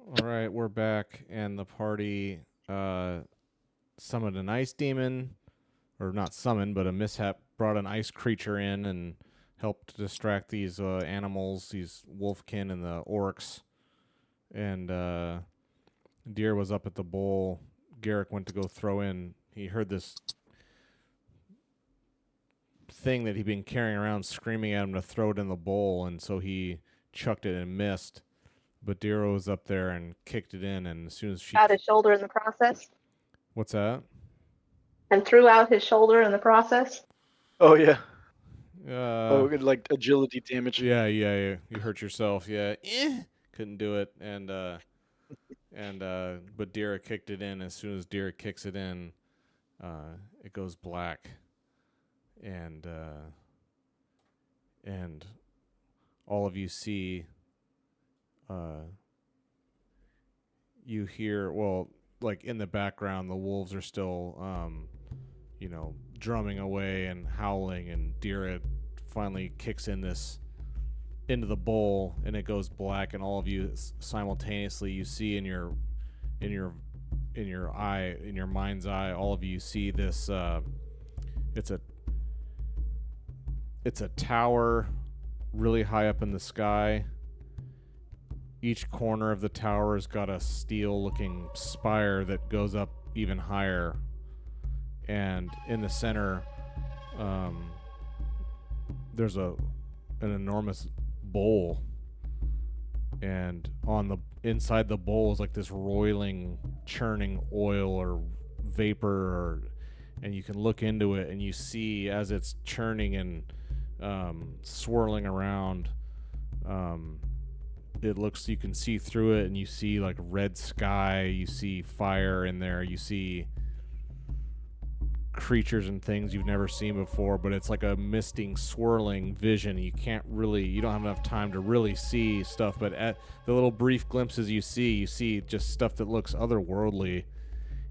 All right, we're back, and the party summoned an ice demon, or not summoned, but a mishap brought an ice creature in and helped distract these animals, these wolfkin and the orcs. And Deer was up at the bowl. Garrick went to go throw in. He heard this thing that he'd been carrying around screaming at him to throw it in the bowl, and so he chucked it and missed. But Deer was up there and kicked it in, and as soon as she... Out his shoulder in the process, What's that? and threw out his shoulder in the process. Oh yeah. Uh, Oh, like agility damage. yeah. You hurt yourself. Yeah, couldn't do it. But Dira kicked it in. As soon as Dira kicks it in, it goes black, and all of you see. You hear, well, like in the background, the wolves are still, drumming away and howling, and Dira finally kicks in this into the bowl, and it goes black, and all of you simultaneously, you see in your mind's eye, all of you see this. It's a tower really high up in the sky. Each corner of the tower has got a steel-looking spire that goes up even higher, and in the center, there's an enormous bowl, and on the inside the bowl is like this roiling, churning oil or vapor, and you can look into it and you see as it's churning and swirling around. It looks, you can see through it, and you see like red sky, you see fire in there, you see creatures and things you've never seen before, but it's like a misting, swirling vision. You don't have enough time to really see stuff, but at the little brief glimpses you see just stuff that looks otherworldly.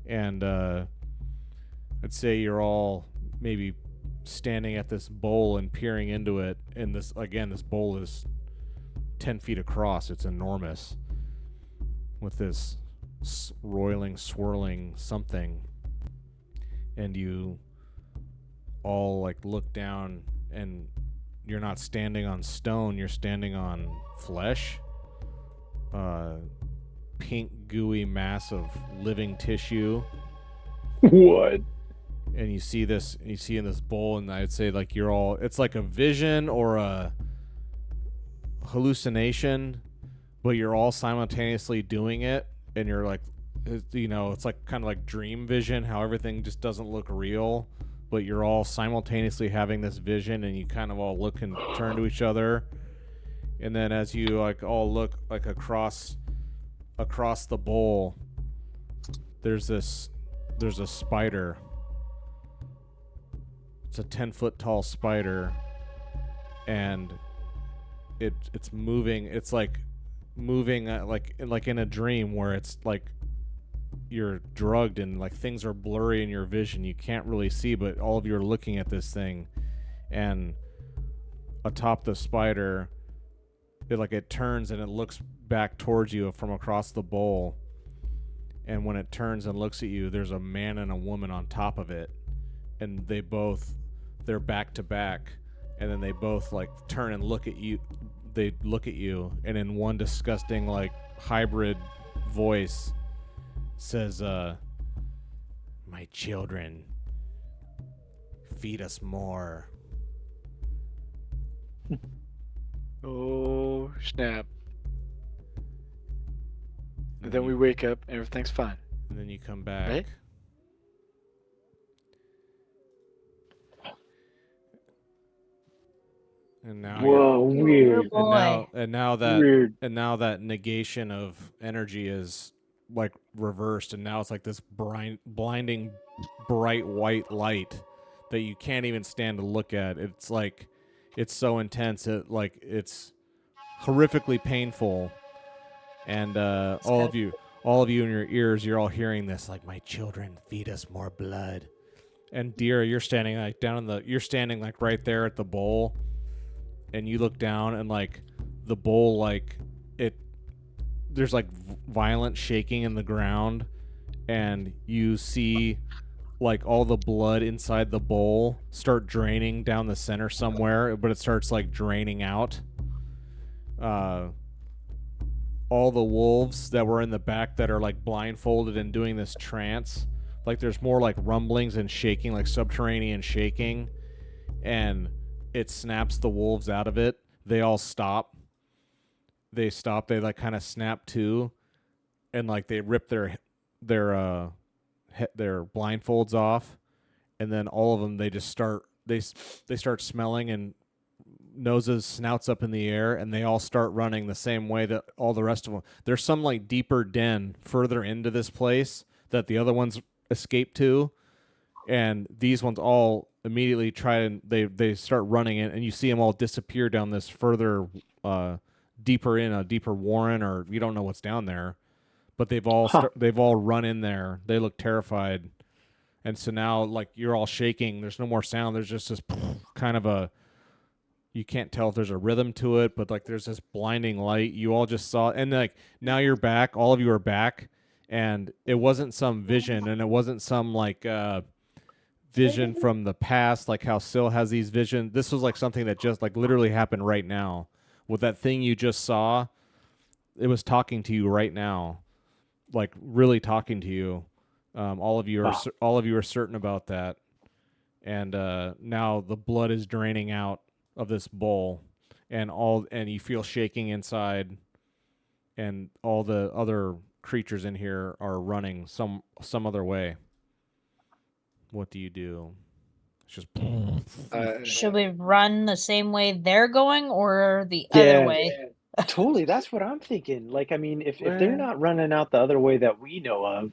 And I'd say you're all maybe standing at this bowl and peering into it, and this bowl is 10 feet across. It's enormous, with this roiling, swirling something. And you all like look down, and you're not standing on stone, you're standing on flesh. Pink gooey mass of living tissue. What? And you see in this bowl, and I'd say like it's like a vision or a hallucination, but you're all simultaneously doing it, and you're like, it's like kind of like dream vision, how everything just doesn't look real, but you're all simultaneously having this vision, and you kind of all look and turn to each other, and then as you like all look like across the bowl, there's a spider. It's a 10-foot tall spider, and it's moving. It's like moving like in a dream, where it's like you're drugged and like things are blurry in your vision. You can't really see, but all of you are looking at this thing, and atop the spider, it turns and it looks back towards you from across the bowl. And when it turns and looks at you, there's a man and a woman on top of it, and they're back to back, and then they both like turn and look at you. They look at you, and in one disgusting like hybrid voice says, "My children, feed us more." Oh snap! And then we wake up and everything's fine. And then you come back. Right? And now Whoa, weird. Oh boy. and now that negation of energy is like reversed, and now it's like this blinding bright white light that you can't even stand to look at. It's like, it's so intense, it's horrifically painful. And all of you in your ears, you're all hearing this, like, "My children, feed us more blood." And Dira, you're standing like you're standing like right there at the bowl, and you look down, and like the bowl, like there's like violent shaking in the ground, and you see like all the blood inside the bowl start draining down the center somewhere, but it starts like draining out. All the wolves that were in the back that are like blindfolded and doing this trance, like there's more like rumblings and shaking, like subterranean shaking, and it snaps the wolves out of it. They all stop. They like kind of snap to, and like they rip their blindfolds off, and then all of them, they just start they start smelling, and noses, snouts up in the air, and they all start running the same way that all the rest of them. There's some like deeper den further into this place that the other ones escape to, and these ones all immediately try and they start running it, and you see them all disappear down this further deeper in a deeper warren, or you don't know what's down there, but they've all run in there. They look terrified, and so now like you're all shaking. There's no more sound. There's just this kind of a, you can't tell if there's a rhythm to it, but like there's this blinding light. You all just saw, and like now you're back. All of you are back, and it wasn't some vision, and it wasn't some like vision from the past, like how Syl has these visions. This was like something that just like literally happened right now. With that thing you just saw, it was talking to you right now, like really talking to you. All of you are certain about that, and now the blood is draining out of this bowl, and you feel shaking inside, and all the other creatures in here are running some other way. What do you do? It's just Should we run the same way they're going or the other way? Totally, that's what I'm thinking. Like, I mean, if they're not running out the other way that we know of,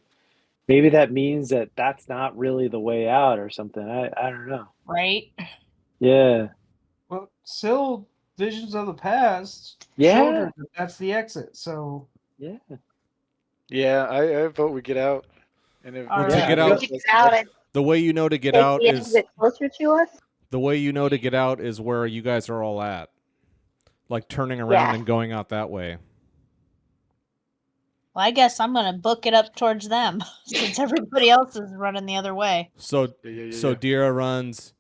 maybe that means that that's not really the way out or something. I don't know. Right? Yeah. Well, still, visions of the past Yeah. showed her that that's the exit. So Yeah. Yeah, I vote we get out. And if All to right. get out, To get out and the way you know to get take out the is exit closer to us. the way you know to get out is where you guys are all at, like turning around Yeah. and going out that way. Well, I guess I'm going to book it up towards them since everybody else is running the other way. So Yeah. Dira runs.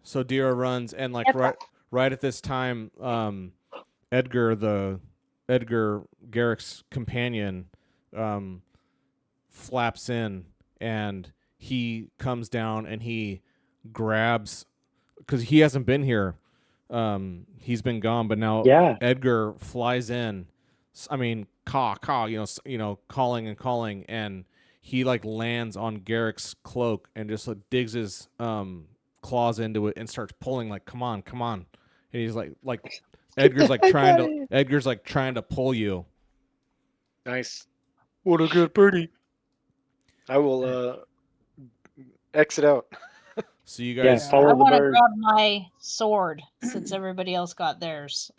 So Dira runs, and like Yep. right at this time, Edgar Garrick's companion, flaps in, and he comes down and he grabs, because he hasn't been here. He's been gone, but now Edgar flies in. I mean, caw, calling and calling, and he like lands on Garrick's cloak and just like digs his claws into it and starts pulling, like, come on, and he's like Edgar's like trying to pull you. Nice. What a good birdie. I will exit out. So you guys, follow I the want to bird. grab my sword since everybody else got theirs.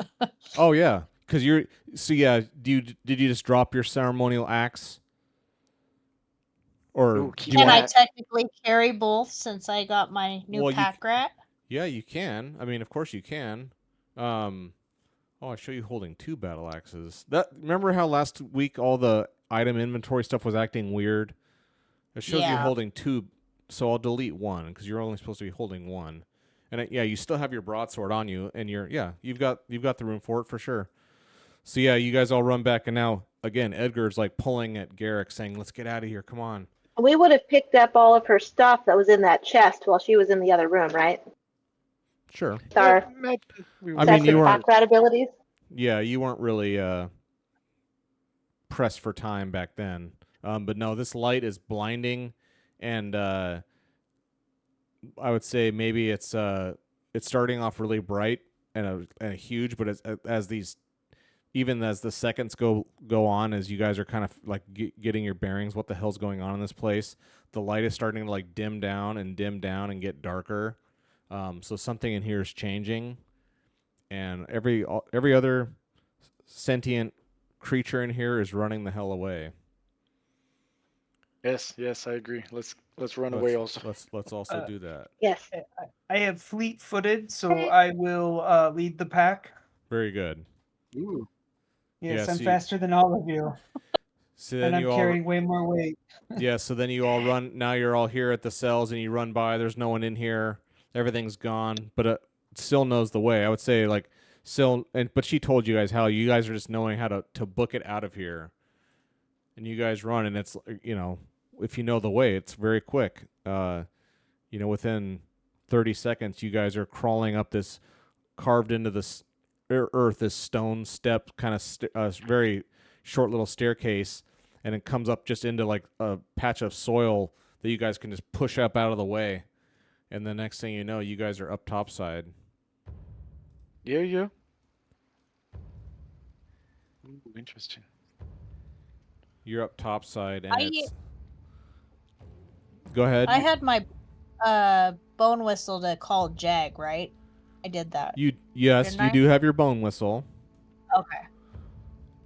oh yeah, because you're. So yeah, did you just drop your ceremonial axe? Or Ooh, do you Can I want? technically carry both since I got my new pack rat? Yeah, you can. I mean, of course you can. Oh, I show you holding 2 battle axes. Remember how last week all the item inventory stuff was acting weird? It shows you holding 2, so I'll delete 1 because you're only supposed to be holding 1. And you still have your broadsword on you, and you've got the room for it for sure. So yeah, you guys all run back, and now again Edgar's like pulling at Garrick, saying, "Let's get out of here! Come on." We would have picked up all of her stuff that was in that chest while she was in the other room, right? Sure. With our I mean, you weren't. pack rat abilities. Yeah, you weren't really pressed for time back then. But no, this light is blinding, and I would say maybe it's starting off really bright and huge, but as the seconds go on, as you guys are kind of like getting your bearings, what the hell's going on in this place? The light is starting to like dim down and get darker. So something in here is changing, and every other sentient creature in here is running the hell away. Yes, I agree. Let's run away also. Let's also do that. Yes. I have fleet-footed, so I will lead the pack. Very good. Ooh. Yes, Yeah, I'm so faster than all of you, So and then I'm you all carrying way more weight. Yeah, so then you all run. Now you're all here at the cells, and you run by. There's no one in here. Everything's gone, but Syl knows the way. I would say like Syl, but she told you guys how. You guys are just knowing how to book it out of here, and you guys run, and it's if you know the way, it's very quick. Within 30 seconds, you guys are crawling up this carved into this earth, this stone step, kind of very short little staircase, and it comes up just into like a patch of soil that you guys can just push up out of the way. And the next thing you know, you guys are up topside. Yeah. Ooh, interesting. You're up topside, and I it's. Go ahead. I had my bone whistle to call Jag, right? I did that. Yes, Didn't you I? do have your bone whistle. Okay.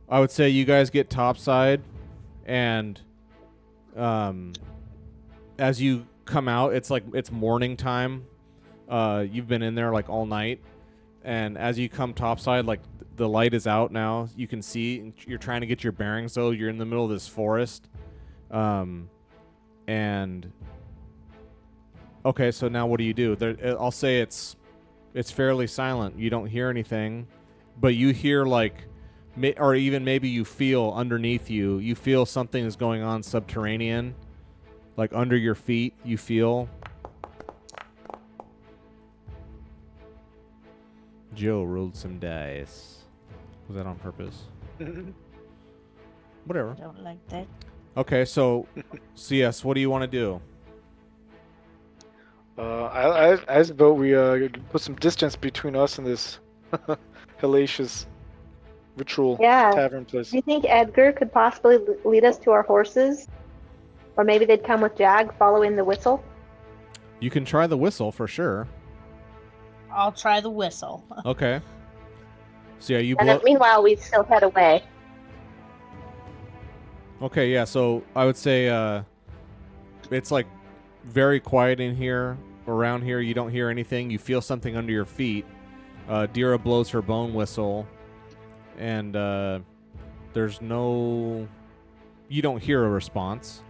I would say you guys get topside, and as you come out, it's morning time. You've been in there like all night, and as you come topside, like the light is out now. You can see. You're trying to get your bearings, though. You're in the middle of this forest, and okay. So now what do you do? I'll say it's fairly silent. You don't hear anything, but you hear or even maybe you feel underneath you. You feel something is going on subterranean, like under your feet. You feel. Joe rolled some dice. Was that on purpose? Whatever. Don't like that. Okay, so yes, what do you want to do? I vote we put some distance between us and this hellacious ritual Yeah. tavern place. Do you think Edgar could possibly lead us to our horses? Or maybe they'd come with Jag following the whistle? You can try the whistle for sure. I'll try the whistle. Okay. So yeah, you And blow. then meanwhile, we still head away. Okay, yeah. So I would say it's like very quiet in here. Around here, you don't hear anything. You feel something under your feet. Dira blows her bone whistle, and there's no. You don't hear a response.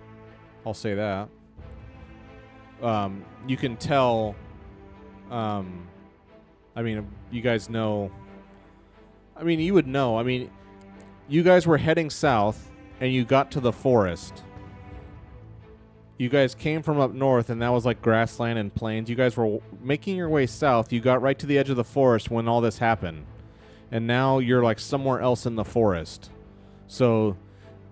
I'll say that. You can tell. I mean, you guys know. I mean, you would know. I mean, you guys were heading south, and you got to the forest. You guys came from up north, and that was like grassland and plains. You guys were making your way south. You got right to the edge of the forest when all this happened. And now you're like somewhere else in the forest. So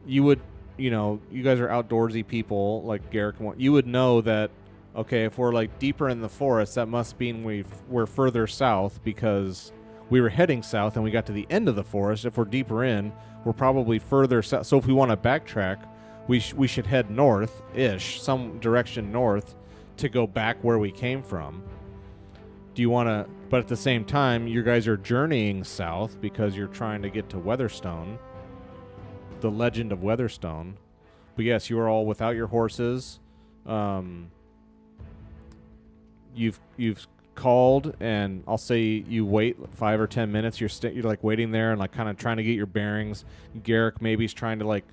you would, you guys are outdoorsy people like Garrick. You would know that, okay, if we're like deeper in the forest, that must mean we're further south because we were heading south and we got to the end of the forest. If we're deeper in, we're probably further south. So if we want to backtrack, we should head north-ish, some direction north, to go back where we came from. Do you want to... But at the same time, you guys are journeying south because you're trying to get to Weatherstone, the legend of Weatherstone. But yes, you are all without your horses. You've called, and I'll say you wait 5 or 10 minutes. You're like waiting there and like kind of trying to get your bearings. Garrick maybe is trying to like,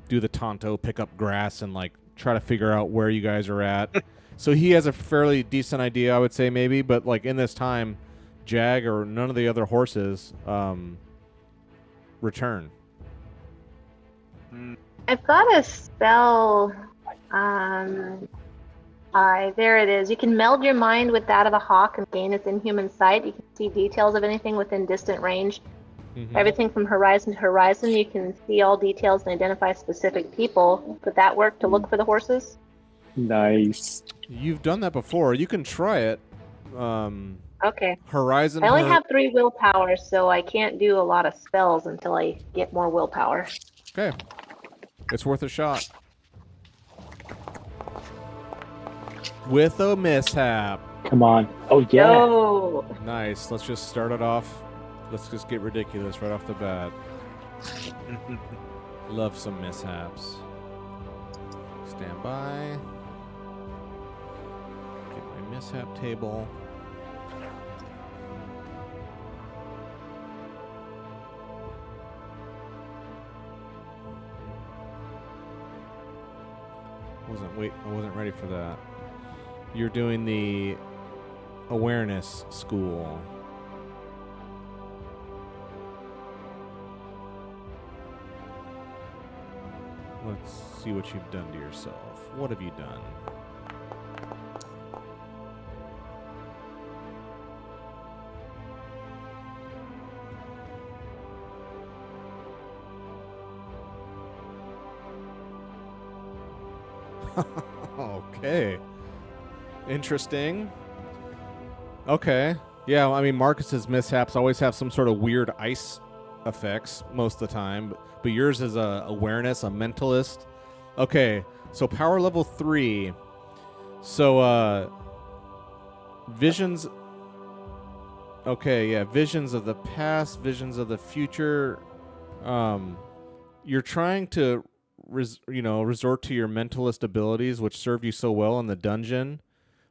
do the Tonto, pick up grass, and like try to figure out where you guys are at. So he has a fairly decent idea, I would say, maybe. But like in this time, Jag or none of the other horses return. I've got a spell. There it is. You can meld your mind with that of a hawk and gain its inhuman sight. You can see details of anything within distant range. Mm-hmm. Everything from horizon to horizon. You can see all details and identify specific people. Would that work to look for the horses? Nice. You've done that before. You can try it. Okay. Horizon. I only have 3 willpower, so I can't do a lot of spells until I get more willpower. Okay. It's worth a shot. With a mishap. Come on. Oh, yeah. No. Nice. Let's just start it off. Let's just get ridiculous right off the bat. Love some mishaps. Stand by. Get my mishap table. I wasn't ready for that. You're doing the awareness school. Let's see what you've done to yourself. What have you done? Okay. Interesting. Okay. Yeah, I mean, Marcus's mishaps always have some sort of weird ice effects most of the time, but yours is a awareness, a mentalist. Okay, so power level 3. So, visions. Okay, yeah, visions of the past, visions of the future. You're trying to resort to your mentalist abilities, which served you so well in the dungeon.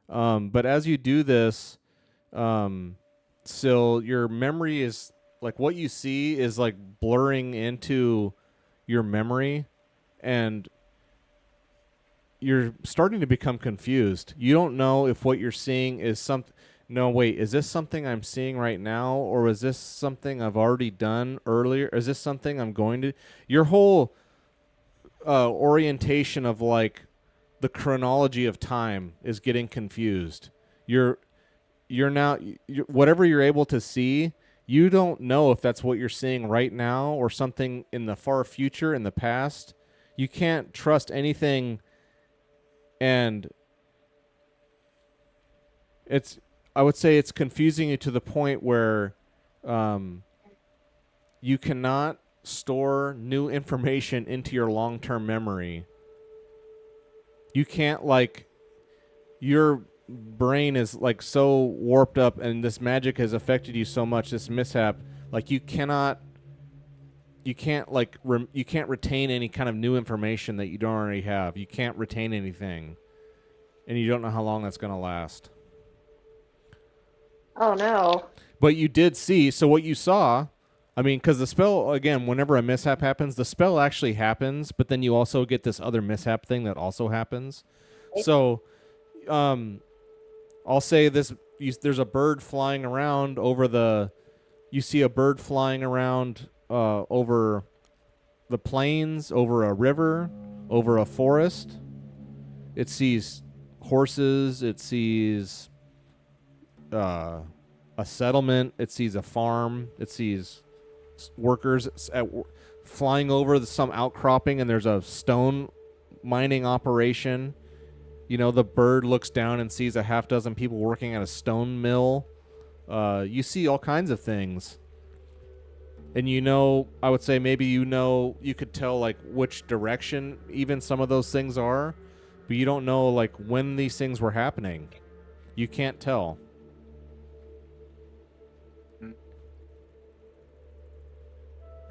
But as you do this, Syl, your memory is like what you see is like blurring into your memory, and you're starting to become confused. You don't know if what you're seeing is something. No, wait, is this something I'm seeing right now, or is this something I've already done earlier? Is this something I'm going to? Your whole orientation of like the chronology of time is getting confused. You're now whatever you're able to see, you don't know if that's what you're seeing right now or something in the far future, in the past. You can't trust anything, and I would say it's confusing you to the point where you cannot store new information into your long-term memory. You can't, like, your brain is like so warped up, and this magic has affected you so much, this mishap, like you can't retain any kind of new information that you don't already have. You can't retain anything, and you don't know how long that's going to last. Oh no. But you did see, so what you saw, I mean, because the spell, again, whenever a mishap happens, the spell actually happens, but then you also get this other mishap thing that also happens. So, I'll say this, there's a bird flying around you see a bird flying around over the plains, over a river, over a forest. It sees horses, it sees a settlement, it sees a farm, it sees workers flying over some outcropping, and there's a stone mining operation. You know, the bird looks down and sees a half dozen people working at a stone mill. You see all kinds of things. And I would say maybe you could tell like which direction even some of those things are, but you don't know like when these things were happening. You can't tell.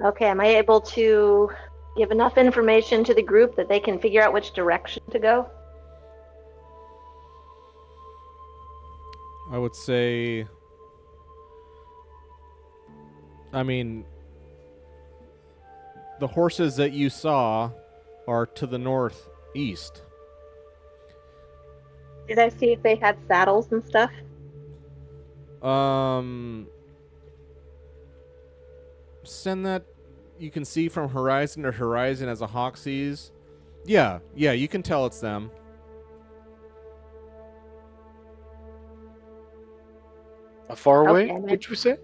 Okay, am I able to give enough information to the group that they can figure out which direction to go? I would say, I mean, the horses that you saw are to the northeast. Did I see if they had saddles and stuff? Send that. You can see from horizon to horizon as a hawk sees. Yeah, you can tell it's them. Far away, Okay, would you say?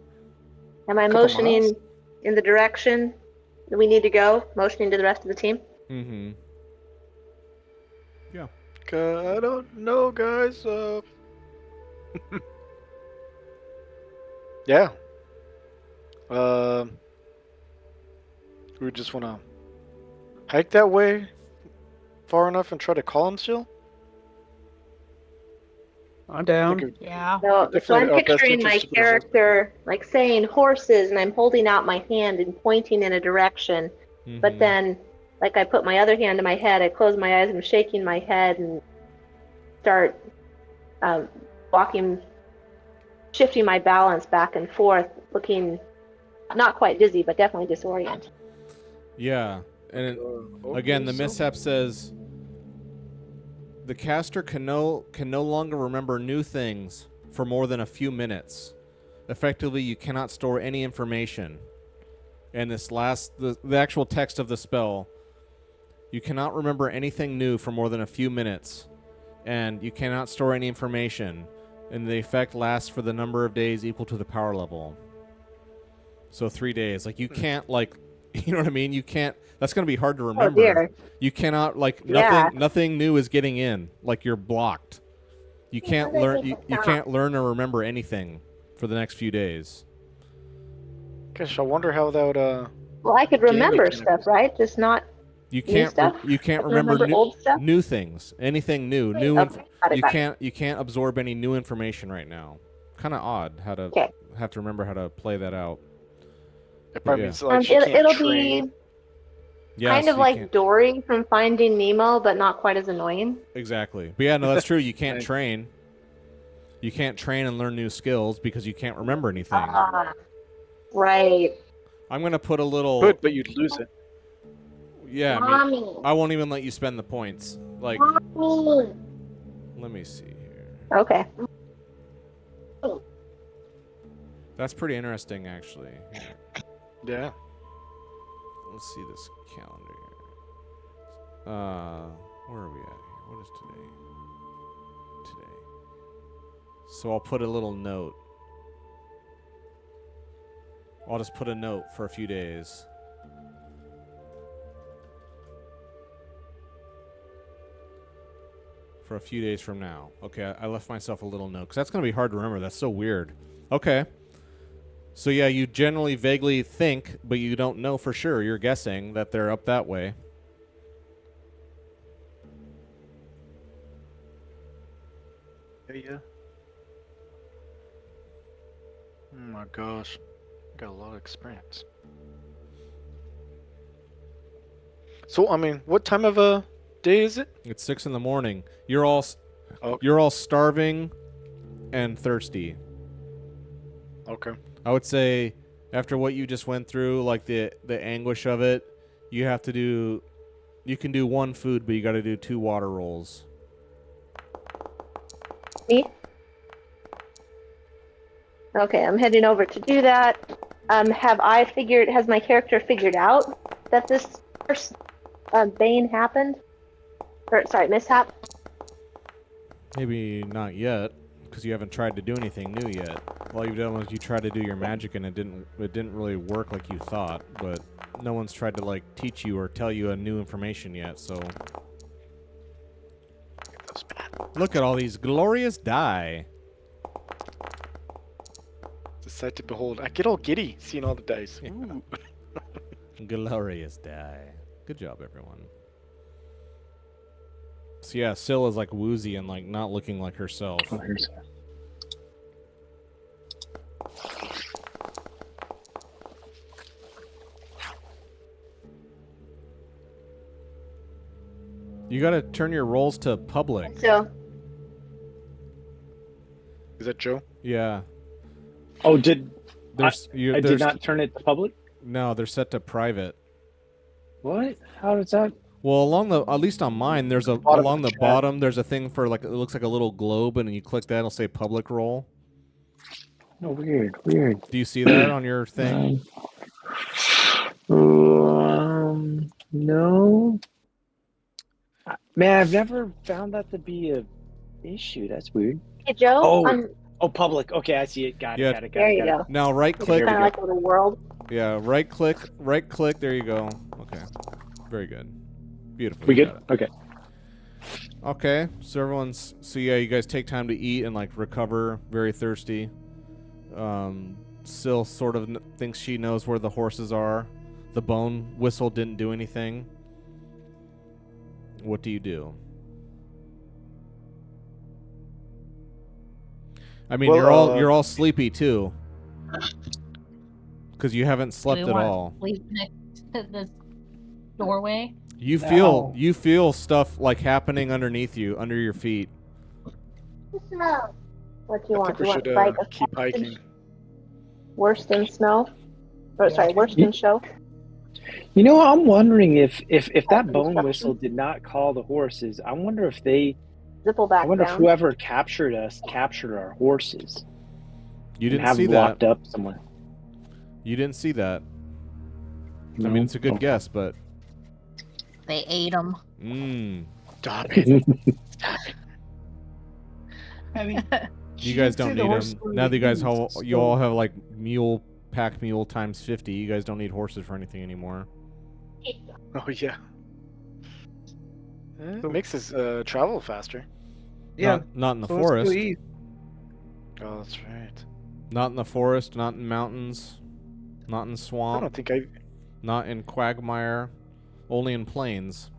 Am I Couple motioning miles? in the direction that we need to go? Motioning to the rest of the team? Mm-hmm. Yeah. I don't know, guys. Yeah. We just want to hike that way far enough and try to call him still? I'm down. Yeah. So I'm Definitely our best picturing my interest to put a character like saying horses, and I'm holding out my hand and pointing in a direction. Mm-hmm. But then, like, I put my other hand to my head, I close my eyes, I'm shaking my head and start shifting my balance back and forth, looking not quite dizzy, but definitely disoriented. Yeah, and Okay, again, the so- mishap says The caster can no longer remember new things for more than a few minutes. Effectively, you cannot store any information. And the actual text of the spell, you cannot remember anything new for more than a few minutes, and you cannot store any information, and the effect lasts for the number of days equal to the power level. So 3 days. Like, you can't, like, you know what I mean? You can't, that's going to be hard to remember. Oh, dear. You cannot, like, Yeah. nothing new is getting in. Like, you're blocked. You can't learn, you can't learn or remember anything for the next few days. Gosh, I wonder how that would, Well, I could Game remember mechanics. stuff, right? Just not You new can't stuff. you can't I can remember old stuff. new things. Anything new. Okay, got it, got it. You can't absorb any new information right now. Kind of odd how to Okay. have to remember how to play that out. it probably Yeah. means like she can't It'll train. be Yes, kind of you like can't- Dory from Finding Nemo, but not quite as annoying. exactly. But yeah, no, that's true. You can't Right. train. You can't train and learn new skills because you can't remember anything. Ah, right. I'm gonna put a little. Good, but you'd lose it. Yeah, I mean, Mommy. I won't even let you spend the points. Like, Mommy. let me see here. Okay. That's pretty interesting, actually. Here. Yeah. Let's see this calendar here. Where are we at here? What is today? Today. So I'll put a little note. I'll just put a note for a few days. For a few days from now. Okay, I left myself a little note because that's going to be hard to remember. That's so weird. Okay. So yeah, you generally vaguely think, but you don't know for sure. You're guessing that they're up that way. Yeah. Oh my gosh. Got a lot of experience. So, I mean, what time of a day is it? It's 6 in the morning. You're all Oh. you're all starving and thirsty. Okay. I would say after what you just went through, like the anguish of it, you can do one food, but you got to do 2 water rolls. Me? Okay, I'm heading over to do that. Has my character figured out that this first bane happened? Or, sorry, mishap? Maybe not yet, because you haven't tried to do anything new yet. All you've done was you tried to do your magic, and it didn't really work like you thought. But no one's tried to like teach you or tell you a new information yet. So That's bad. look at all these glorious die. It's a sight to behold. I get all giddy seeing all the dice. Yeah. Ooh. Glorious die. Good job, everyone. So yeah, Syl is like woozy and like not looking like herself. Oh, here's You gotta turn your rolls to public. So, Is that Joe? Yeah. Oh, I I did not turn it public? No, they're set to private. What? How does that? Well, at least on mine, there's Bottom along of the the chat. bottom, there's a thing for like, it looks like a little globe, and you click that, it'll say public roll. No, weird. Do you see that on your thing? No. Man, I've never found that to be a issue. That's weird. hey, Joe, Oh. Oh, public. Okay, I see it. Got it. Yeah. Got it. there you go. Now right It's click. kind of like a little world. Yeah, right click. There you go. Okay. Very good. Beautiful. We you good? got it. Okay. Okay, so yeah, you guys take time to eat and like recover. Very thirsty. Syl sort of thinks she knows where the horses are. The bone whistle didn't do anything. What do you do? I mean, Well, you're all sleepy too, because you haven't slept Do we at wanna all. Sleep next to this doorway. You No. feel stuff like happening underneath you, under your feet. What do you I want? think we You want should like a keep hiking. worse than smell? Or sorry, worse than show? You know, I'm wondering if that bone whistle did not call the horses. I wonder if they Zipple back I wonder if down. whoever captured us captured our horses You and didn't have see them that. locked up somewhere. You didn't see that. I No? mean, it's a good Okay. guess, but They ate them. Stop it. I mean, you guys don't need them. Now that you guys you all have like pack mule times 50. You guys don't need horses for anything anymore. Oh yeah. It makes us travel faster. Yeah, Not in the so let's go forest. east. Oh, that's right. Not in the forest. Not in mountains. Not in I swamp. don't think I. Not in quagmire. Only in plains.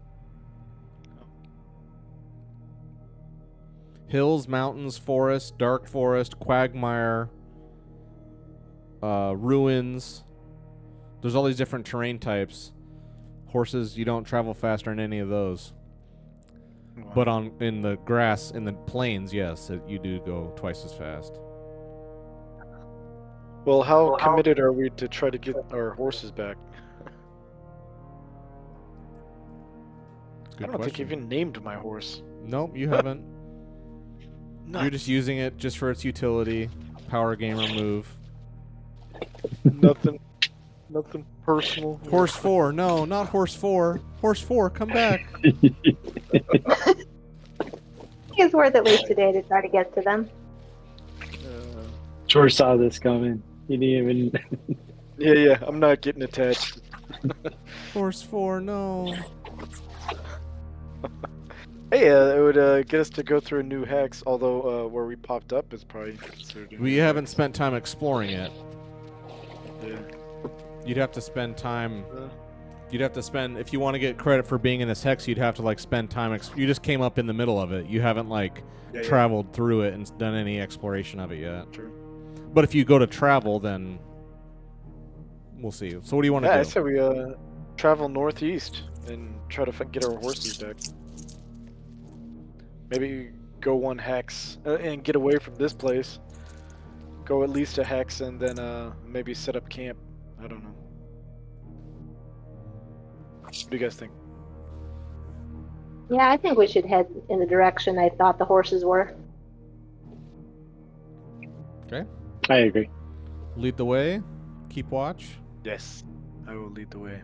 Hills, mountains, forest, dark forest, quagmire, ruins. There's all these different terrain types. Horses, you don't travel faster in any of those. Wow. But in the grass, in the plains, yes, you do go twice as fast. Well, how committed are we to try to get our horses back? Good I don't think you question. even named my horse. Nope, you haven't. You're just using it just for its utility. Power gamer move. Nothing personal. Horse 4. No, not horse 4. Horse 4, come back. I think it's worth at least today to try to get to them. George saw this coming. He didn't even. Yeah. I'm not getting attached. Horse 4, no. Hey, it would get us to go through a new hex. Although where we popped up is probably considered. We haven't spent time exploring it. Yeah. You'd have to spend time. You'd have to spend, if you want to get credit for being in this hex, you'd have to like spend time. You just came up in the middle of it. You haven't like traveled through it and done any exploration of it yet. True. But if you go to travel, then we'll see. So what do you want to do? I said we travel northeast and try to get our horses back. Maybe go one hex and get away from this place. Go at least a hex and then maybe set up camp. I don't know. What do you guys think? Yeah, I think we should head in the direction I thought the horses were. Okay. I agree. Lead the way. Keep watch. Yes, I will lead the way.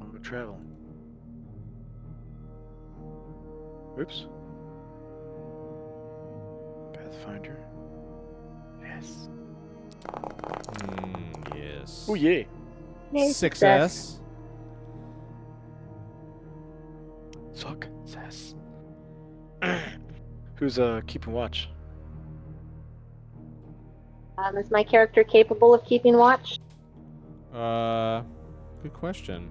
I'll go travel. Oops. Pathfinder. Yes. Yes. Oh yeah. Yay, Success. Success. Who's keeping watch? Is my character capable of keeping watch? Good question.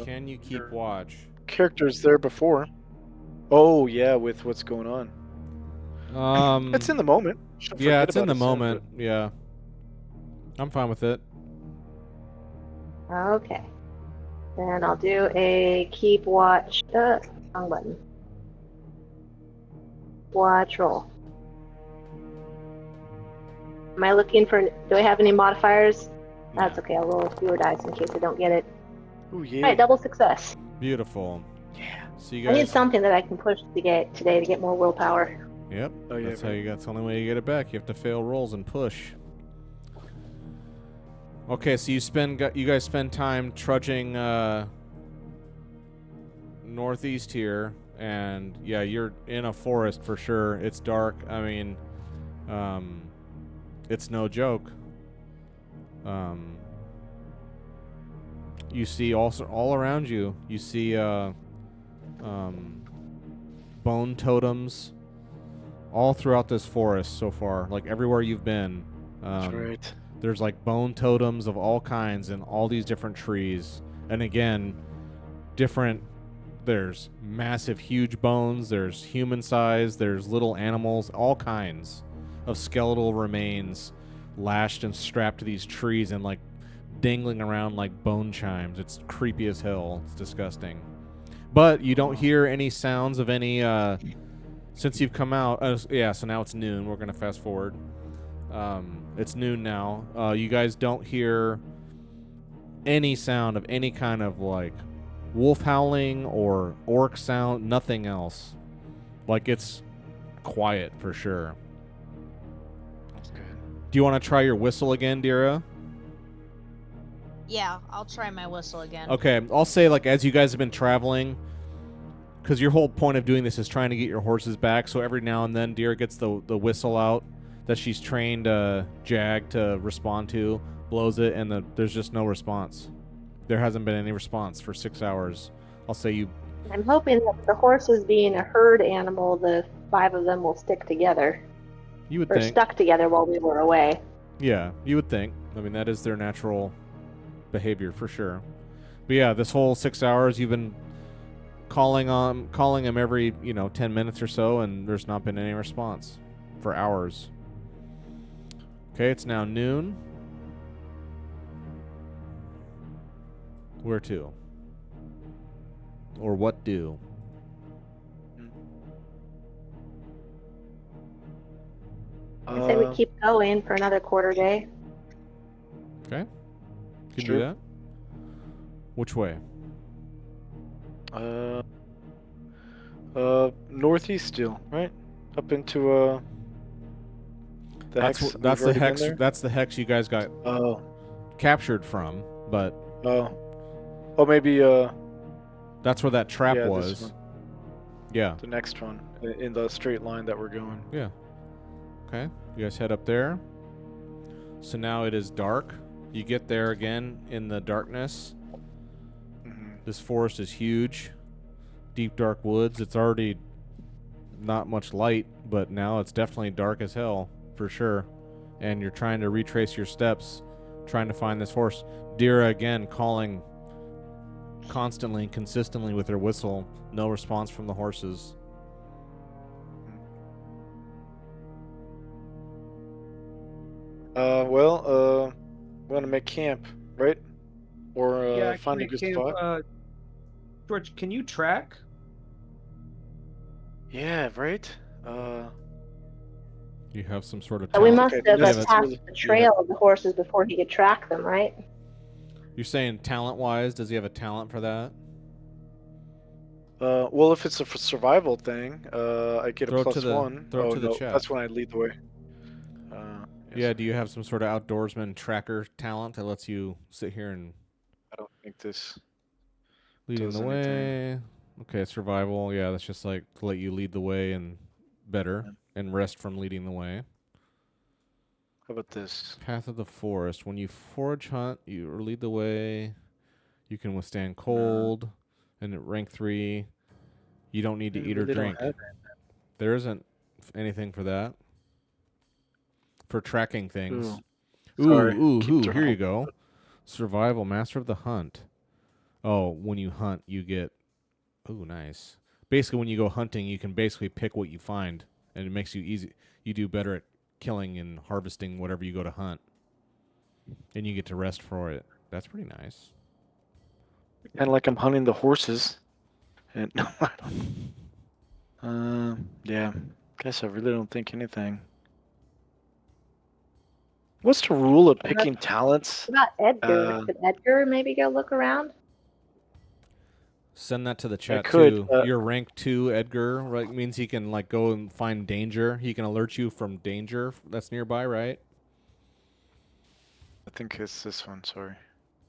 Can you keep your watch? character's there before. Oh yeah, with what's going on. It's in the moment. She'll Yeah, forget it's in the about it soon, moment. Yeah. I'm fine with it. Okay. Then I'll do a keep watch. Wrong button. Watch roll. Am I looking for? Do I have any modifiers? That's okay. I'll roll fewer dice in case I don't get it. Oh yeah. All right, double success. Beautiful. Yeah. So you I need guys. something that I can push to get today to get more willpower. Yep. Oh, yeah, That's how right. you got. That's the only way you get it back. You have to fail rolls and push. Okay, so you guys spend time trudging northeast here, and yeah, you're in a forest for sure. It's dark. I mean, it's no joke. You see also all around you. You see bone totems all throughout this forest so far. Like everywhere you've been. That's right. There's like bone totems of all kinds in all these different trees. And again, there's massive, huge bones, there's human size, there's little animals, all kinds of skeletal remains lashed and strapped to these trees and like dangling around like bone chimes. It's creepy as hell. It's disgusting. But you don't hear any sounds of any, since you've come out. Yeah, so now it's noon. We're going to fast forward. It's noon now. You guys don't hear any sound of any kind of like wolf howling or orc sound, nothing else. Like, it's quiet for sure. That's good. Do you want to try your whistle again, Dira? Yeah, I'll try my whistle again. Okay, I'll say, like, as you guys have been traveling, because your whole point of doing this is trying to get your horses back, so every now and then Dira gets the whistle out that she's trained Jag to respond to, blows it, and there's just no response. There hasn't been any response for 6 hours. I'll say you... I'm hoping that the horses being a herd animal, the 5 of them will stick together. You would Or think. stuck together while we were away. Yeah, you would think. I mean, that is their natural behavior for sure. But yeah, this whole 6 hours you've been calling him every 10 minutes or so, and there's not been any response for hours. Okay, it's now noon. Where to? Or what do? I say we keep going for another quarter day. Okay. Can Sure. do that. Which way? Northeast still, right? Up into the hex. That's we've the already been hex. there? That's the hex you guys got Oh, captured from, but oh, maybe that's where that trap yeah, this was. one. Yeah. The next one in the straight line that we're going. Yeah. Okay. You guys head up there. So now it is dark. You get there again in the darkness. Mm-hmm. This forest is huge. Deep dark woods. It's already not much light, but now it's definitely dark as hell for sure. And you're trying to retrace your steps, trying to find this horse. Dira again calling constantly and consistently with her whistle. No response from the horses. Well, we want to make camp, right? Or Yeah, I can find a make good camp, spot. George, can you track? Yeah, right. You have some sort of So we talent. must Okay, have this is passed really- the trail of the horses before he could track them, right? You're saying talent-wise, does he have a talent for that? Well, if it's a survival thing, I get Throw a it to +1. throw it Oh to the no, chat. that's when I lead the way. Yes. Yeah, do you have some sort of outdoorsman tracker talent that lets you sit here and I don't think this. leading Does the anything. way? Okay, survival. Yeah, that's just like to let you lead the way and better and rest from leading the way. How about this? Path of the forest. When you forage hunt, you or lead the way. You can withstand cold. And at rank 3, you don't need to I eat or really don't drink. have There isn't anything for that. For tracking things. Sorry. Ooh, Keep here you throwing. go. Survival, master of the hunt. Oh, when you hunt, you get... Ooh, nice. Basically, when you go hunting, you can basically pick what you find, and it makes you easy. You do better at killing and harvesting whatever you go to hunt. And you get to rest for it. That's pretty nice. Kind of like I'm hunting the horses. And yeah. Guess I really don't think anything. What's the rule of picking talents? What about Edgar? Could Edgar maybe go look around? Send that to the chat could, too. Your rank 2 Edgar, right, means he can like go and find danger. He can alert you from danger that's nearby, right? I think it's this one. Sorry.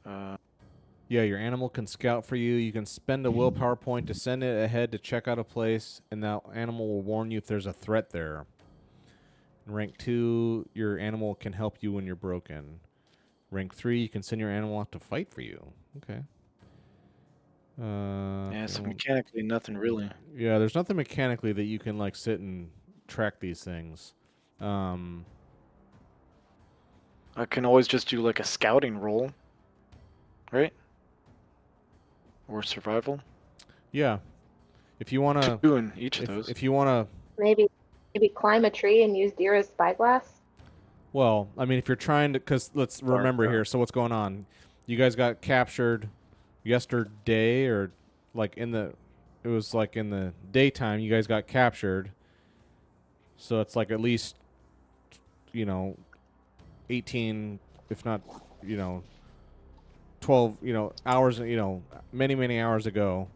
Yeah, your animal can scout for you. You can spend a willpower point to send it ahead to check out a place, and that animal will warn you if there's a threat there. In rank 2, your animal can help you when you're broken. Rank 3, you can send your animal out to fight for you. Okay. Yeah, so okay, mechanically nothing really. yeah, there's nothing mechanically that you can like sit and track these things. I can always just do like a scouting roll, right? Or survival. Yeah. If you want to... Doing each of those. If you want to... Maybe climb a tree and use Dira's spyglass? Well, I mean, if you're trying to... Because let's remember here. So what's going on? You guys got captured yesterday, or like in the... It was like in the daytime you guys got captured. So it's like at least, 18, if not, 12, hours, many hours ago,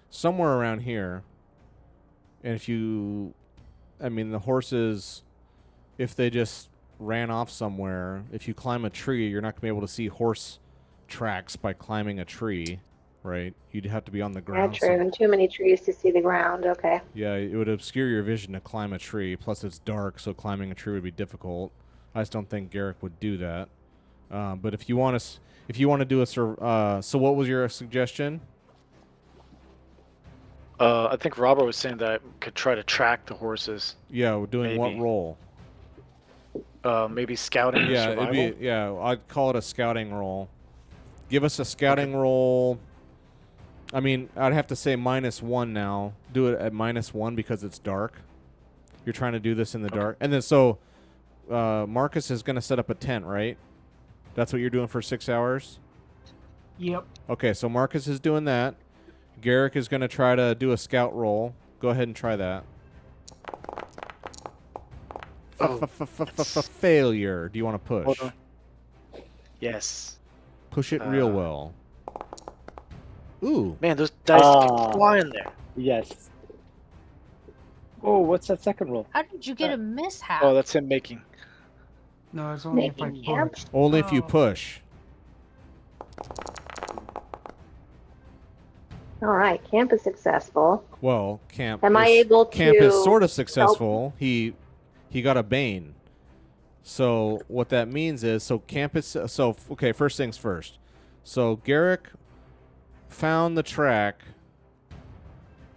somewhere around here. And the horses, if they just ran off somewhere, if you climb a tree, you're not going to be able to see horse tracks by climbing a tree, right? You'd have to be on the Yeah, ground. true. And too many trees to see the ground. Okay. Yeah, it would obscure your vision to climb a tree. Plus, it's dark, so climbing a tree would be difficult. I just don't think Garrick would do that. But if you want to do so what was your suggestion? I think Robert was saying that we could try to track the horses. Yeah, we're doing what Maybe. roll? Maybe scouting or Yeah, survival. I'd call it a scouting roll. Give us a scouting roll. I mean, I'd have to say -1 now. Do it at -1 because it's dark. You're trying to do this in the dark. And then Marcus is going to set up a tent, right? That's what you're doing for 6 hours? Yep. Okay, so Marcus is doing that. Garrick is going to try to do a scout roll. Go ahead and try that. Failure. Do you want to push? Hold on. Yes. Push it real well. Ooh. Man, those dice keep flying there. Yes. Oh, what's that second roll? How did you get a mishap? Oh, that's him making. No, it's only if I Making camp? push. Only if you Oh. push. All right. Camp is successful. Well, camp. Am I is- able Camp is to sort of successful. He got a bane. So what that means is, camp is okay. First things first. So Garrick found the track,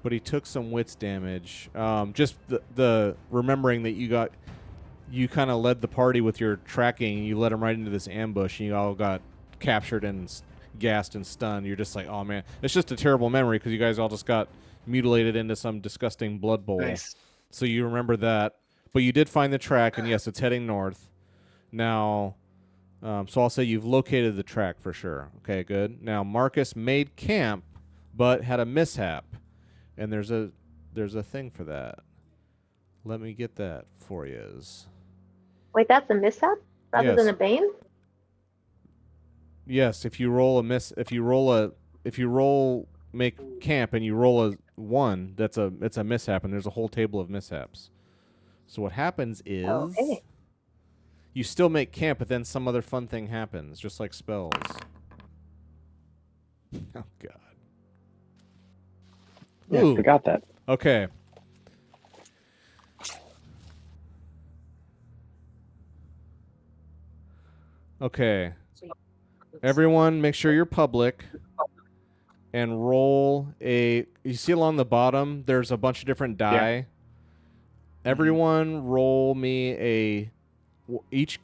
but he took some wits damage. Just the remembering that you kind of led the party with your tracking. You led him right into this ambush, and you all got captured and gassed and stunned. You're just like, oh man, it's just a terrible memory because you guys all just got mutilated into some disgusting blood bowl. Nice. So you remember that, but you did find the track, and yes, it's heading north. Now, so I'll say you've located the track for sure. Okay, good. Now Marcus made camp, but had a mishap, and there's a thing for that. Let me get that for you. Wait, that's a mishap rather Yes. than a bane? Yes, if you roll make camp and you roll a 1, it's a mishap, and there's a whole table of mishaps. So what happens is Okay. you still make camp, but then some other fun thing happens, just like spells. Oh God. Yeah, Ooh. I forgot that. Okay. Okay. Everyone, make sure you're public and roll a. You see along the bottom, there's a bunch of different die. Everyone, roll me a. Each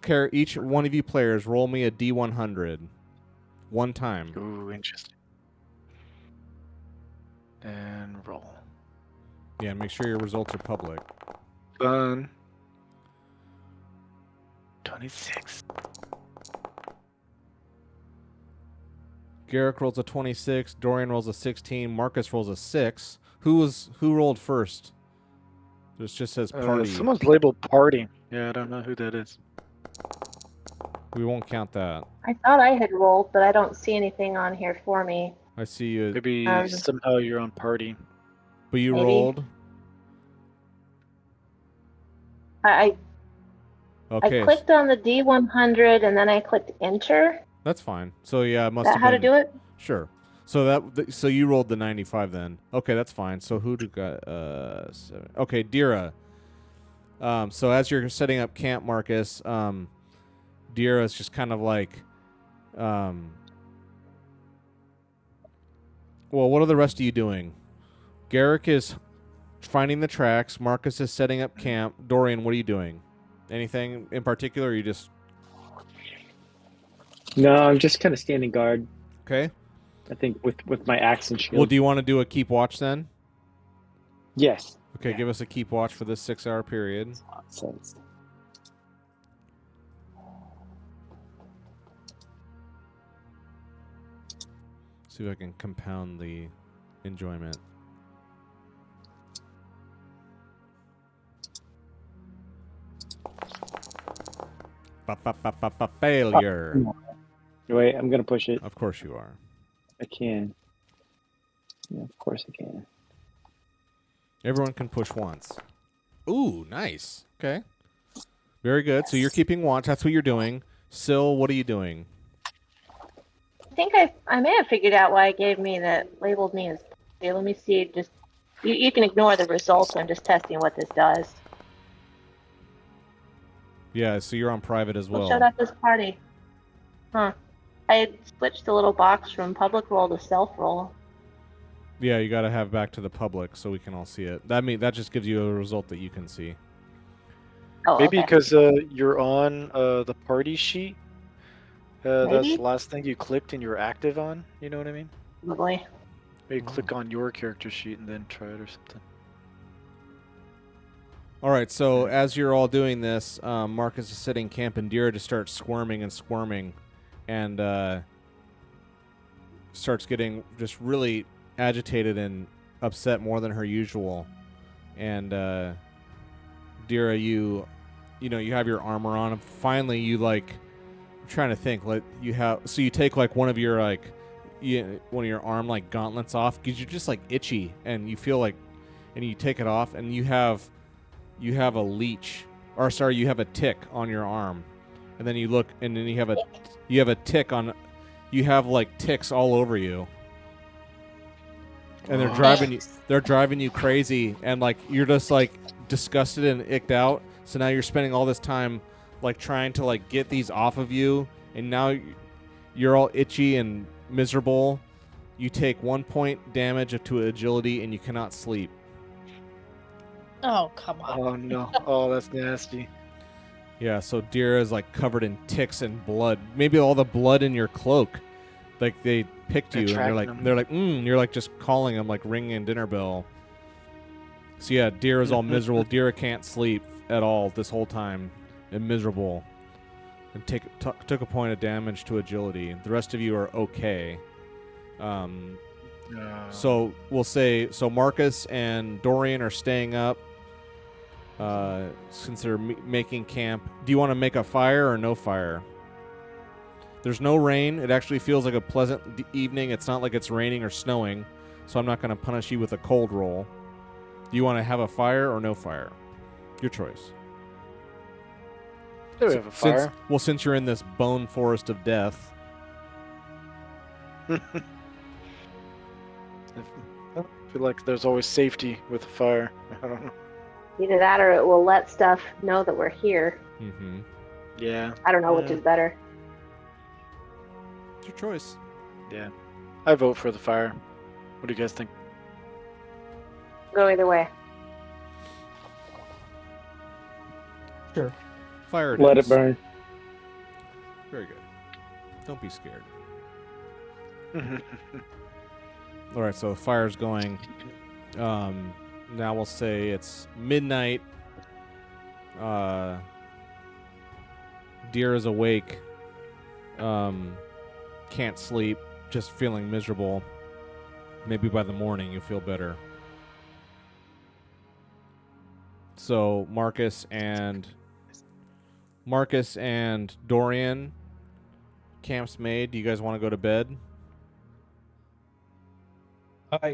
one of you players, roll me a D100, one time. Ooh, interesting. And roll. Yeah, make sure your results are public. Fun. 26. Garrick rolls a 26. Dorian rolls a 16. Marcus rolls a 6. Who rolled first? This just says party. Someone's labeled party. Yeah, I don't know who that is. We won't count that. I thought I had rolled, but I don't see anything on here for me. I see you. Maybe somehow you're on party. But you Maybe. rolled. I Okay, clicked on the D100 and then I clicked enter. that's fine. So yeah, it Is must that have how to been. do it? Sure. So so you rolled the 95 then. Okay, that's fine. So who got 7? Okay, Dira. So as you're setting up camp, Marcus, Dira is just kind of like, well, what are the rest of you doing? Garrick is finding the tracks. Marcus is setting up camp. Dorian, what are you doing? Anything in particular? Or you just No, I'm just kind of standing guard. okay? I think with my axe and shield. Well, do you want to do a keep watch then? Yes. Okay, Yeah. give us a keep watch for this 6-hour period. Nonsense. See if I can compound the enjoyment. Failure. Wait, I'm gonna push it. Of course you are. I can. Yeah, of course I can. Everyone can push once. Ooh, nice. Okay. Very good. So you're keeping watch. That's what you're doing. Syl, what are you doing? I think I may have figured out why it gave me that labeled me as. Okay, let me see. Just you can ignore the results. I'm just testing what this does. Yeah, so you're on private as What showed well. up this party? Huh. I switched the little box from public role to self role. Yeah, you got to have back to the public so we can all see it. That just gives you a result that you can see. Oh, Maybe okay. because you're on the party sheet. That's Maybe? the last thing you clicked and you're active on. You know what I mean? Probably. Maybe click on your character sheet and then try it or something. All right, so as you're all doing this, Marcus is setting camp, and Dira just starts squirming and squirming, and starts getting just really agitated and upset more than her usual. And Dira, you have your armor on, and finally you I'm trying to think, you take one of your one of your arm gauntlets off because you're just itchy, and you feel and you take it off, and you have a leech, or sorry, you have a tick on your arm, and then you look, and then you have a tick on, you have ticks all over you, and they're driving you crazy, and you're just disgusted and icked out. So now you're spending all this time trying to get these off of you, and now you're all itchy and miserable. You take 1 point damage to agility, and you cannot sleep. Oh, come on. Oh no! Oh, that's nasty. Yeah, so Dira is covered in ticks and blood. Maybe all the blood in your cloak. They picked you, and you're just calling them, ringing a dinner bell. So yeah, Dira's all miserable. Dira can't sleep at all this whole time, and miserable. And took a point of damage to agility. The rest of you are okay. So we'll say Marcus and Dorian are staying up. Since they're making camp. Do you want to make a fire or no fire? There's no rain. It actually feels like a pleasant evening. It's not like it's raining or snowing, so I'm not going to punish you with a cold roll. Do you want to have a fire or no fire? Your choice. There we have a fire. Since you're in this bone forest of death. I feel like there's always safety with a fire. I don't know. Either that or it will let stuff know that we're here. Mm-hmm. Yeah. I don't know which is better. It's your choice. Yeah. I vote for the fire. What do you guys think? Go either way. Sure. Fire it Let is. it burn. Very good. Don't be scared. All right, so the fire's going. Now we'll say it's midnight. Deer is awake. Can't sleep. Just feeling miserable. Maybe by the morning you'll feel better. So Marcus and Dorian, camp's made. Do you guys want to go to bed?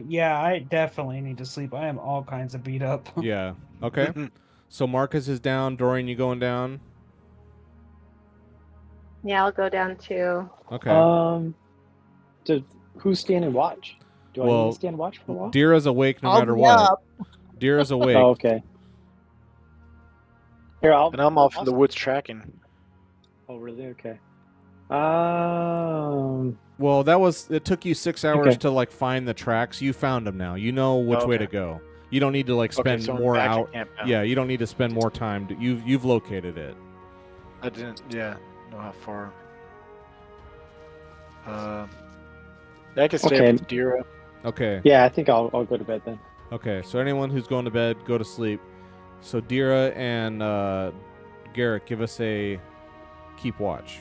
Yeah, I definitely need to sleep. I am all kinds of beat up. Yeah. Okay. So Marcus is down. Dorian, you going down? Yeah, I'll go down too. Okay. Who's standing watch? Do I need Well, to stand watch for a while? Dira's awake no I'll matter be what. up. Dira's awake. Oh, okay. Here, And I'm off in the woods tracking. Oh, really? Okay. Well, it took you 6 hours to find the tracks. You found them now. You know which way to go. You don't need to spend so I'm more back at out. camp now. Yeah, you don't need to spend more time. You've located it. I didn't, know how far. I can stay Okay. up with Dira. Okay. Yeah, I think I'll go to bed then. Okay. So anyone who's going to bed, go to sleep. So Dira and Garrett, give us a keep watch.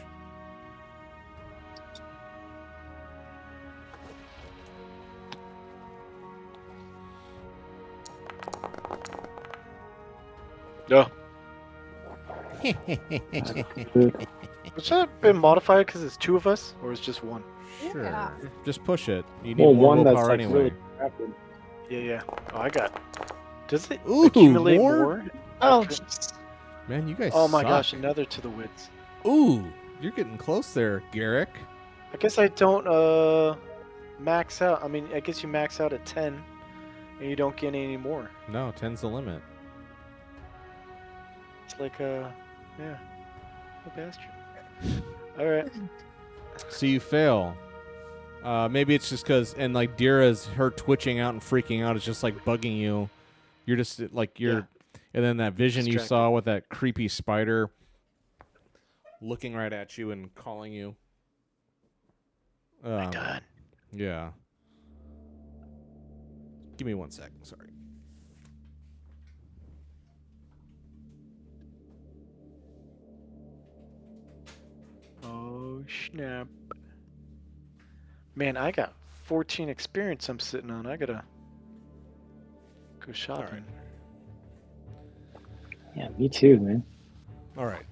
No. Should have been modified because it's 2 of us, or it's just 1? Sure. Yeah. Just push it. You need Well, more one that's willpower like anyway. really crafted. Yeah. Oh, I got. Does it Ooh, accumulate more? more? Oh, after- jeez. Man, you guys Oh my suck. gosh, another to the wits. Ooh, you're getting close there, Garrick. I guess I don't max out. I mean, I guess you max out at 10, and you don't get any more. No, 10's the limit. It's like yeah, a bastard. All right. So you fail. Maybe it's just because, and like Dira's, her twitching out and freaking out is just like bugging you. You're just like, and then that vision you Distracted. saw with that creepy spider looking right at you and calling you. My God. Yeah. Give me 1 second, sorry. Oh snap. Man, I got 14 experience I'm sitting on. I gotta go shopping. Yeah, me too, man. All right.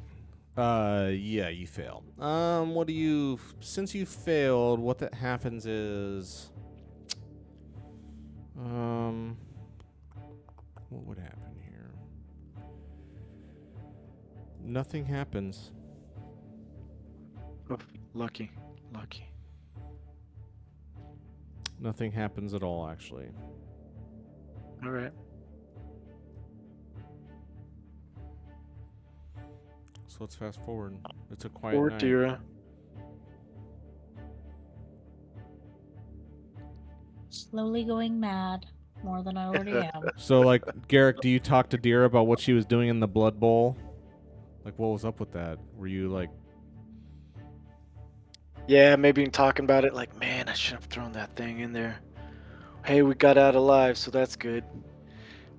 Yeah, you failed. What do you? Since you failed, what that happens is, what would happen here? Nothing happens. Oh, lucky. Nothing happens at all, actually. All right. So let's fast forward. It's a quiet Poor night. Dira. Slowly going mad. More than I already am. So, like, Garrick, do you talk to Dira about what she was doing in the Blood Bowl? Like, what was up with that? Were you like, Yeah, maybe talking about it like, man, I should have thrown that thing in there. Hey, we got out alive, so that's good.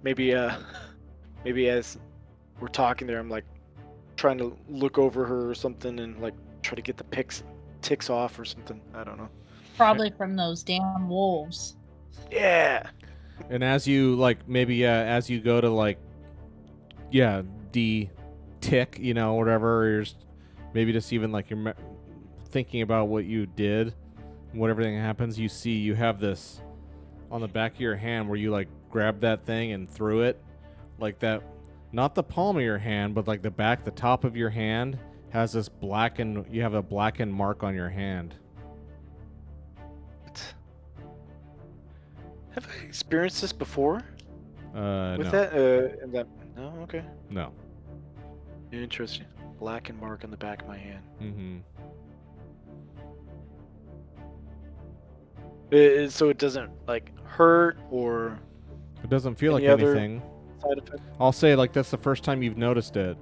Maybe as we're talking there, I'm like trying to look over her or something and like try to get the ticks off or something. I don't know. Probably from those damn wolves. Yeah. and as you, like, maybe, as you go to, like, tick, you know, whatever, or you're maybe just even, like, you're thinking about what you did, and what everything happens, you have this on the back of your hand where you, like, grab that thing and threw it, like that, not the palm of your hand, but like the top of your hand has this you have a blackened mark on your hand. Have I experienced this before? With No. that? No. Okay. No. Interesting. Blackened mark on the back of my hand. Mm-hmm. So it doesn't like hurt or It doesn't feel like Any other- anything. side effect? I'll say, like, that's the first time you've noticed it.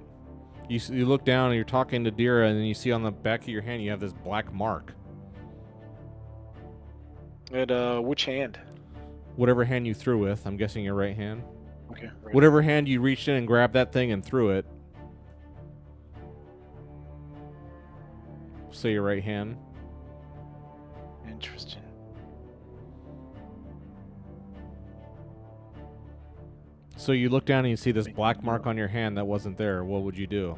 You look down and you're talking to Dira, and then you see on the back of your hand you have this black mark. And which hand? Whatever hand you threw with, I'm guessing your right hand. Okay. Right. Whatever hand you reached in and grabbed that thing and threw it. Say your right hand. Interesting. So you look down and you see this black mark on your hand that wasn't there. What would you do?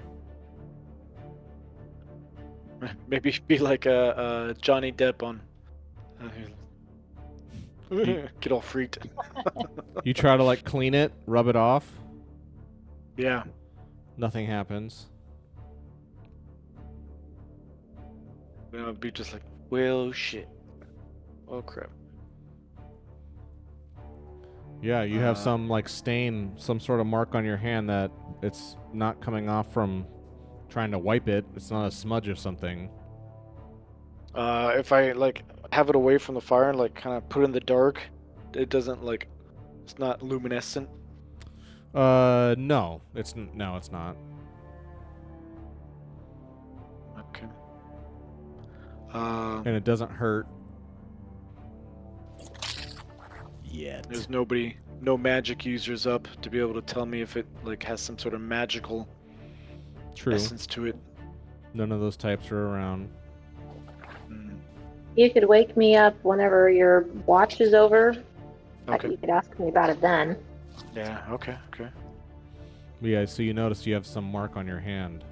Maybe be like a Johnny Depp on. Get all freaked. You try to, like, clean it, rub it off. Yeah. Nothing happens. Then I'd be just like, well, shit. Oh crap. Yeah, you have some, like, stain, some sort of mark on your hand that it's not coming off from trying to wipe it. It's not a smudge of something. If I like have it away from the fire and like kind of put it in the dark, it doesn't like, it's not luminescent. No, it's not. Okay. And it doesn't hurt. Yet. There's no magic users up to be able to tell me if it like has some sort of magical True. essence to it. None of those types are around. Mm. You could wake me up whenever your watch is over. Okay. You could ask me about it then. Yeah. Okay. But yeah, so you notice you have some mark on your hand.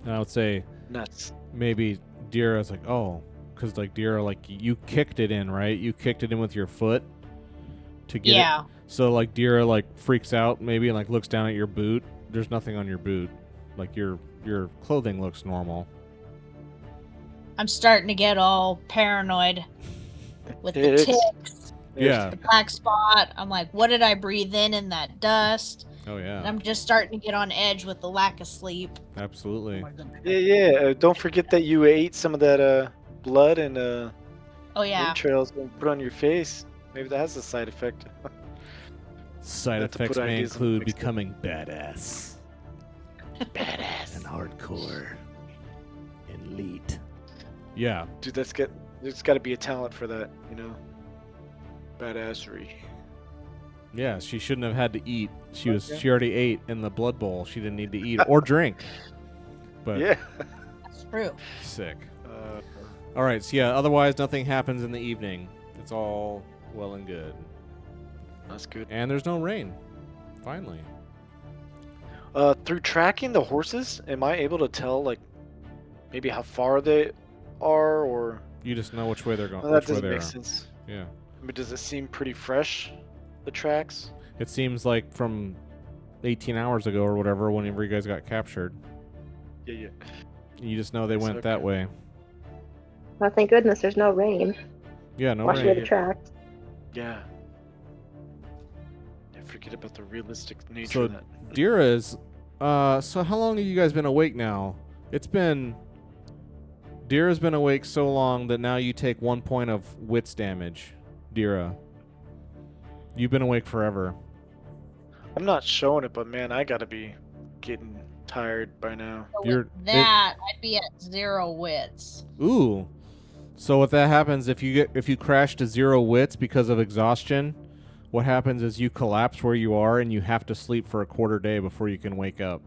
And I would say Nuts. maybe Dira's like, oh, because like Dira, like you kicked it in, right? You kicked it in with your foot to get it. Yeah. So like Dira like freaks out maybe and like looks down at your boot. There's nothing on your boot. Like your clothing looks normal. I'm starting to get all paranoid with the Ticks. ticks, Yeah. the black spot. I'm like, what did I breathe in that dust? Oh And yeah. I'm just starting to get on edge with the lack of sleep. Oh Absolutely. my goodness. Yeah. Don't forget that you ate some of that blood and Oh yeah. entrails and put on your face. Maybe that has a side effect. Side Not to effects put may ideas in the include mix. becoming badass Badass. and hardcore and elite. Yeah. Dude, there's got to be a talent for that, you know. Badassery. Yeah, she shouldn't have had to eat. She Okay. already ate in the blood bowl. She didn't need to eat or drink. But Yeah. That's true. sick. Uh, All right, so yeah, otherwise nothing happens in the evening. It's all well and good. that's good. And there's no rain. Finally. Through tracking the horses, am I able to tell like maybe how far they are, or You just know which way they're going. well, that which way doesn't they make are. sense. Yeah. I mean, does it seem pretty fresh? The tracks? It seems like from 18 hours ago or whatever, whenever you guys got captured. Yeah. You just know they It's went that okay. way. Well, thank goodness there's no rain. Yeah, no Wash away rain. the tracks. Yeah. Forget about the realistic nature So, of that. Dira is. So how long have you guys been awake now? It's been. Dira's been awake so long that now you take 1 point of wits damage. Dira. You've been awake forever. I'm not showing it, but man, I gotta be getting tired by now. So You're- with that, I'd be at 0 wits. Ooh. So if that happens, if you crash to 0 wits because of exhaustion, what happens is you collapse where you are and you have to sleep for a quarter day before you can wake up.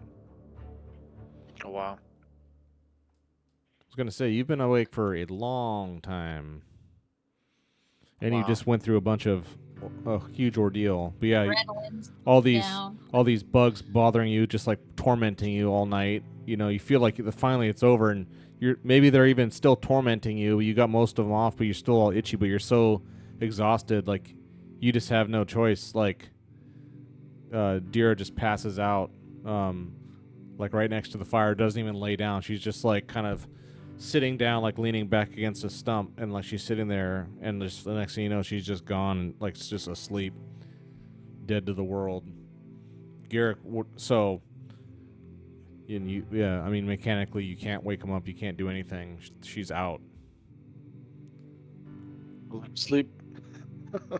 Oh wow. I was gonna say you've been awake for a long time, and you Wow. just went through a huge ordeal. But yeah, Adrenaline's all these down. bugs bothering you, just like tormenting you all night. You know, you feel like finally it's over, and maybe they're even still tormenting you. You got most of them off, but you're still all itchy. But you're so exhausted, like you just have no choice. Like Dira just passes out, like right next to the fire. Doesn't even lay down. She's just like kind of sitting down, like leaning back against a stump, and like she's sitting there, and just the next thing you know, she's just gone, and like just asleep, dead to the world. Garrick, so, and yeah, I mean, mechanically, you can't wake him up, you can't do anything. She's out. Sleep. I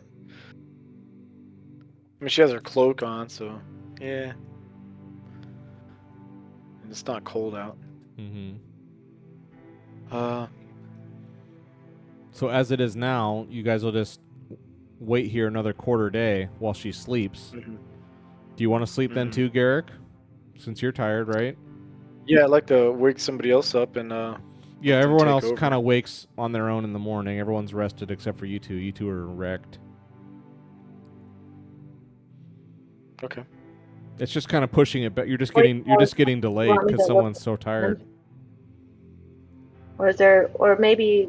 mean, she has her cloak on, so yeah. And it's not cold out. Mm-hmm. So as it is now, you guys will just wait here another quarter day while she sleeps. Mhm. Do you want to sleep then Mhm. too, Garrick? Since you're tired, right? Yeah, I'd like to wake somebody else up and Yeah, let them everyone take else over. kind of wakes on their own in the morning. Everyone's rested except for you two. You two are wrecked. Okay. It's just kind of pushing it, but you're just Wait, getting delayed want me because to look someone's so tired. Or maybe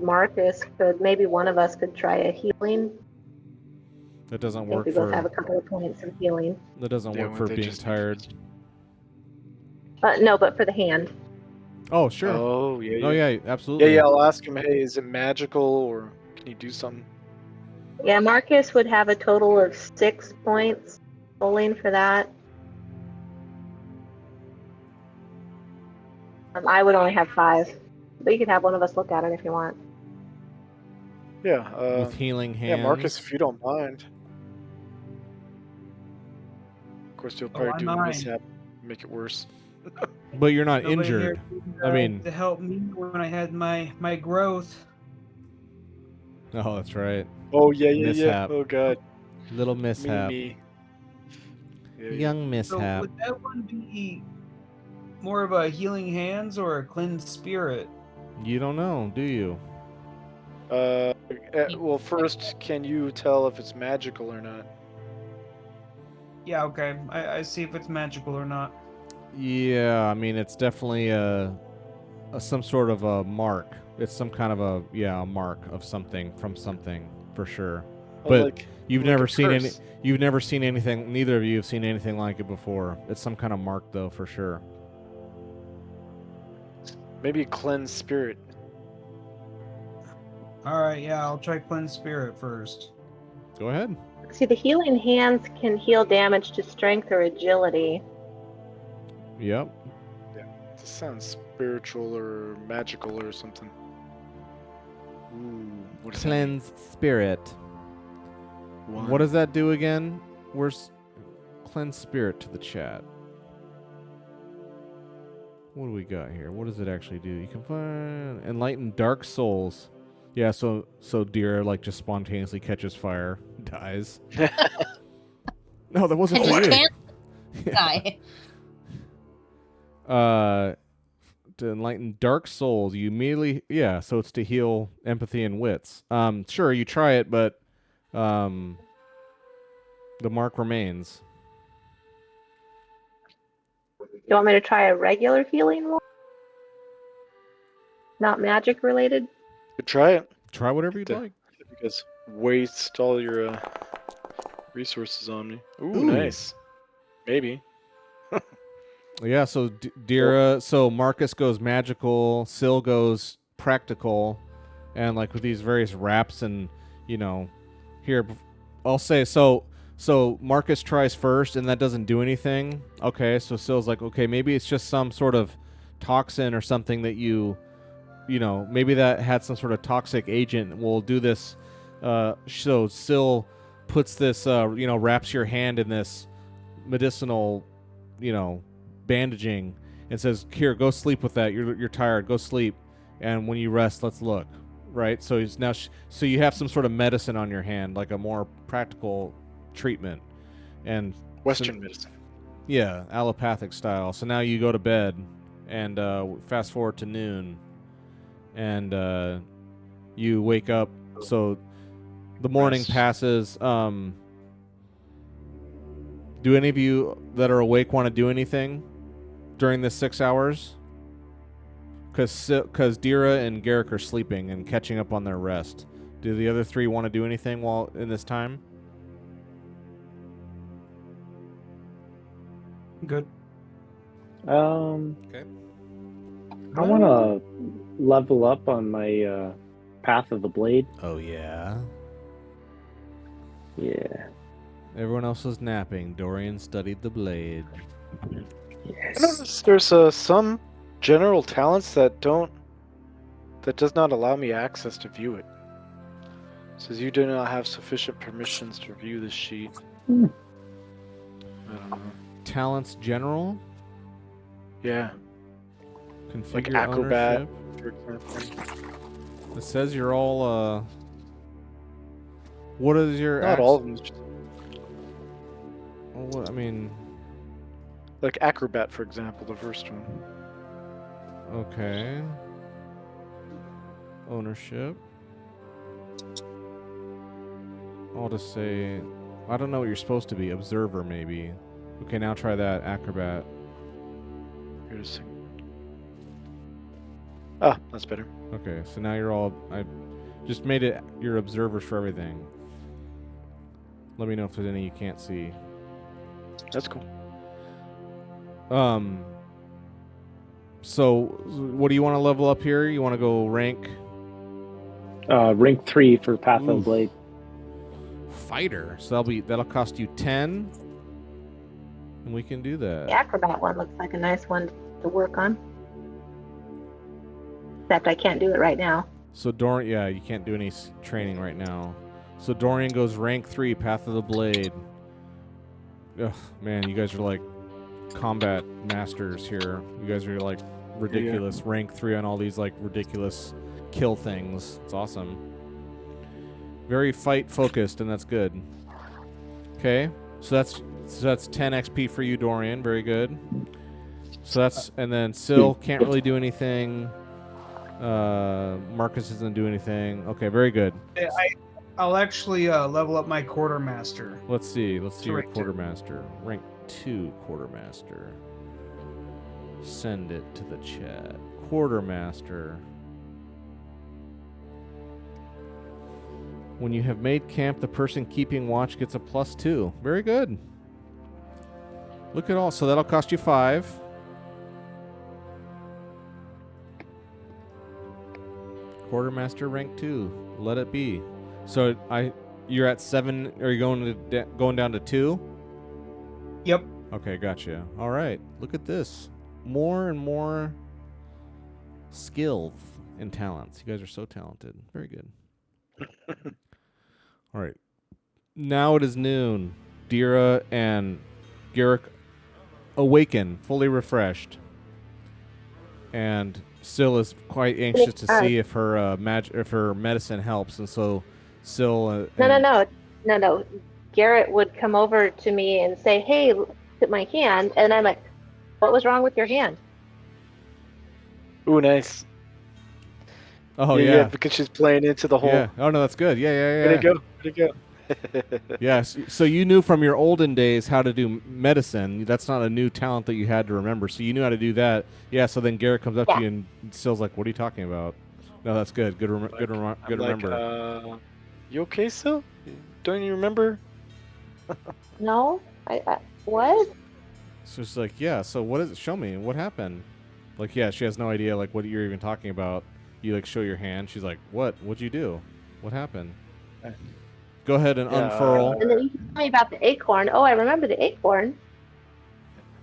maybe one of us could try a healing. That doesn't I think work we both have a for couple of points of healing. that doesn't Yeah, work when for they being just- tired. No, but for the hand. Oh, sure. Oh yeah. Oh yeah. yeah, absolutely. Yeah. I'll ask him. Hey, is it magical or can you do something? Yeah, Marcus would have a total of 6 points bowling for that. I would only have 5, but you could have one of us look at it if you want. Yeah. With healing hands. Yeah, Marcus, if you don't mind. Of course, you'll Oh, probably I do a mind. mishap, make it worse. But you're not Nobody here injured. to, I mean- to help me when I had my growth. Oh, that's right. Oh yeah. Mishap. Oh god. Little mishap. Me. Yeah. Young So mishap. would that one be more of a healing hands or a cleansed spirit? You don't know, do you? Well, first, can you tell if it's magical or not? Yeah, okay. I see if it's magical or not. Yeah, I mean it's definitely some sort of a mark. It's some kind of a mark of something from something for sure. Oh, But like, you've like never a seen any. curse. You've never seen anything. Neither of you have seen anything like it before. It's some kind of mark, though, for sure. Maybe cleanse spirit. All right, yeah, I'll try cleanse spirit first. Go ahead. See, the healing hands can heal damage to strength or agility. Yep. This sounds spiritual or magical or something. Ooh, what does that mean? Cleanse spirit. One. What does that do again? Where's cleanse spirit to the chat? What do we got here? What does it actually do? You can find enlighten dark souls. Yeah, so Dira like just spontaneously catches fire, dies. No, that wasn't And for just you. can't die. To enlighten dark souls, you immediately so it's to heal empathy and wits. Sure, you try it, but the mark remains. You want me to try a regular healing one? Not magic related? Could try it. Try whatever you'd Yeah. like. You guys waste all your resources on me. Ooh, Ooh. nice. Maybe. Yeah, so Dira, so Marcus goes magical, Syl goes practical, and like with these various raps and here I'll say so Marcus tries first and that doesn't do anything. Okay, so Syl's like, okay, maybe it's just some sort of toxin or something that maybe that had some sort of toxic agent. We'll do this. So Syl puts this, wraps your hand in this medicinal, bandaging and says, "Here, go sleep with that. You're tired. Go sleep, and when you rest, let's look." Right. So he's now. So you have some sort of medicine on your hand, like a more practical treatment, and Western medicine. yeah, allopathic style. So now you go to bed, and fast forward to noon, and you wake up. So the morning Rest. passes. Do any of you that are awake want to do anything during this 6 hours? Because Dira and Garrick are sleeping and catching up on their rest. Do the other three want to do anything while in this time? Good. Okay. I Well- want to level up on my Path of the Blade. Oh, yeah. Yeah. Everyone else was napping. Dorian studied the blade. I Yes. noticed there's some general talents that does not allow me access to view it. It says you do not have sufficient permissions to view this sheet. Hmm. I don't know. Talents general? Yeah, Configure acrobat. ownership? for example. It says you're all, What is your... Not all of them. Just Well, what, I mean... like acrobat, for example, the first one. Okay. Ownership. I'll just say... I don't know what you're supposed to be. Observer, maybe. Okay, now try that. Acrobat. Here, just a second. Ah, that's better. Okay, so now you're all... I just made it your observers for everything. Let me know if there's any you can't see. That's cool. So, what do you want to level up here? You want to go rank... Rank 3 for Path of the Oof. Blade. Fighter. So that'll cost you 10. And we can do that. The acrobat one looks like a nice one to work on. Except I can't do it right now. So Dorian, yeah, you can't do any training right now. So Dorian goes rank 3, Path of the Blade. Ugh, man, you guys are like combat masters here. You guys are like ridiculous. Rank 3 on all these like ridiculous kill things. It's awesome. Very fight focused, and that's good. Okay, so that's 10 XP for you, Dorian. Very good. So that's, and then Syl can't really do anything. Marcus doesn't do anything. Okay, very good. I'll actually level up my quartermaster. Let's see. Let's see To your rank 2. quartermaster. Rank 2 quartermaster. Send it to the chat. quartermaster. When you have made camp, the person keeping watch gets a +2. Very good. Look at all. So that'll cost you 5. Quartermaster rank 2. Let it be. So you're at 7. Are you going down to 2? Yep. Okay, gotcha. All right. Look at this. More and more skills and talents. You guys are so talented. Very good. All right. Now it is noon. Dira and Garrick awaken, fully refreshed. And Syl is quite anxious to see if her if her medicine helps, and so Syl. No. Garrett would come over to me and say, "Hey, look at my hand," and I'm like, "What was wrong with your hand?" Ooh, nice. Oh yeah, because she's playing into the whole. Yeah. Oh no, that's good. Yeah. Way to go. Way to go. Yes. So you knew from your olden days how to do medicine. That's not a new talent that you had to remember. So you knew how to do that. Yeah. So then Garrett comes up to you and Syl's like, "What are you talking about?" No, that's good. Good remember. You okay, Syl? Don't you remember? No, I what? So she's like, "Yeah. So what is it? Show me. What happened?" Like, yeah, she has no idea like what you're even talking about. You like show your hand. She's like, "What? What'd you do? What happened?" Go ahead and unfurl. And then you tell me about the acorn. Oh, I remember the acorn.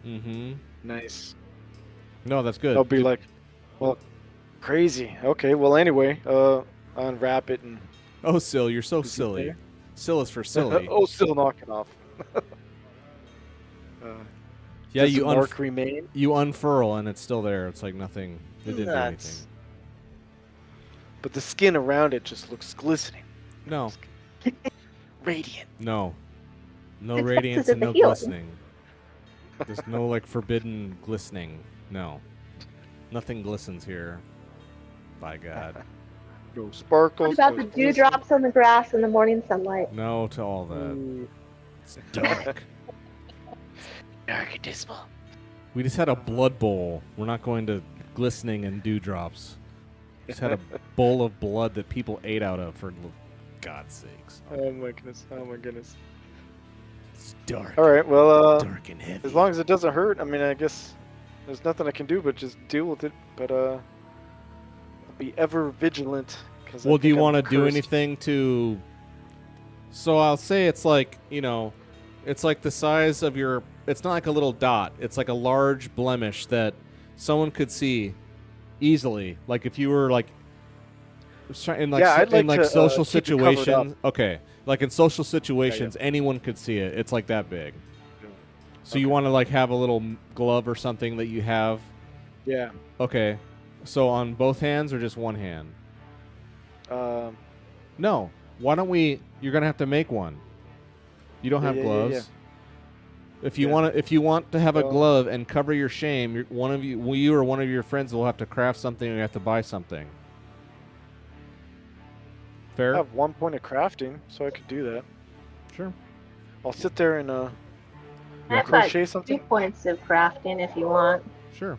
Mm-hmm. Nice. No, that's good. I'll be like, well, crazy. Okay. Well, anyway, unwrap it and. Oh, Syl, you're so silly. Syl is for silly. Oh, still knocking off. Yeah, does the mark remain? You unfurl and it's still there. It's like nothing. It didn't do anything. But the skin around it just looks glistening. No. Radiant. No. No It's radiance because and of no the healing. glistening. There's no like forbidden glistening. No. Nothing glistens here. By God. No sparkles. What about no the dewdrops on the grass in the morning sunlight? No to all that. Ooh. It's dark. Dark and dismal. We just had a blood bowl. We're not going to glistening and dewdrops. Just had a bowl of blood that people ate out of, for God's sakes. Oh my goodness. Oh my goodness. It's dark. All right. Well, Dark and heavy. as long as it doesn't hurt, I mean, I guess there's nothing I can do but just deal with it. But I'll be ever vigilant. Well, do you want to do anything to... So I'll say it's like, it's like the size of your... It's not like a little dot. It's like a large blemish that someone could see easily. Like if you were like... In like social situations... Okay. Like in social situations, anyone could see it. It's like that big. So you want to like have a little glove or something that you have? Yeah. Okay. So on both hands or just one hand? No. Why don't we? You're gonna have to make one. You don't have gloves. Yeah. If you want to have a glove and cover your shame, you or one of your friends will have to craft something. Or you have to buy something. Fair. I have 1 point of crafting, so I could do that. Sure. I'll sit there and I've crochet got something. 3 points of crafting if you want. Sure.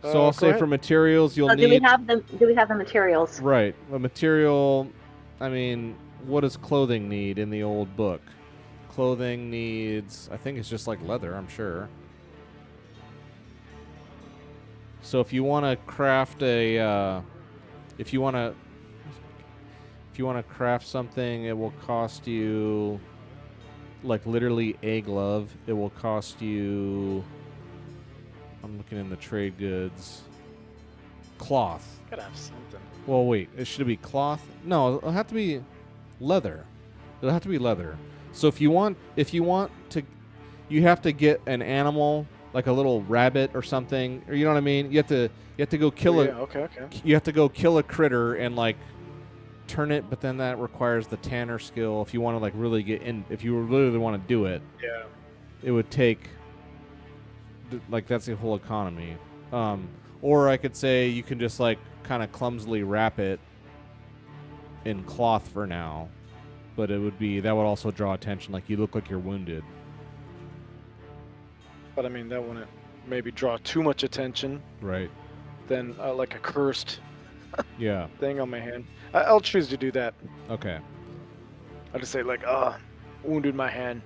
So I'll say ahead. for materials you'll need. Do we have the materials? Right. A material. I mean, what does clothing need in the old book? Clothing needs, I think it's just like leather, I'm sure. So if you want to craft if you want to craft something, it will cost you, like literally a glove. It will cost you, I'm looking in the trade goods, cloth. Gotta have something. Well, wait. It should be cloth. No, it'll have to be leather. It'll have to be leather. So if you want to, you have to get an animal, like a little rabbit or something, or you know what I mean. You have to go kill Okay. You have to go kill a critter and like turn it, but then that requires the tanner skill. If you want to like really get in, if you really want to do it, it would take. Like that's the whole economy. Or I could say you can just like kind of clumsily wrap it in cloth for now, but that would also draw attention. Like you look like you're wounded. But I mean, that wouldn't maybe draw too much attention. Right. than like a cursed Yeah. thing on my hand. I'll choose to do that. Okay. I'll just say like, wounded my hand.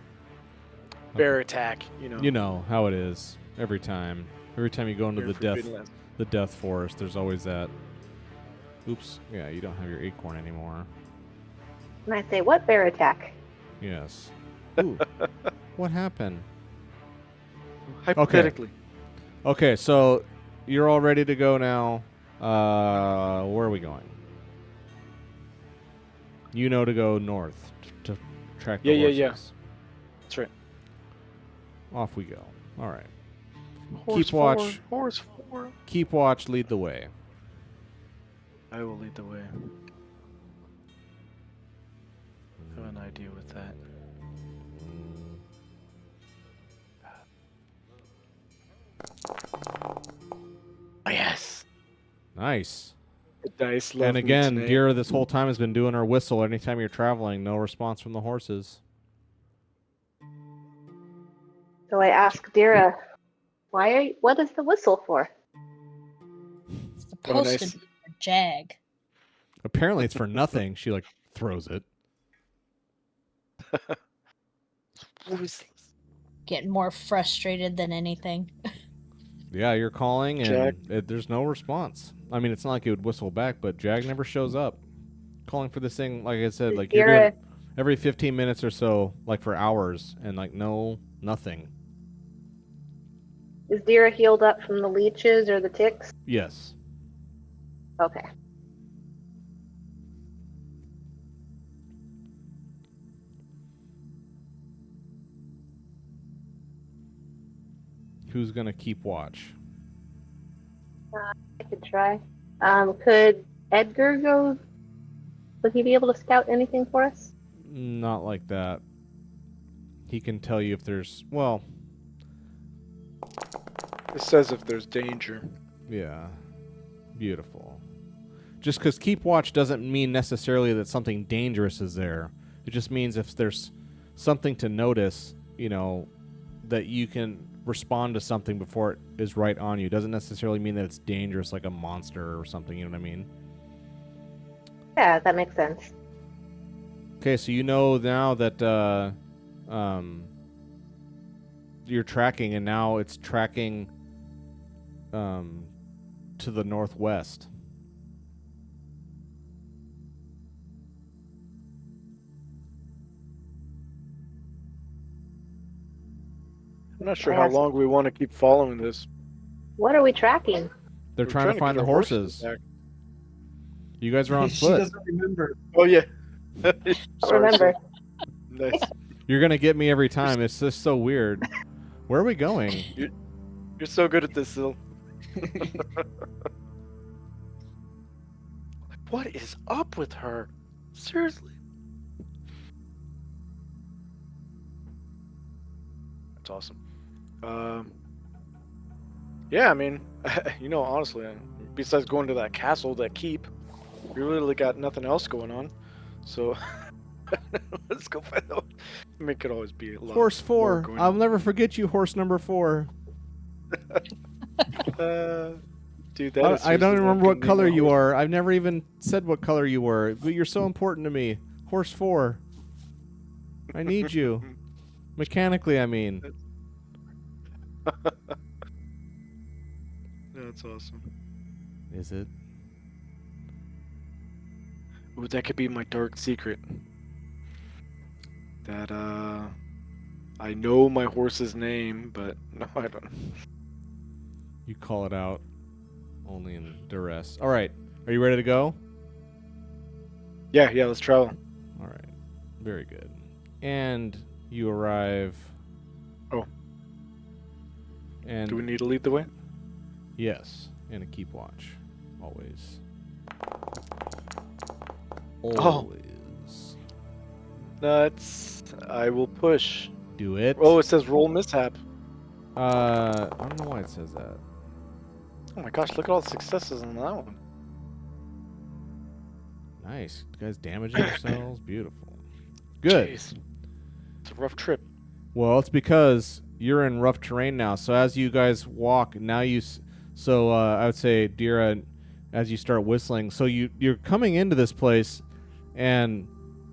Bear attack. You know how it is every time. Every time you go into Here the for Finland. death forest, there's always that. Oops. Yeah, you don't have your acorn anymore. And I say, what bear attack? Yes. Ooh. What happened? Hypothetically. Okay, so you're all ready to go now. Where are we going? You know to go north to track the horses. Yeah. That's right. Off we go. All right. Horse Keep watch. Horse 4. Keep watch. Lead the way. I will lead the way. I have an idea with that. Oh, yes. Nice. The dice love And me again, tonight. Dira this whole time has been doing her whistle anytime you're traveling. No response from the horses. So I ask Dira, what is the whistle for? It's supposed nice. to be a jag. Apparently it's for nothing. She like throws it. Getting more frustrated than anything. Yeah, you're calling and Jag. there's no response. I mean, it's not like it would whistle back, but Jag never shows up. Calling for this thing, like I said, like you're Dira, doing every 15 minutes or so, like for hours, and like nothing. is Dira healed up from the leeches or the ticks? Yes. Okay. Who's gonna keep watch? I could try. Could Edgar go? Would he be able to scout anything for us? Not like that. He can tell you if there's well, It says if there's danger. yeah. Beautiful. Just because keep watch doesn't mean necessarily that something dangerous is there. It just means if there's something to notice, that you can respond to something before it is right on you. It doesn't necessarily mean that it's dangerous like a monster or something, you know what I mean? Yeah, that makes sense. Okay, so you know now that you're tracking, and now it's tracking to the northwest. I'm not sure how long we want to keep following this. What are we tracking? They're We're trying to find get the our horses. back. You guys are on She foot. doesn't remember. Oh yeah. Remember. Nice. You're gonna get me every time. It's just so weird. Where are we going? You're so good at this, Sil. What is up with her? Seriously. That's awesome. Yeah, I mean, honestly, besides going to that castle, that keep, we really got nothing else going on. So let's go find out. I mean, it could always be a lot. Horse more 4. going I'll on. never forget you, horse number 4. Dude, that is I don't seriously even one remember what good name color of you horse. are. I've never even said what color you were, but you're so important to me. Horse 4. I need you. Mechanically, I mean. That's awesome. Is it? Ooh, that could be my dark secret. That I know my horse's name, but no, I don't. You call it out only in duress. All right. Are you ready to go? Yeah, let's travel. All right. Very good. And you arrive. Oh. And Do we need to lead the way? yes, and a keep watch. Always. Oh. Always. I will push. Do it. Oh, it says roll mishap. I don't know why it says that. Oh my gosh, look at all the successes on that one. Nice. You guys damaging yourselves. Beautiful. Good. Jeez. It's a rough trip. Well, it's because you're in rough terrain now. So as you guys walk, now you So I would say, Dira, as you start whistling, so you're coming into this place, and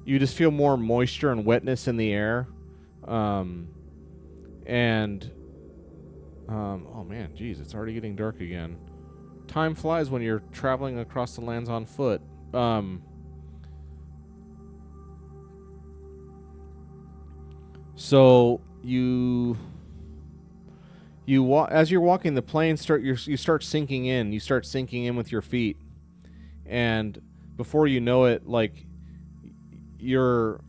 you just feel more moisture and wetness in the air, and oh man, geez, it's already getting dark again. Time flies when you're traveling across the lands on foot. So you as you're walking, the plane you start sinking in. You start sinking in with your feet, and before you know it, like you're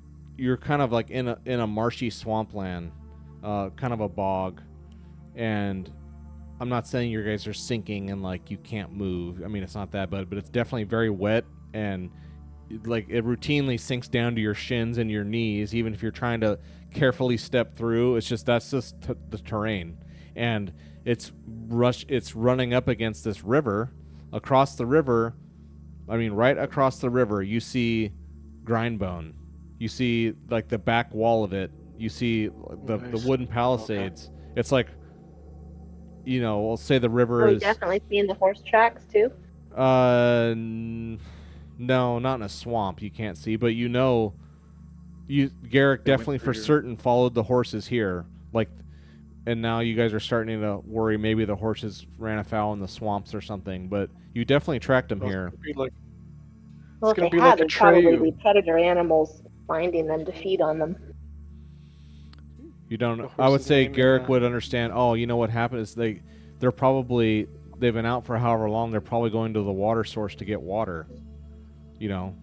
kind of like in a marshy swampland, kind of a bog, and I'm not saying you guys are sinking and like you can't move. I mean, it's not that bad, but it's definitely very wet, and like it routinely sinks down to your shins and your knees, even if you're trying to carefully step through. It's just the terrain, and it's running up against this river. Across the river, I mean, right across the river, you see Grindbone. You see like the back wall of it. You see the wooden palisades. Okay. It's like, you know, we'll say the river Are we is definitely seeing the horse tracks too? No, not in a swamp. You can't see, but you know, Garrick definitely for certain followed the horses here. Like, and now you guys are starting to worry maybe the horses ran afoul in the swamps or something. But you definitely tracked them here. Well, if they have, it'd probably be predator animals finding them to feed on them. You don't. I would say Garrick would understand. Oh, you know what happened is they've been out for however long. They're probably going to the water source to get water. You know,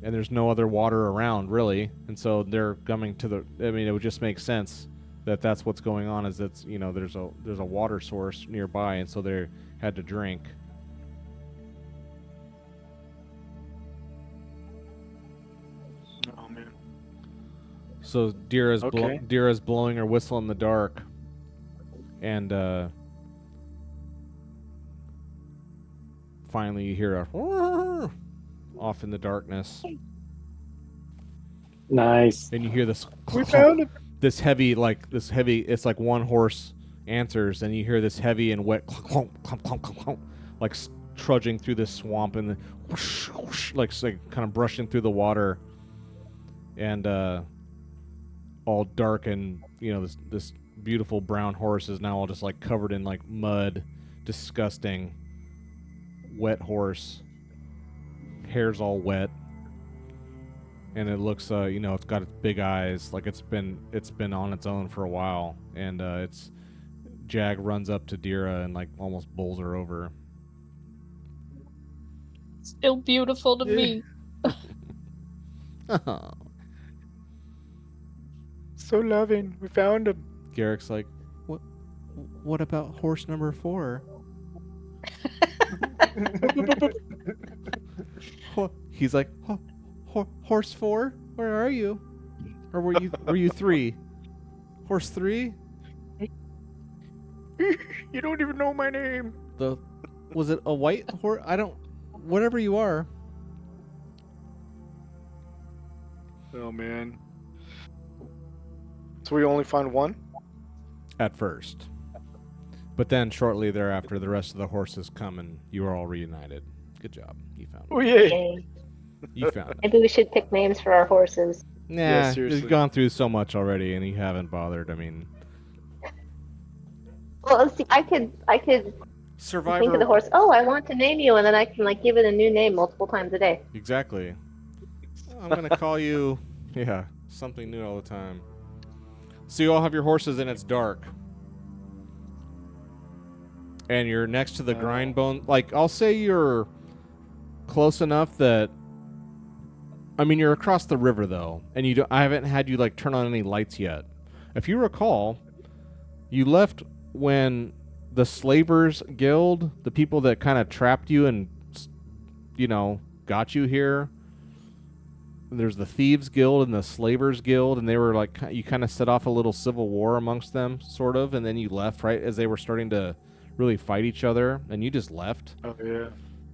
and there's no other water around really, and so they're coming to the. I mean, it would just make sense that that's what's going on. Is that, you know, there's a water source nearby, and so they had to drink. Oh man. So Dira's blowing her whistle in the dark, and finally you hear a off in the darkness. Nice. And you hear this. We found it. This heavy. It's like one horse answers, and you hear this heavy and wet clunk, clunk, clunk, clunk, clunk, like trudging through this swamp, and then whoosh, whoosh, like kind of brushing through the water, and all dark, and you know this beautiful brown horse is now all just like covered in like mud, disgusting, wet horse. Hair's all wet, and it looks you know, it's got its big eyes, like it's been on its own for a while, and Jag runs up to Dira and like almost bowls her over. Still beautiful to me. So loving. We found him. Garrick's like, what about horse number 4? He's like, horse 4? Where are you? Or were you 3? Horse 3? You don't even know my name. Was it a white horse? Whatever you are. Oh man. So we only found one? At first. But then shortly thereafter, the rest of the horses come and you are all reunited. Good job. You found it. Oh yeah. Yay. You found it. Maybe we should pick names for our horses. Nah, Yeah, seriously. you've gone through so much already and you haven't bothered. I mean, Well, let's see. I could Survivor. think of the horse. Oh, I want to name you, and then I can like give it a new name multiple times a day. Exactly. I'm going to call you, something new all the time. So you all have your horses and it's dark. And you're next to the Grindbone. Like, I'll say you're close enough that, I mean, you're across the river though, and I haven't had you like turn on any lights yet. If you recall, you left when the Slavers Guild, the people that kind of trapped you and, you know, got you here. There's the Thieves Guild and the Slavers Guild, and they were like, you kind of set off a little civil war amongst them, sort of, and then you left right as they were starting to really fight each other, and you just left.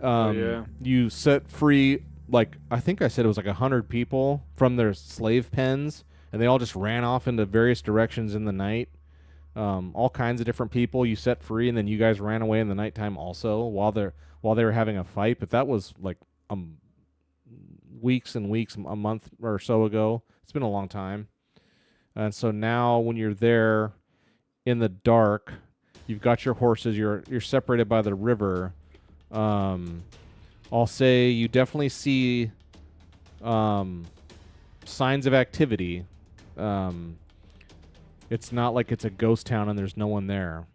Oh yeah. You set free, like, I think I said it was like 100 people from their slave pens, and they all just ran off into various directions in the night. all kinds of different people you set free, and then you guys ran away in the nighttime also while they were having a fight. But that was like weeks and weeks, a month or so ago. It's been a long time. And so now when you're there in the dark, you've got your horses, you're separated by the river. I'll say you definitely see signs of activity. It's not like it's a ghost town and there's no one there.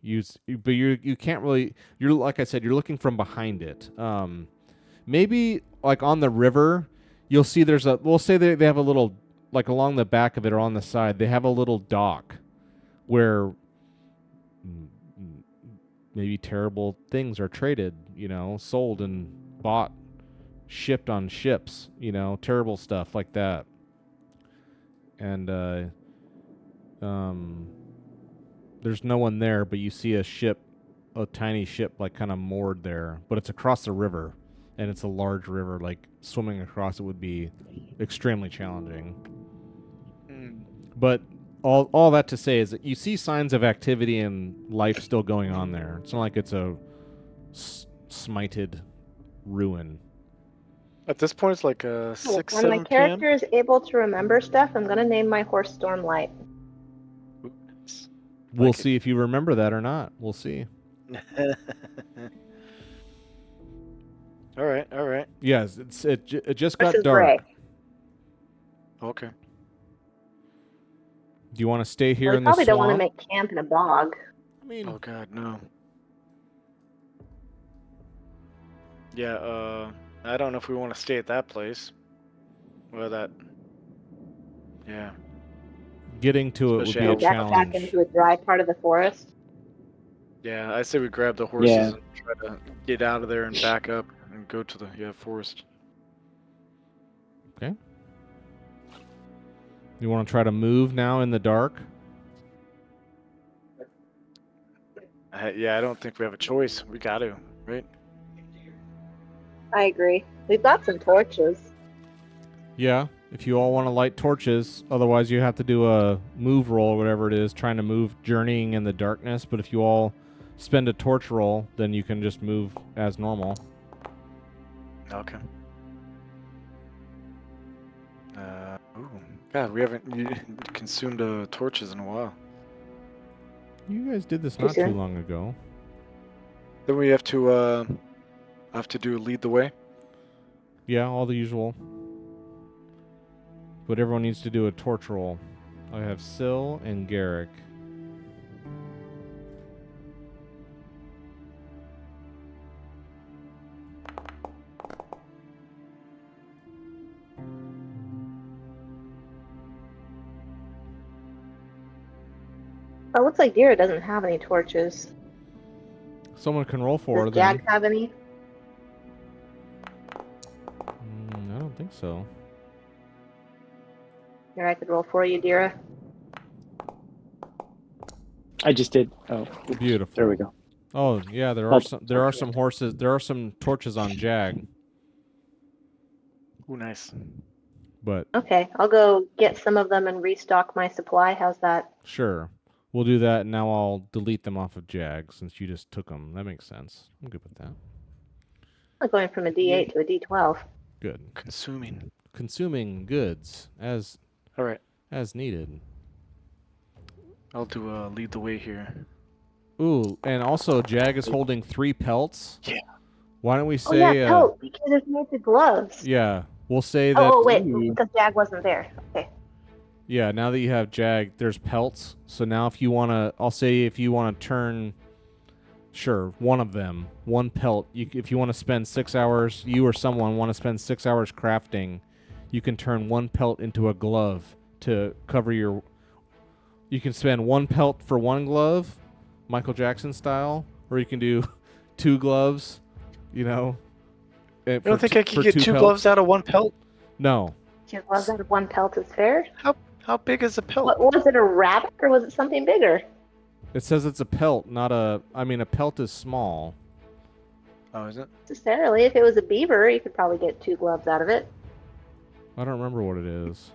But you can't really. You're like I said, you're looking from behind it. Maybe like on the river, you'll see we'll say they have a little, like along the back of it or on the side, they have a little dock where maybe terrible things are traded, sold and bought, shipped on ships, terrible stuff like that. And there's no one there, but you see a tiny ship, like kind of moored there, but it's across the river, and it's a large river. Like swimming across it would be extremely challenging. But all that to say is that you see signs of activity and life still going on there. It's not like it's a smited ruin. At this point, it's like 6, When 7 my p.m. character is able to remember stuff, I'm gonna name my horse Stormlight. We'll see if you remember that or not. We'll see. All right. Yes, it just got Horse is dark. gray. Okay. Do you want to stay here Well, in we the probably don't want to swamp? make camp in a bog. I mean, Oh God, no. Yeah. I don't know if we want to stay at that place. Well, that. Yeah. getting to it would be Especially a out Back challenge. into a dry part of the forest. Yeah, I say we grab the horses Yeah. and try to get out of there and back up and go to the forest. Okay. You want to try to move now in the dark? Yeah, I don't think we have a choice. We got to, right? I agree. We've got some torches. Yeah. If you all want to light torches, otherwise you have to do a move roll or whatever it is, trying to move, journeying in the darkness. But if you all spend a torch roll, then you can just move as normal. Okay. Ooh. God, we haven't consumed torches in a while. You guys did this not too long ago. Then we have to do lead the way. Yeah, all the usual. But everyone needs to do a torch roll. I have Syl and Garrick. Oh, it looks like Dira doesn't have any torches. Someone can roll for her Does then. Jack have any? I don't think so. Here, I could roll for you, Dira. I just did. Oh, Beautiful. there we go. Oh yeah, there are some horses. There are some torches on Jag, Ooh, nice. but Okay, I'll go get some of them and restock my supply. How's that? sure, we'll do that. And now I'll delete them off of Jag since you just took them. That makes sense. I'm good with that. I'm going from a D8 to a D12. Good. Consuming goods as All right. needed. I'll do lead the way here. Ooh, and also Jag is holding 3 pelts. Yeah. Why don't we Oh say? yeah, pelt, because it's made the gloves. Yeah, we'll say that. Oh wait, because Jag wasn't there. Okay. Yeah, now that you have Jag, there's pelts. So now if you want to, I'll say if you want to turn, sure, one of them, one pelt. If you want to spend 6 hours, you or someone want to spend 6 hours crafting, you can turn one pelt into a glove to cover your. You can spend one pelt for one glove, Michael Jackson style, or you can do 2 gloves, You don't think I can get 2 pelts. gloves out of 1 pelt? No. 2 gloves out of 1 pelt is fair. How big is a pelt? What was it, a rabbit or was it something bigger? It says it's a pelt, not a. I mean, a pelt is small. Oh, is it? Necessarily. If it was a beaver, you could probably get 2 gloves out of it. I don't remember what it is.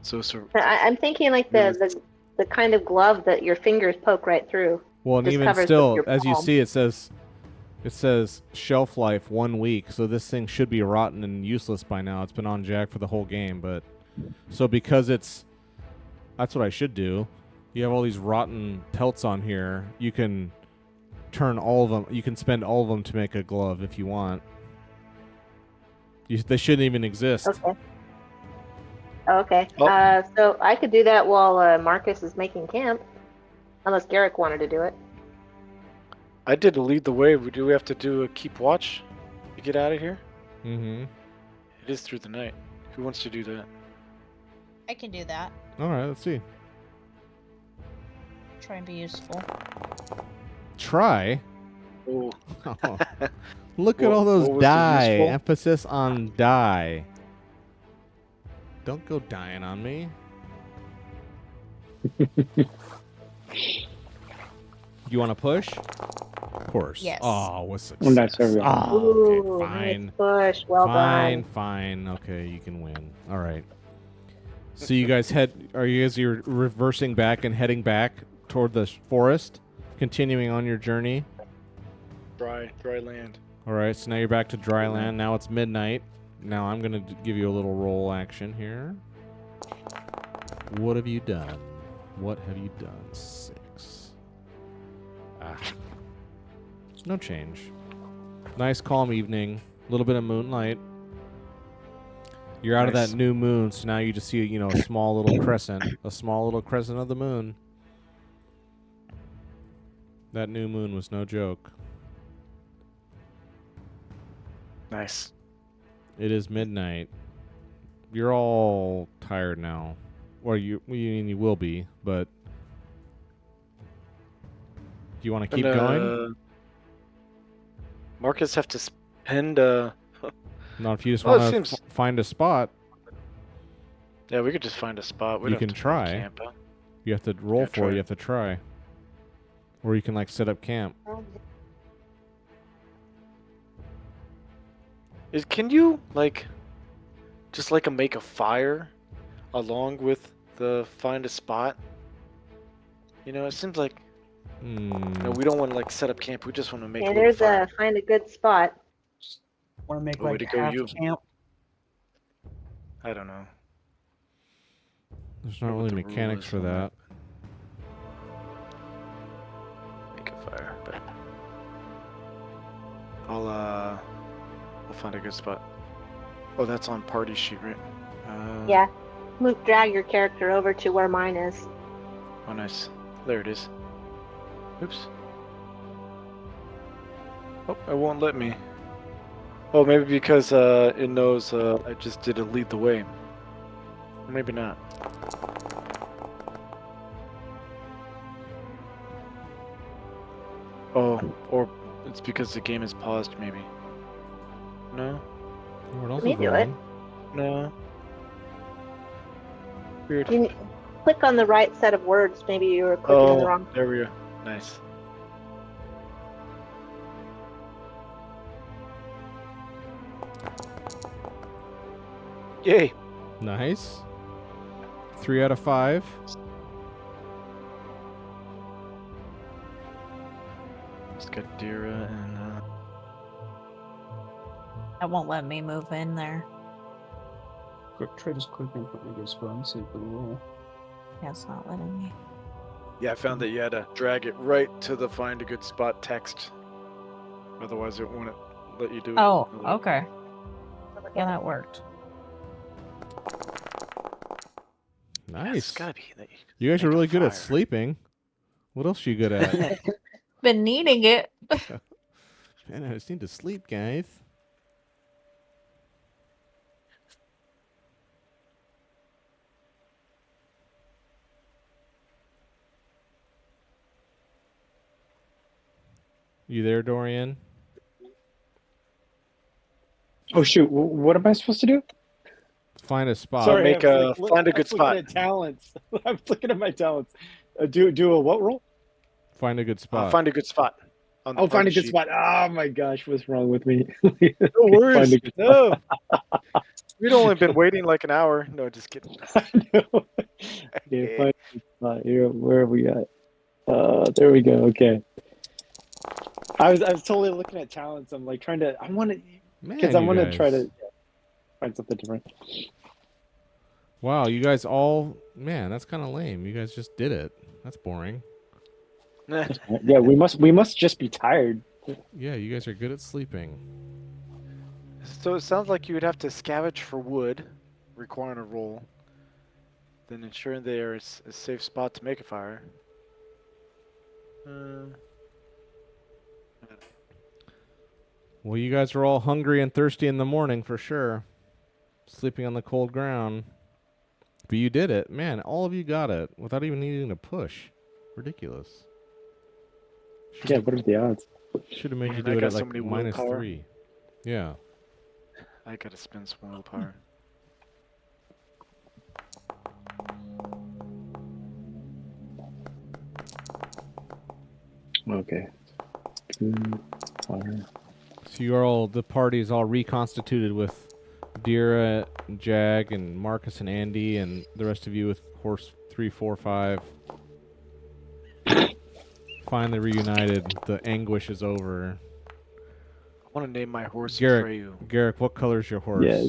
So I'm thinking like the the kind of glove that your fingers poke right through. Well, and Just even covers still, your as you palm. see, it says shelf life 1 week. So this thing should be rotten and useless by now. It's been on Jack for the whole game, but so because that's what I should do. You have all these rotten pelts on here. You can turn all of them. You can spend all of them to make a glove if you want. They shouldn't even exist. Okay. Okay. Oh. So I could do that while Marcus is making camp, unless Garrick wanted to do it. I did lead the way. Do we have to do a keep watch to get out of here? Mm-hmm. It is through the night. Who wants to do that? I can do that. All right, let's see. Try and be useful. Try. Oh. Oh. Look at What- all those what was the die. useful? Emphasis on die. Don't go dying on me. You want to push? Of course. Yes. Oh, with success. Well, nice, there we go. Oh, Ooh, okay, fine. nice push. Well fine, done. fine. Okay, you can win. All right. So you guys you're reversing back and heading back toward the forest, continuing on your journey. Dry land. All right, so now you're back to dry land. Now it's midnight. Now I'm going to give you a little roll action here. What have you done? What have you done? 6. Ah. No change. Nice calm evening. A little bit of moonlight. You're out of Nice. that new moon, so now you just see, a small little crescent. A small little crescent of the moon. That new moon was no joke. Nice. It is midnight. You're all tired now. Or you will be, but do you want to keep going? Marcus have to spend. No, if you just Well, it want to seems- find a spot, Yeah, we could just find a spot. We You don't can have to try. Camp out. you have to roll Yeah, for try. it. You have to try. Or you can set up camp. Can you just make a fire along with the find a spot? It seems like we don't want to set up camp. We just want to make Okay, a little there's fire. find a good spot. Want to make Way like to go, half you. camp? I don't know. There's not what really the rule mechanics is for on that. Make a fire, but I'll find a good spot. Oh, that's on party sheet, right? Yeah. Drag your character over to where mine is. Oh, nice. There it is. Oops. Oh, it won't let me. Oh, maybe because it knows I just did a lead the way. Maybe not. Oh, or it's because the game is paused, maybe. No? What else Let me is do it. rolling? No. Weird. You click on the right set of words. Maybe you were clicking in the wrong. There we go. Nice. Yay! Nice. 3 out of 5. Just got Dira and That won't let me move in there. Quick, try just clicking put me good spot and see for the roll. Yeah, it's not letting me. yeah, I found that you had to drag it right to the find a good spot text. Otherwise, it wouldn't let you do it. Oh, okay. Yeah, that worked. Nice. It's gotta be that You guys are make a really good at fire. sleeping. What else are you good at? Been needing it. Man, I just need to sleep, guys. You there, Dorian? Oh shoot! What am I supposed to do? Find a spot. Sorry. I make was a- find a I good was looking spot. at talents. I was looking at my talents. Do a what roll? Find a good spot. Find a good spot. On the Oh, find a party good sheet. spot. Oh my gosh, what's wrong with me? No worries. Find a good No. We'd only been waiting like an hour. No, just kidding. I know. Okay, find the spot here. Where have we got? There we go. Okay. I was totally looking at talents. I'm like trying to. I want to because I Man, you want to try guys. to find something different. Wow, you guys all. Man, that's kind of lame. You guys just did it. That's boring. Yeah, we must just be tired. Yeah, you guys are good at sleeping. So it sounds like you would have to scavenge for wood, requiring a roll, then ensuring there is a safe spot to make a fire. Well, you guys are all hungry and thirsty in the morning for sure. Sleeping on the cold ground. But you did it. Man, all of you got it without even needing to push. Ridiculous. Yeah, what are the odds? Should have made you Man, I do it got at so like many minus willpower. 3. Yeah. I gotta spend some willpower. Okay. Fire. So you're all, the party's all reconstituted with Dira, Jag, and Marcus and Andy, and the rest of you with horse 3, 4, 5. Finally reunited. The anguish is over. I want to name my horse Garrick, Freyu. Garrick, what color's your horse? Yeah.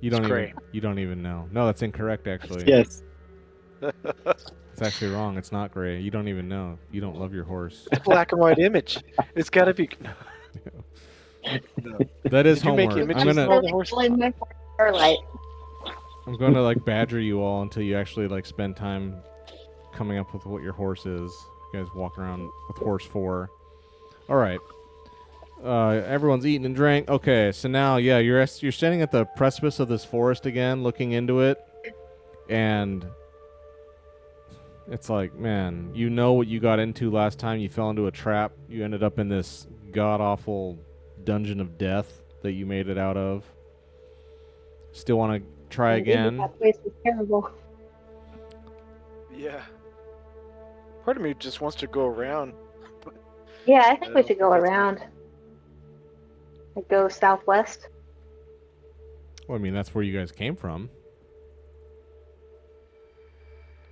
You it's don't gray. even. You don't even know. No, that's incorrect. Actually, Yes. it's actually wrong. It's not gray. You don't even know. You don't love your horse. It's a black and white image. It's gotta be. No. That is Did you make homework. images I'm of gonna. all the horses? Pulling my starlight. I'm going to like badger you all until you actually like spend time coming up with what your horse is. You guys walk around with horse 4. All right. Everyone's eaten and drank. Okay, so now yeah, you're standing at the precipice of this forest again, looking into it, and it's like, man, you know what you got into last time. You fell into a trap. You ended up in this god awful dungeon of death that you made it out of. Still want to try again? That place was terrible. Yeah. Part of me just wants to go around. Yeah, I think we should go around. Like go southwest. Well, I mean, that's where you guys came from.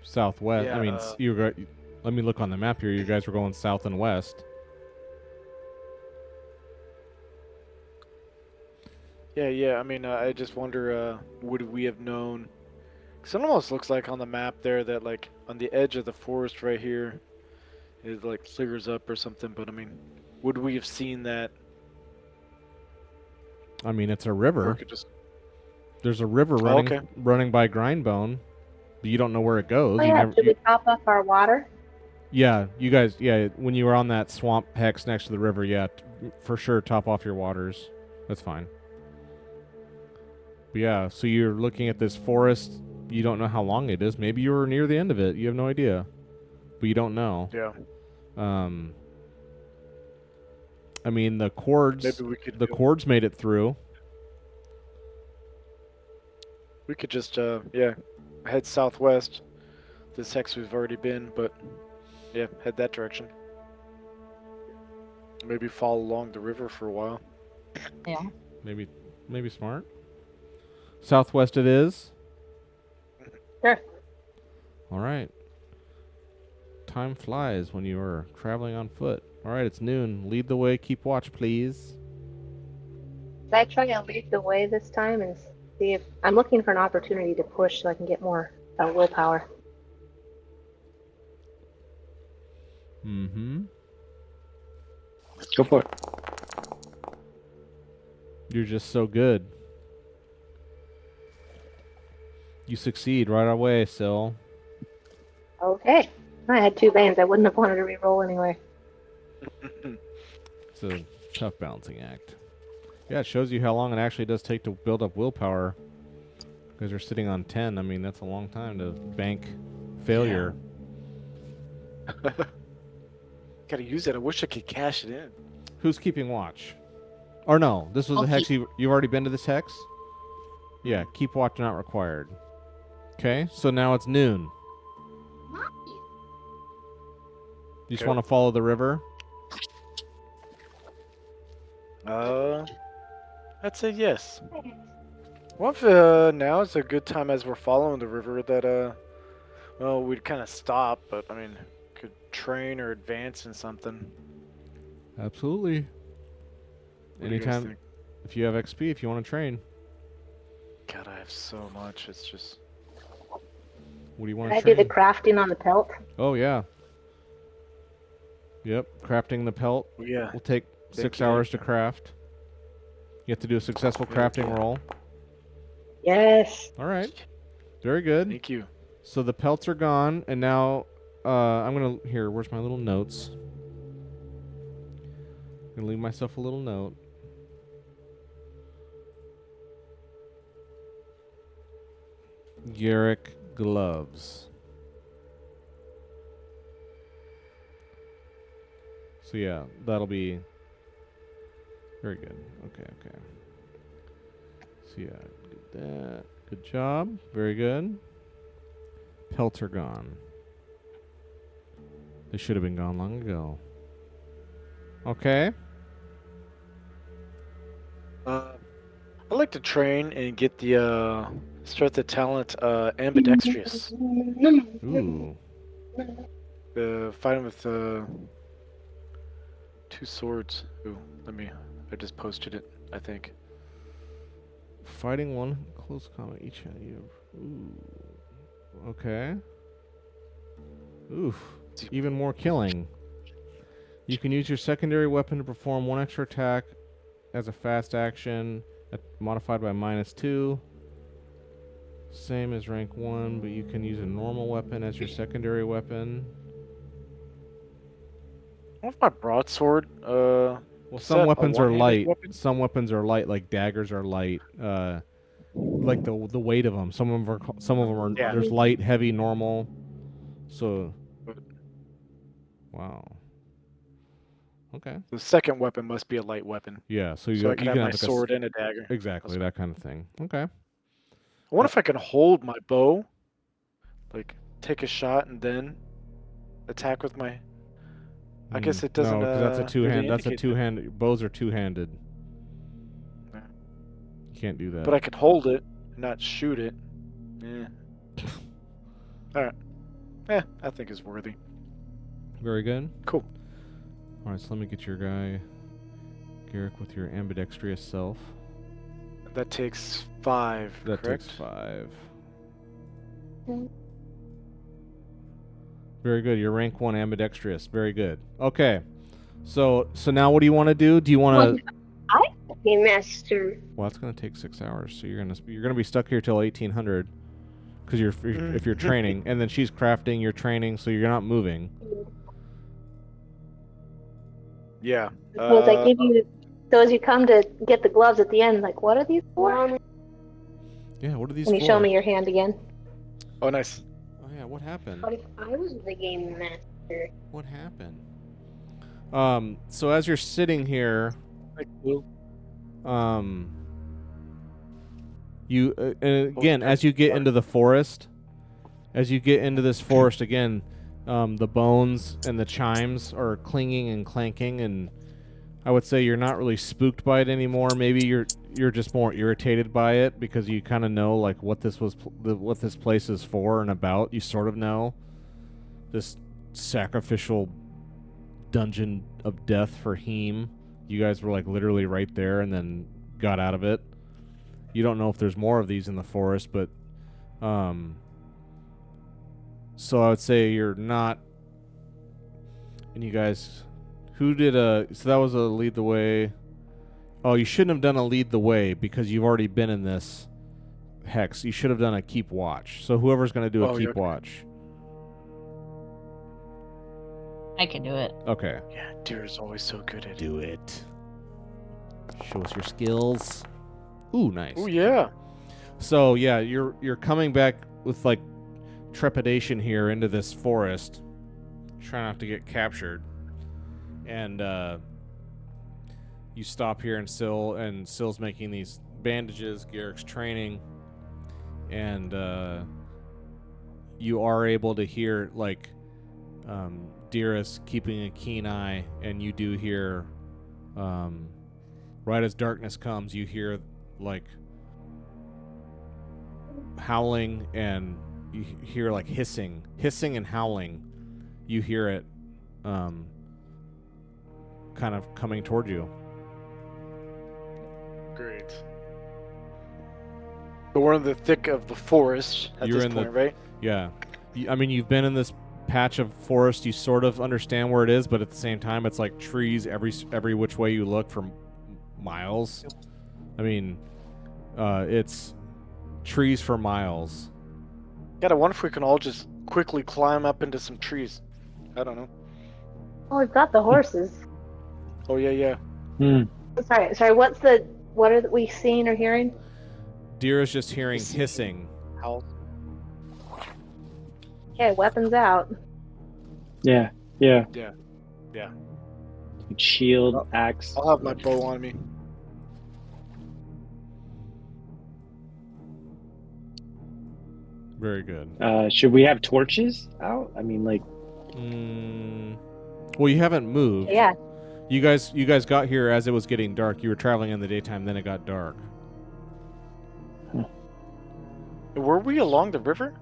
Southwest. I Yeah, mean, let me look on the map here. You guys were going south and west. Yeah. I mean, I just wonder, would we have known? Because it almost looks like on the map there that, like, on the edge of the forest right here, it, like, clears up or something. But, I mean, would we have seen that? I mean, it's a Or river. could just... There's a river running by Grindbone, but you don't know where it goes. Oh yeah, should we top up our water? Yeah, you guys. Yeah, when you were on that swamp hex next to the river, yeah, for sure, top off your waters. That's fine. But yeah, so you're looking at this forest. You don't know how long it is. Maybe you were near the end of it. You have no idea, but you don't know. Yeah. I mean, the cords. Maybe we could. The cords made it through. We could just, yeah, head southwest. This hex we've already been, but yeah, head that direction. Maybe follow along the river for a while. Yeah. Maybe smart. Southwest it is. Sure. All right. Time flies when you are traveling on foot. All right, it's noon. Lead the way. Keep watch, please. Should I try and lead the way this time and see if I'm looking for an opportunity to push so I can get more willpower. Mm-hmm. Go for it. You're just so good. You succeed right away, Syl. Okay. I had 2 banes. I wouldn't have wanted to re-roll anyway. It's a tough balancing act. Yeah, it shows you how long it actually does take to build up willpower. Because you're sitting on 10. I mean, that's a long time to bank failure. Gotta use it. I wish I could cash it in. Who's keeping watch? Or no, this was I'll a hex. You've already been to this hex? Yeah, keep watch not required. Okay, so now it's noon. You just Okay. want to follow the river? I I'd say yes. Well, if now is a good time as we're following the river that well, we'd kind of stop, but I mean, could train or advance in something. Absolutely. What do you guys Anytime, think? if you have XP, if you want to train, God, I have so much. It's just what do you want Can to I do the train? crafting on the pelt? Oh yeah. Yep. Crafting the pelt yeah. will take Thank 6 you. hours to craft. You have to do a successful crafting Okay. roll. Yes. All right. Very good. Thank you. So the pelts are gone, and now I'm gonna here. Where's my little notes? I'm gonna leave myself a little note. Garrick gloves. So yeah, that'll be very good. Okay. So yeah, get that. Good job. Very good. Pelts are gone. They should have been gone long ago. Okay. I'd like to train and get the start the talent ambidextrous. Ooh. Fighting with 2 swords. Ooh, I just posted it, I think. Fighting one close combat each of you. Ooh. Okay. Oof. Even more killing. You can use your secondary weapon to perform 1 extra attack as a fast action, modified by -2. Same as rank 1, but you can use a normal weapon as your secondary weapon. What if my broadsword? Well, Is some that a weapons are one-handed light. weapon? Some weapons are light, like daggers are light. Like the weight of them. Some of them are. Yeah. There's light, heavy, normal. So. Wow. Okay. The second weapon must be a light weapon. Yeah. So So I you can can have my like a sword and a dagger. exactly that kind of thing. Okay. I wonder if I can hold my bow, like take a shot and then attack with my. I guess it doesn't. No, because that's a two-hand. really That's a indicate that. two-hand. Bows are two-handed. Yeah. You can't do that. But I could hold it, and not shoot it. Yeah. All right. Yeah, I think it's worthy. Very good. Cool. All right, so let me get your guy, Garrick, with your ambidextrous self. That takes 5. That correct? takes 5. Very good. You're rank 1 ambidextrous. Very good. Okay. So now what do you want to do? Do you want to? Hey, master. Well, it's going to take 6 hours, so you're gonna be stuck here till 1800, because if you're training, and then she's crafting, you're training, so you're not moving. Yeah. Suppose I give you. So as you come to get the gloves at the end, like, what are these for? Yeah. What are these Can you for? show me your hand again? Oh, nice. Oh yeah. What happened? What if I was the game master? What happened? So as you're sitting here, Like, Will. you and again, as you get into the forest, as you get into this forest again, the bones and the chimes are clinging and clanking, and I would say you're not really spooked by it anymore. Maybe you're just more irritated by it because you kind of know like what this place is for and about. You sort of know this sacrificial dungeon of death for Heem. You guys were like literally right there and then got out of it. You don't know if there's more of these in the forest, but so I would say you're not. And you guys, who did so that was a lead the way. Oh, you shouldn't have done a lead the way because you've already been in this hex. You should have done a keep watch. So whoever's going to do a keep okay. watch. I can do it. Okay. Yeah, Deer's always so good at it. Do it. Show us your skills. Ooh, nice. Oh yeah. So yeah, you're coming back with like trepidation here into this forest, trying not to get captured, and you stop here and Sill's making these bandages. Garrick's training, and you are able to hear like Dearest keeping a keen eye, and you do hear right as darkness comes, you hear like howling, and you hear like hissing and howling. You hear it kind of coming toward you. Great. But we're in the thick of the forest at You're this in the- point, right? Yeah. I mean, you've been in this patch of forest. You sort of understand where it is, but at the same time, it's like trees every which way you look for miles. I mean, it's trees for miles. God, I wonder if we can all just quickly climb up into some trees. I don't know. Oh, we've got the horses. Oh, yeah. Hmm. Sorry. What are we seeing or hearing? Dira's just hearing Hissing. hissing. Howl. Okay, weapons out. Yeah. Yeah. Shield, axe. I'll have my bow on me. Very good. Should we have torches out? I mean, like, Well, you haven't moved. Yeah. You guys got here as it was getting dark. You were traveling in the daytime, then it got dark. Were we along the river?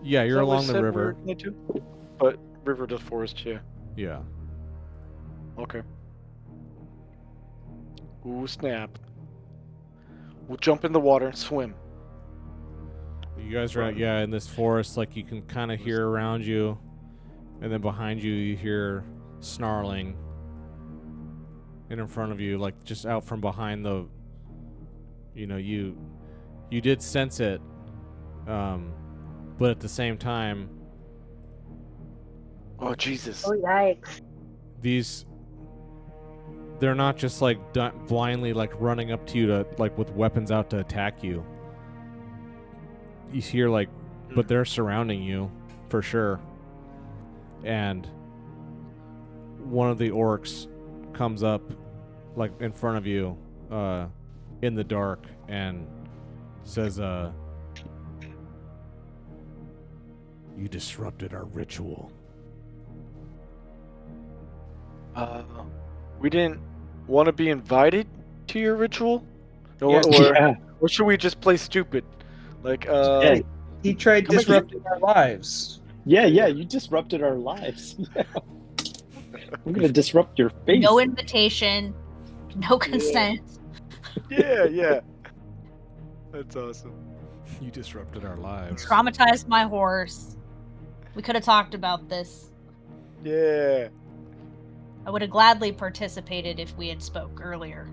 Yeah, Is you're that what along it the said we river. were going to? But river to forest, yeah. Yeah. Okay. Ooh, snap. We'll jump in the water and swim. You guys are out, yeah, in this forest. Like, you can kind of hear around you, and then behind you, you hear snarling. And in front of you, like just out from behind the, you did sense it, but at the same time, Oh, Jesus. Oh, yikes. they're not just like blindly like running up to you to like with weapons out to attack you. You hear like, but they're surrounding you for sure. And one of the orcs comes up like in front of you in the dark and says, you disrupted our ritual. We didn't want to be invited to your ritual? Or, Yes. or should we just play stupid? Like, Yeah. He tried Come again? disrupting our lives. Yeah, you disrupted our lives. I'm gonna disrupt your face. No invitation, no consent. yeah. That's awesome. You disrupted our lives. Traumatized my horse. We could have talked about this. Yeah. I would have gladly participated if we had spoke earlier.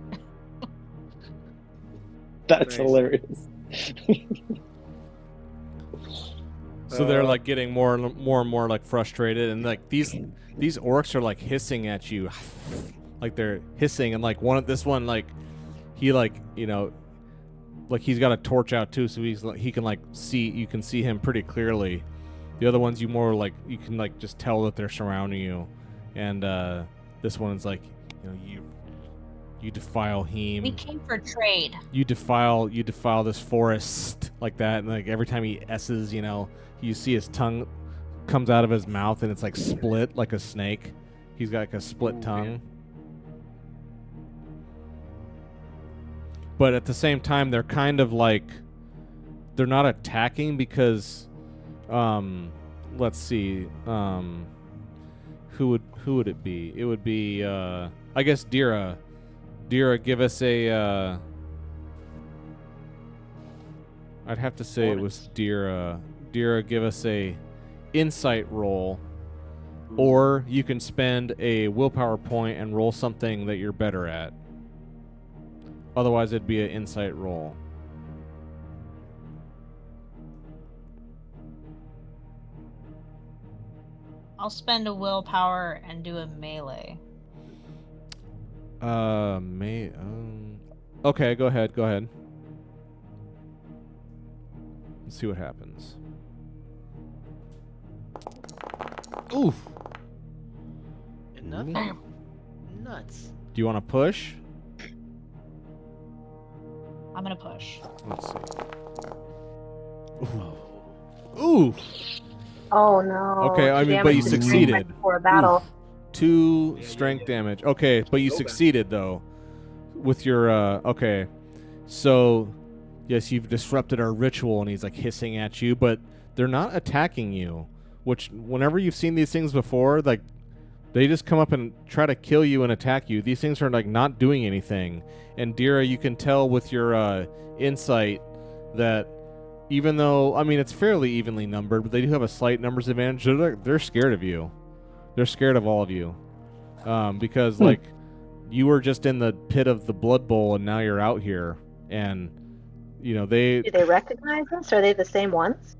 That's Nice. hilarious. So they're like getting more and more like frustrated, and like these orcs are like hissing at you, like they're hissing, and like this one like he like like he's got a torch out too, so he can like see, you can see him pretty clearly. The other ones you can like just tell that they're surrounding you, and this one's like you defile We him. came for trade. You defile this forest like that, and like every time he S's, you see his tongue comes out of his mouth and it's like split like a snake. He's got like a split tongue. Man. But at the same time, they're kind of like, they're not attacking because, let's see, who would it be? It would be, I guess Dira. Dira, give us a, I'd have to say it was Dira. Dira, give us a insight roll, or you can spend a willpower point and roll something that you're better at. Otherwise, it'd be an insight roll. I'll spend a willpower and do a melee. Okay, go ahead. Let's see what happens. Oof. Enough? Do Nuts. you want to push? I'm gonna push. Let's see. Ooh. Oh no. Okay, I Two mean, but you damage to strength succeeded. right before a battle. 2 strength damage. Okay, but you succeeded though. with your okay, so yes, you've disrupted our ritual, and he's like hissing at you, but they're not attacking you. Which, whenever you've seen these things before, like they just come up and try to kill you and attack you. These things are like not doing anything. And Dira, you can tell with your insight that even though, I mean, it's fairly evenly numbered, but they do have a slight numbers advantage. They're scared of you. They're scared of all of you, because like you were just in the pit of the Blood Bowl, and now you're out here, and you know Do they recognize us? Are they the same ones?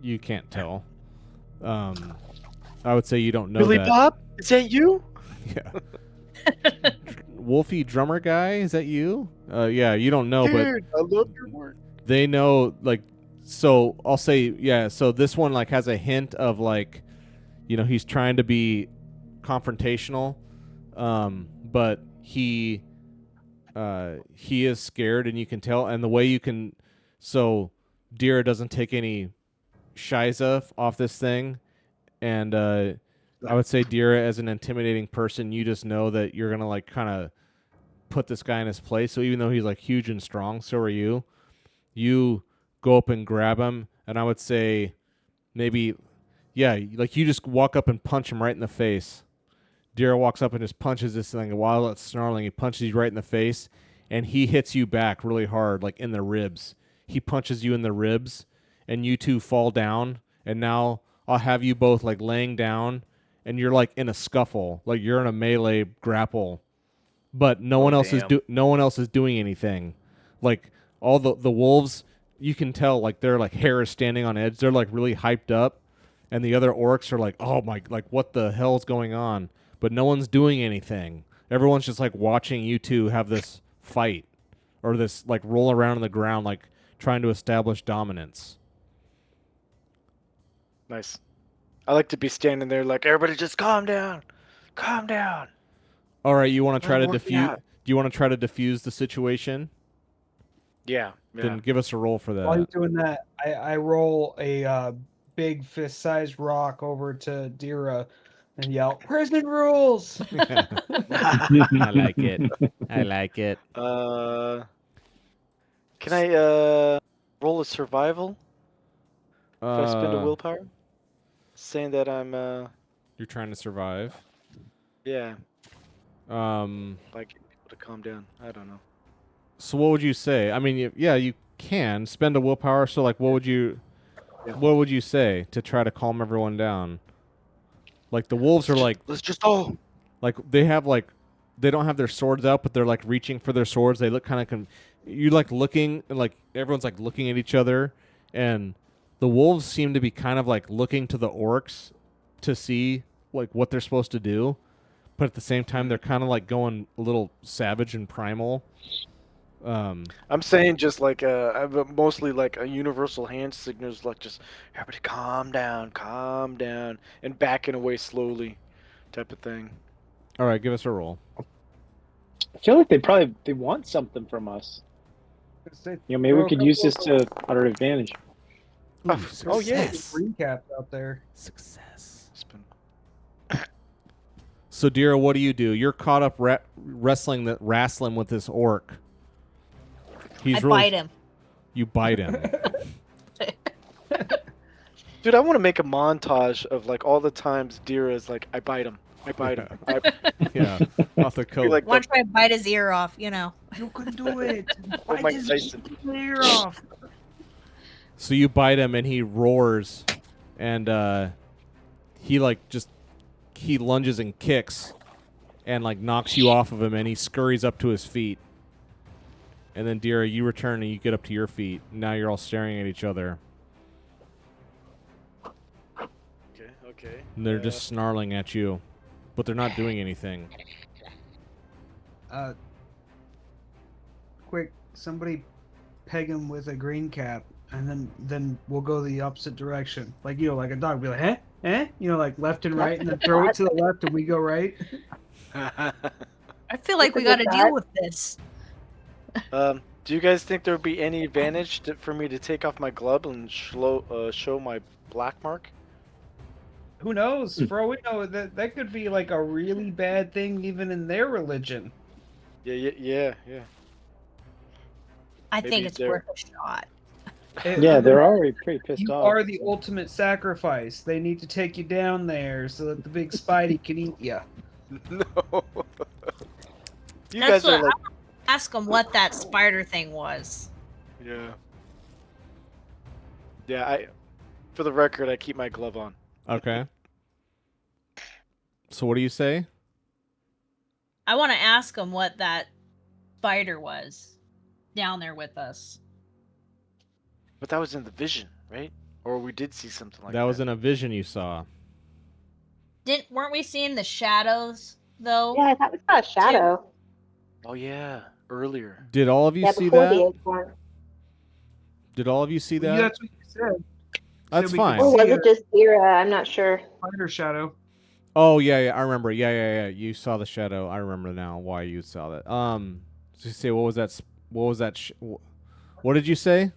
You can't tell. I would say you don't know Billy that. Bob, is that you? Yeah. Wolfie drummer guy, is that you? Yeah, you don't know, Dude, I love your work. but they know, like, so I'll say, yeah, so this one, like, has a hint of, like, you know, he's trying to be confrontational, but he is scared, and you can tell, and the way you can, so Dira doesn't take any shiza off this thing, and I would say, Dira, as an intimidating person, you just know that you're gonna like kind of put this guy in his place. So even though he's like huge and strong, so are you. You go up and grab him, and I would say maybe, yeah, like you just walk up and punch him right in the face. Dira walks up and just punches this thing, and while it's snarling, he punches you right in the face, and he hits you back really hard, like in the ribs. He punches you in the ribs, and you two fall down, and now I'll have you both like laying down, and you're like in a scuffle, like you're in a melee grapple, but no one else is doing anything. Like all the wolves, you can tell like their like hair is standing on edge. They're like really hyped up, and the other orcs are like, oh my, like what the hell's going on? But no one's doing anything. Everyone's just like watching you two have this fight, or this like roll around on the ground, like trying to establish dominance. Nice. I like to be standing there like, everybody just calm down. Calm down. All right, you want to try to We're working defuse? out. Do you want to try to defuse the situation? Yeah. Then give us a roll for While you're that. doing that, I roll a big fist-sized rock over to Dira and yell, "Prison rules!" I like it. I like it. Can I roll a survival if I spend a willpower? Saying that I'm You're trying to survive. yeah, like get people to calm down. I don't know. So what would you say? I mean, yeah, you can spend a willpower. So like, what would you say to try to calm everyone down? Like the wolves are like they have like they don't have their swords out, but they're like reaching for their swords. They look kind of you like looking, and like everyone's like looking at each other, and the wolves seem to be kind of like looking to the orcs to see like what they're supposed to do, but at the same time they're kind of like going a little savage and primal. I'm saying just like mostly like a universal hand signals, like just everybody calm down, and backing away slowly, type of thing. All right, give us a roll. I feel like they want something from us. You know, maybe we could use this to our advantage. Oh yeah. Recap out there. Success. It's been- So, Dira, what do? You're caught up wrestling with this orc. I bite him. You bite him. Dude, I want to make a montage of like all the times Dira is like, I bite him. Yeah, off the coat. Like Want to try to bite his ear off, you know. You can do it. Mike Bite his Tyson. ear off. So you bite him, and he roars, and he lunges and kicks, and like knocks you off of him, and he scurries up to his feet. And then, Dira, you return and you get up to your feet. Now you're all staring at each other. Okay. And they're just snarling at you, but they're not doing anything. Quick, somebody peg him with a green cap, and then we'll go the opposite direction. Like, you know, like a dog. Be like, eh? You know, like left and right, and then throw it to the left, and we go right. I feel like we got to deal with this. Do you guys think there would be any advantage for me to take off my glove and show my black mark? Who knows? For all we know, that could be like a really bad thing, even in their religion. Yeah. I Maybe think it's they're- worth a shot. Yeah, they're already pretty pissed You off. are the ultimate sacrifice. They need to take you down there so that the big Spidey can eat you. No. You That's guys are what like, Ask them what that spider thing was. yeah. Yeah, for the record, I keep my glove on. Okay. So what do you say? I want to ask them what that spider was down there with us. But that was in the vision, right? Or we did see something like that. That was in a vision you saw. Weren't we seeing the shadows though? Yeah, I thought we saw a shadow. Oh yeah, earlier. Did all of you Yeah, see before the that? acorn. Did all of you see Yeah, that? that's what you said. That's we could fine. Or see was a it just Vera? I'm not sure. spider shadow. Oh yeah, I remember. Yeah. You saw the shadow. I remember now why you saw that. So you say what was that? What was that? What did you say?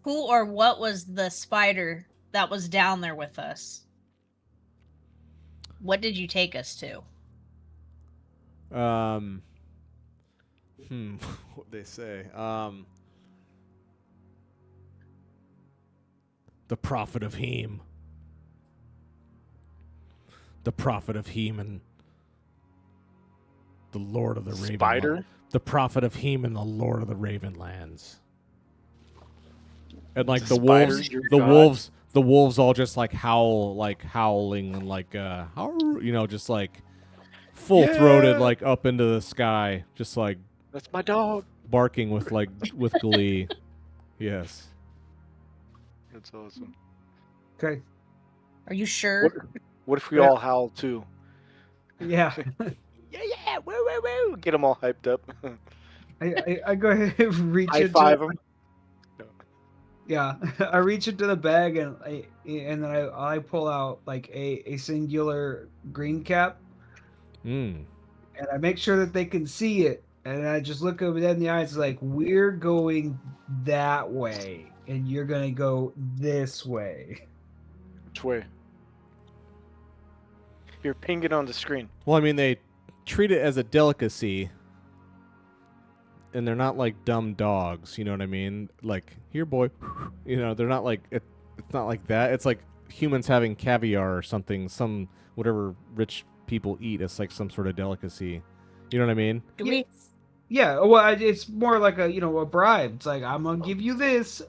Who or what was the spider that was down there with us? What did you take us to? What they say? The prophet of Hem. The prophet of Hem and the Lord of the Raven. Spider? The prophet of Hem and the Lord of the Ravenlands. And like The the wolves, spider's your the god? wolves all just like howling and like just like full throated Yeah. like up into the sky, just like That's my dog. barking with glee. Yes. That's awesome. Okay. Are you sure? What if we Yeah. all howl too? Yeah. Yeah, woo, woo, woo. Get them all hyped up. I go ahead and reach High into five them. Yeah, I reach into the bag and then I pull out like a singular green cap Mm. and I make sure that they can see it and I just look over them in the eyes like we're going that way and you're gonna go this way. Which way? Here, ping it on the screen. Well, I mean, they treat it as a delicacy, and they're not like dumb dogs. You know what I mean? Like, here, boy. They're not like it's not like that. It's like humans having caviar or something. Some whatever rich people eat. It's like some sort of delicacy. You know what I mean? Do we? Yeah, well, it's more like a bribe. It's like I'm gonna give you this,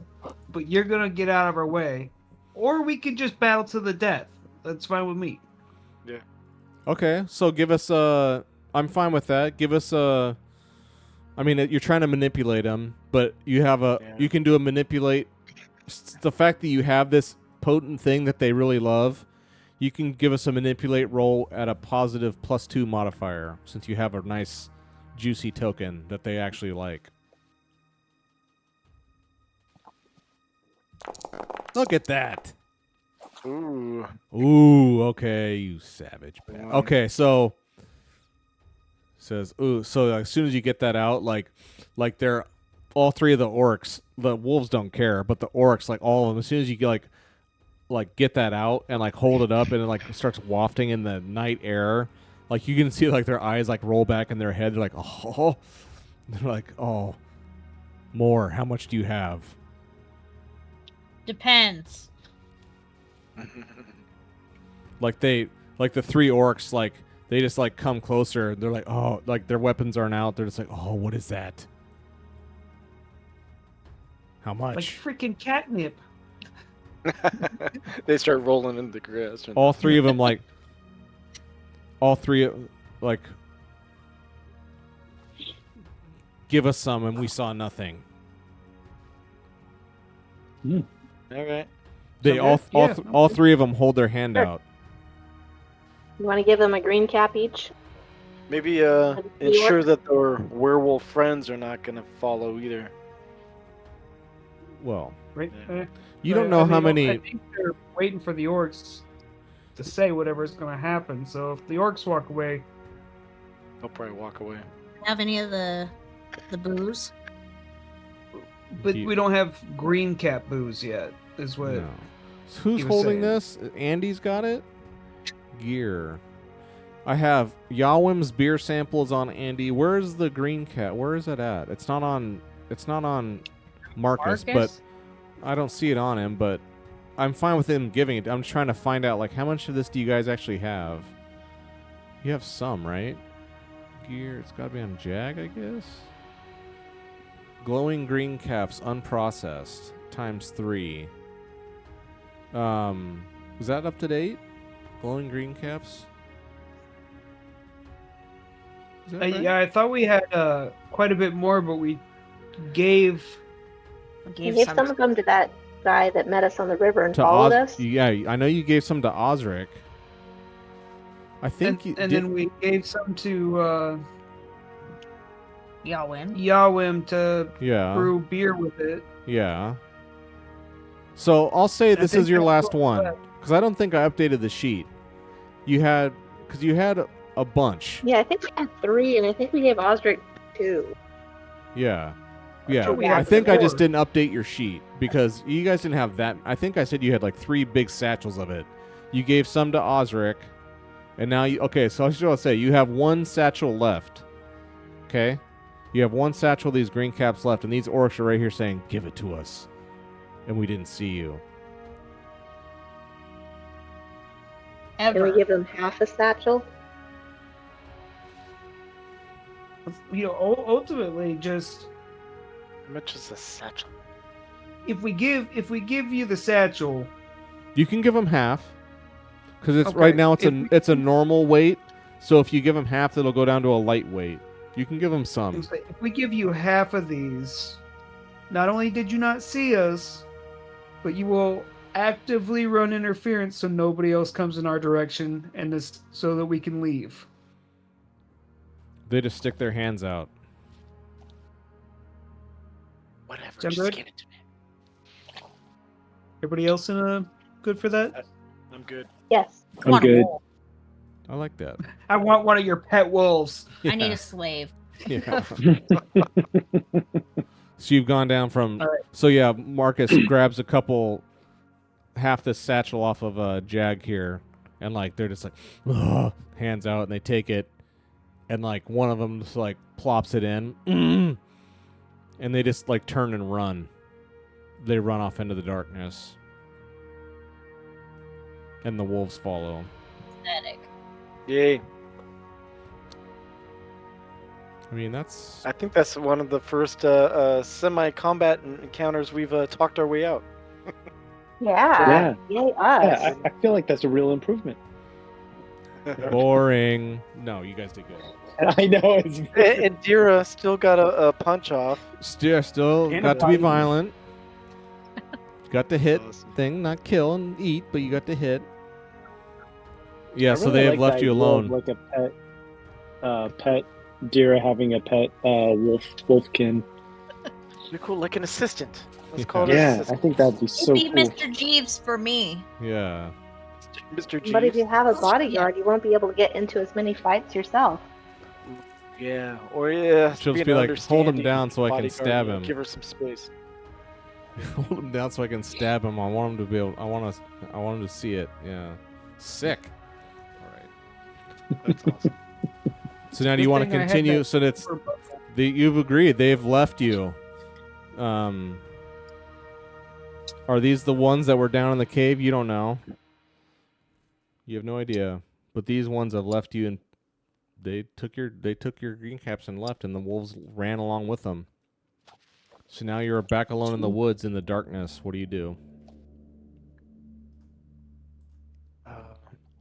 but you're gonna get out of our way, or we can just battle to the death. That's fine with me. Yeah. Okay, so give us a. I'm fine with that. Give us a. I mean, you're trying to manipulate them, but you have a. Yeah. You can do a manipulate. The fact that you have this potent thing that they really love, you can give us a manipulate roll at a positive +2 modifier, since you have a nice, juicy token that they actually like. Look at that. Ooh. Ooh, okay, you savage. One. Okay, so says, ooh, so as soon as you get that out, like they're all three of the orcs, the wolves don't care, but the orcs, like all of them, as soon as you like get that out and like hold it up and it like starts wafting in the night air, like you can see like their eyes like roll back in their head. They're like, oh, they're like, oh, more. How much do you have? Depends. Like the three orcs, like they just like come closer. They're like, oh, like their weapons aren't out. They're just like, oh, what is that? How much? Like freaking catnip. They start rolling in the grass. All three of them, like, give us some, and we saw nothing. All right. They all three of them hold their hand Sure. out. You want to give them a green cap each? Maybe you ensure want- that their werewolf friends are not gonna follow either. Well, Right? Yeah. you don't know how many. I think they're waiting for the orcs to say whatever's going to happen. So if the orcs walk away, They'll probably walk away. Have any of the booze? but You- we don't have green cap booze yet. Is what? No. So who's he was holding saying. this? Andy's got it. Gear. I have Yawim's beer samples on Andy. Where's the green cat? Where is it at? It's not on Marcus, but I don't see it on him, but I'm fine with him giving it. I'm just trying to find out, like, how much of this do you guys actually have? You have some, right? Gear, it's got to be on Jag, I guess. Glowing green caps, unprocessed, ×3. Was that up to date? Glowing green caps? Is that right? Yeah, I thought we had quite a bit more, but we gave. We gave some of them to that guy that met us on the river and followed us. Yeah, I know you gave some to Osric. I think then we gave some to Yawim. to brew beer with it. Yeah. So I'll say this is your last one, because I don't think I updated the sheet. You had a bunch. Yeah, I think we had 3, and I think we gave Osric 2. Yeah. Yeah. I think I just didn't update your sheet because you guys didn't have that. I think I said you had like 3 big satchels of it. You gave some to Osric, and now so I should say you have 1 satchel left. Okay? You have 1 satchel of these green caps left, and these orcs are right here saying, "Give it to us." And we didn't see you. Can we give them half a satchel? Ultimately, just How much is a satchel? if we give you the satchel, You can give them half, because right now it's a normal weight. So if you give them half, it'll go down to a light weight. You can give them some. if we give you half of these, not only did you not see us, but you will actively run interference so nobody else comes in our direction, and this so that we can leave. They just stick their hands out. Whatever, Sound just good? give it to me. Everybody else good for that? I'm good. Yes. I'm good. I like that. I want one of your pet wolves. I need a slave. Yeah. So you've gone down from. All right. So yeah, Marcus grabs half this satchel off of Jag here, and like they're just like, "Ugh," hands out, and they take it, and like one of them just like plops it in, and they just like turn and run. They run off into the darkness, and the wolves follow. Pathetic. Yay. I mean, that's. I think that's one of the first semi-combat encounters we've talked our way out. Yeah. Yay, us. Yeah, I feel like that's a real improvement. Boring. No, you guys did good. I know. And Dira still got a punch off. Still And got a to be bite. violent. Got to hit Awesome. thing, not kill and eat, but you got to hit. Yeah, I so really they have like left that you idea of, alone. like a pet Dira having a pet wolfkin. Be cool, like an assistant. Let's call it Yeah, an I assistant. think that'd be so Be cool. Mr. Jeeves for me. Yeah. Mr. Jeeves. But if you have a bodyguard, you won't be able to get into as many fights yourself. Yeah, or yeah, She'll be just an be like, "Hold him understanding down so I can bodyguard, stab you know, him." Give her some space. Hold him down so I can stab him. I want him to be able. I want him to see it. Yeah. Sick. All right. That's awesome. So now, do you Good want to thing I had continue? that So that's super button. you've agreed. They've left you. Are these the ones that were down in the cave? You don't know. You have no idea. But these ones have left you, and they took your green caps and left, and the wolves ran along with them. So now you're back alone in the woods in the darkness. What do you do?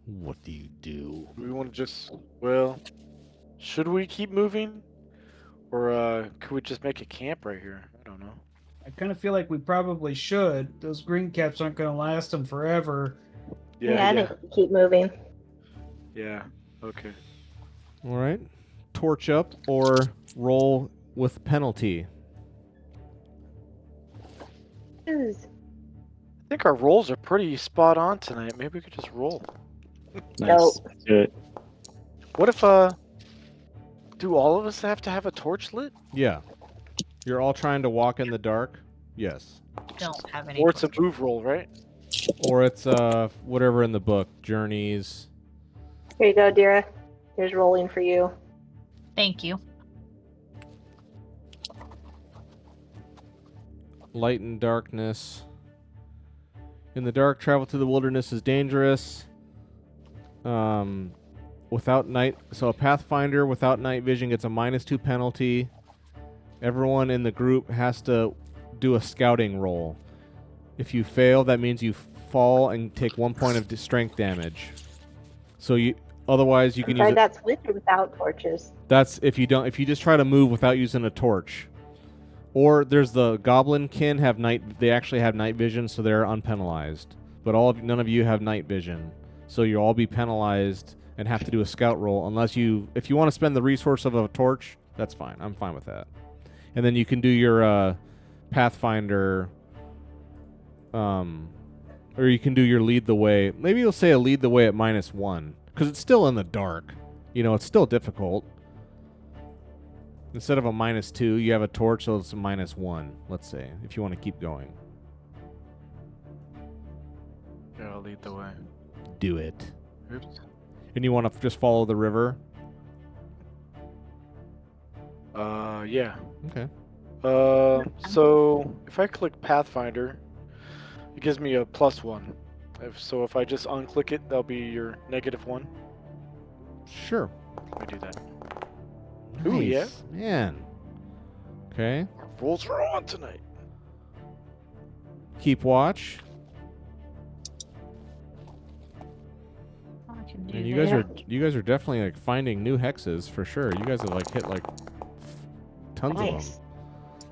What do you do? We want to just, well, should we keep moving? Or could we just make a camp right here? I don't know. I kind of feel like we probably should. Those green caps aren't going to last them forever. I think we keep moving. Yeah, okay. All right. Torch up or roll with penalty. I think our rolls are pretty spot on tonight. Maybe we could just roll. Nice. Let's do it. What if, do all of us have to have a torch lit? Yeah. You're all trying to walk in the dark? Yes. Don't have any. Or it's a move roll, right? Or it's whatever in the book. Journeys. Here you go, Dira. Here's rolling for you. Thank you. Light and darkness. In the dark, travel through the wilderness is dangerous. Without night, so a Pathfinder without night vision gets a -2 penalty. Everyone in the group has to do a scouting roll. If you fail, that means you fall and take 1 point of strength damage. So otherwise you can use it. That's with or without torches. That's if you just try to move without using a torch. Or there's the goblin kin they actually have night vision, so they're unpenalized. But none of you have night vision. So you'll all be penalized and have to do a scout roll if you want to spend the resource of a torch, that's fine. I'm fine with that. And then you can do your Pathfinder or you can do your lead the way. Maybe you'll say a lead the way at -1 cuz it's still in the dark. It's still difficult. Instead of a -2, you have a torch, so it's a -1, let's say, if you want to keep going. Yeah, I'll lead the way. Do it. Oops. And you want to just follow the river? Yeah. Okay. So if I click Pathfinder, it gives me a +1. So if I just unclick it, that'll be your -1. Sure. Let me do that. Nice. Ooh, yeah. Man. Okay. Our rules are on tonight. Keep watch. I can do And that. you guys are definitely like finding new hexes for sure. You guys have like hit like tons of Nice. them.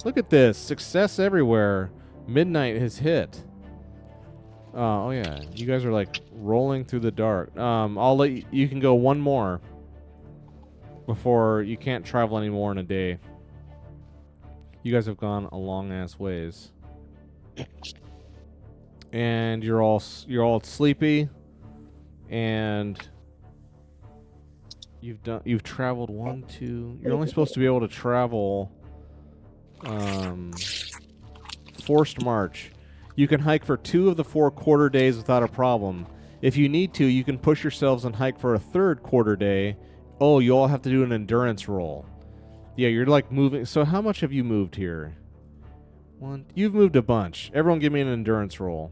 Look at this. Success everywhere. Midnight has hit. Oh yeah. You guys are like rolling through the dark. I'll let you can go one more before you can't travel anymore in a day. You guys have gone a long ass ways. And you're all sleepy, and you've traveled 1, 2. You're only supposed to be able to travel forced march. You can hike for 2 of the 4 quarter days without a problem. If you need to, you can push yourselves and hike for a 3rd quarter day. Oh, you all have to do an endurance roll. Yeah, you're like moving. So how much have you moved here? You've moved a bunch. Everyone give me an endurance roll.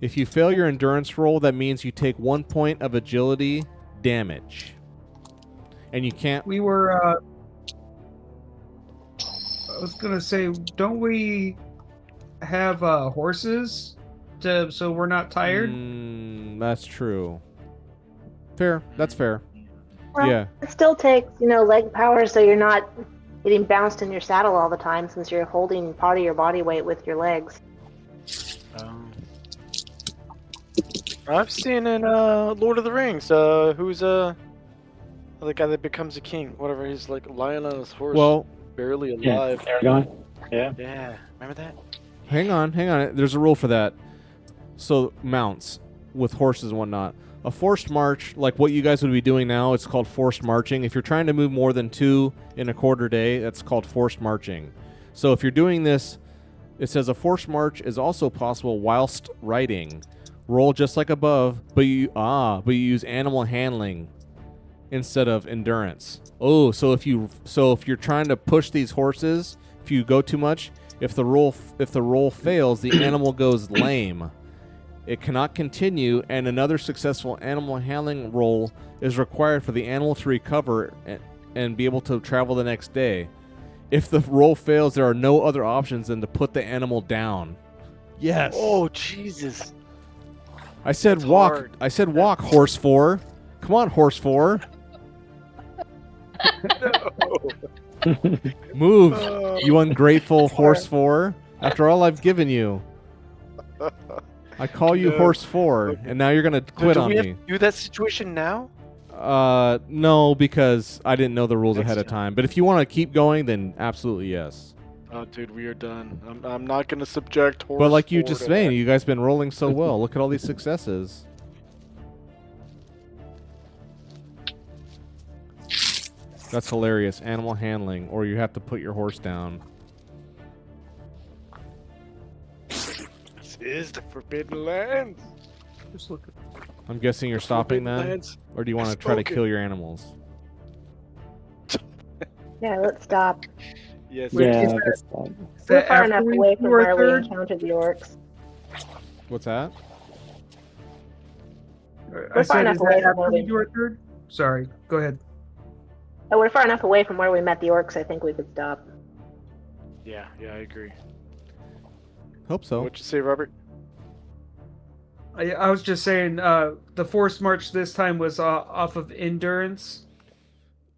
If you fail your endurance roll, that means you take 1 point of agility damage. And you can't... We were, I was gonna say, don't we have horses so we're not tired? That's true. Fair. That's fair. Well, Yeah. it still takes, leg power, so you're not getting bounced in your saddle all the time, since you're holding part of your body weight with your legs. I've seen in Lord of the Rings, who's the guy that becomes a king, whatever, he's like lying on his horse, Well, barely Yeah, alive. Aragon. Yeah. Yeah, remember that? hang on. There's a rule for that. So mounts with horses and whatnot. A forced march, like what you guys would be doing now, it's called forced marching. If you're trying to move more than 2 in a quarter day, that's called forced marching. So if you're doing this, it says a forced march is also possible whilst riding. Roll just like above, but you use animal handling instead of endurance. Oh, so if you're trying to push these horses, if you go too much, if the roll fails, the animal goes lame. It cannot continue, and another successful animal handling roll is required for the animal to recover and be able to travel the next day. If the roll fails, there are no other options than to put the animal down. Yes. Oh, Jesus. I said That's walk. hard. I said walk, horse 4. Come on, horse 4. Move, you ungrateful horse 4. After all I've given you. I call you No. horse 4, and now you're going to quit do on we have me. to do that situation now? No, because I didn't know the rules Next ahead of time. time. But if you want to keep going, then absolutely yes. Oh, dude, we are done. I'm not going to subject horse But like you 4 just to saying, that. you guys been rolling so well. Look at all these successes. That's hilarious. Animal handling, or you have to put your horse down. This is the Forbidden Lands. Just look. I'm guessing you're stopping Forbidden then? Lands. Or do you want to try to kill your animals? Yeah, let's stop. Yes. Wait, Yeah, is I guess that. Is We're that far after enough we away do from our where we third? encountered the orcs. What's that? I We're far said, enough is away that from after where we we. do our third? Sorry, go ahead. We're far enough away from where we met the orcs. I think we could stop. Yeah, I agree. Hope so. What'd you say, Robert? I was just saying, the forced march this time was off of endurance.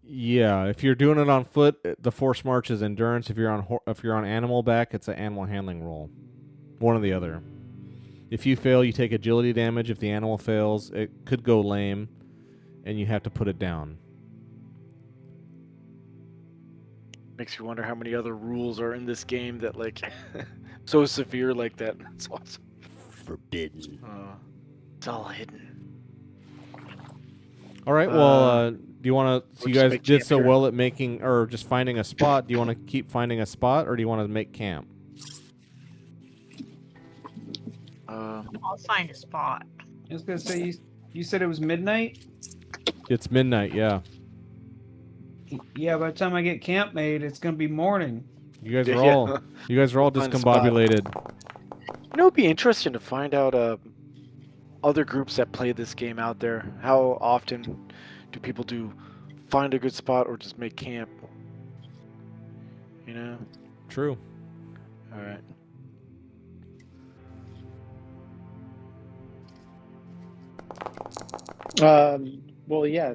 Yeah, if you're doing it on foot, the force march is endurance. If you're on animal back, it's an animal handling roll. One or the other. If you fail, you take agility damage. If the animal fails, it could go lame, and you have to put it down. Makes you wonder how many other rules are in this game that like so severe like that. That's awesome. Forbidden. It's all hidden. All right. Well, do you want to? So we'll you just guys make did camp so here. well at making or just finding a spot. Do you want to keep finding a spot, or do you want to make camp? I'll find a spot. I was gonna say, you said it was midnight. It's midnight. Yeah. Yeah, by the time I get camp made, it's gonna be morning. You guys are Yeah. all. You guys are all Find a spot. discombobulated. You know, it'd be interesting to find out other groups that play this game out there. How often do people find a good spot or just make camp? You know? True. All right. Well, yeah.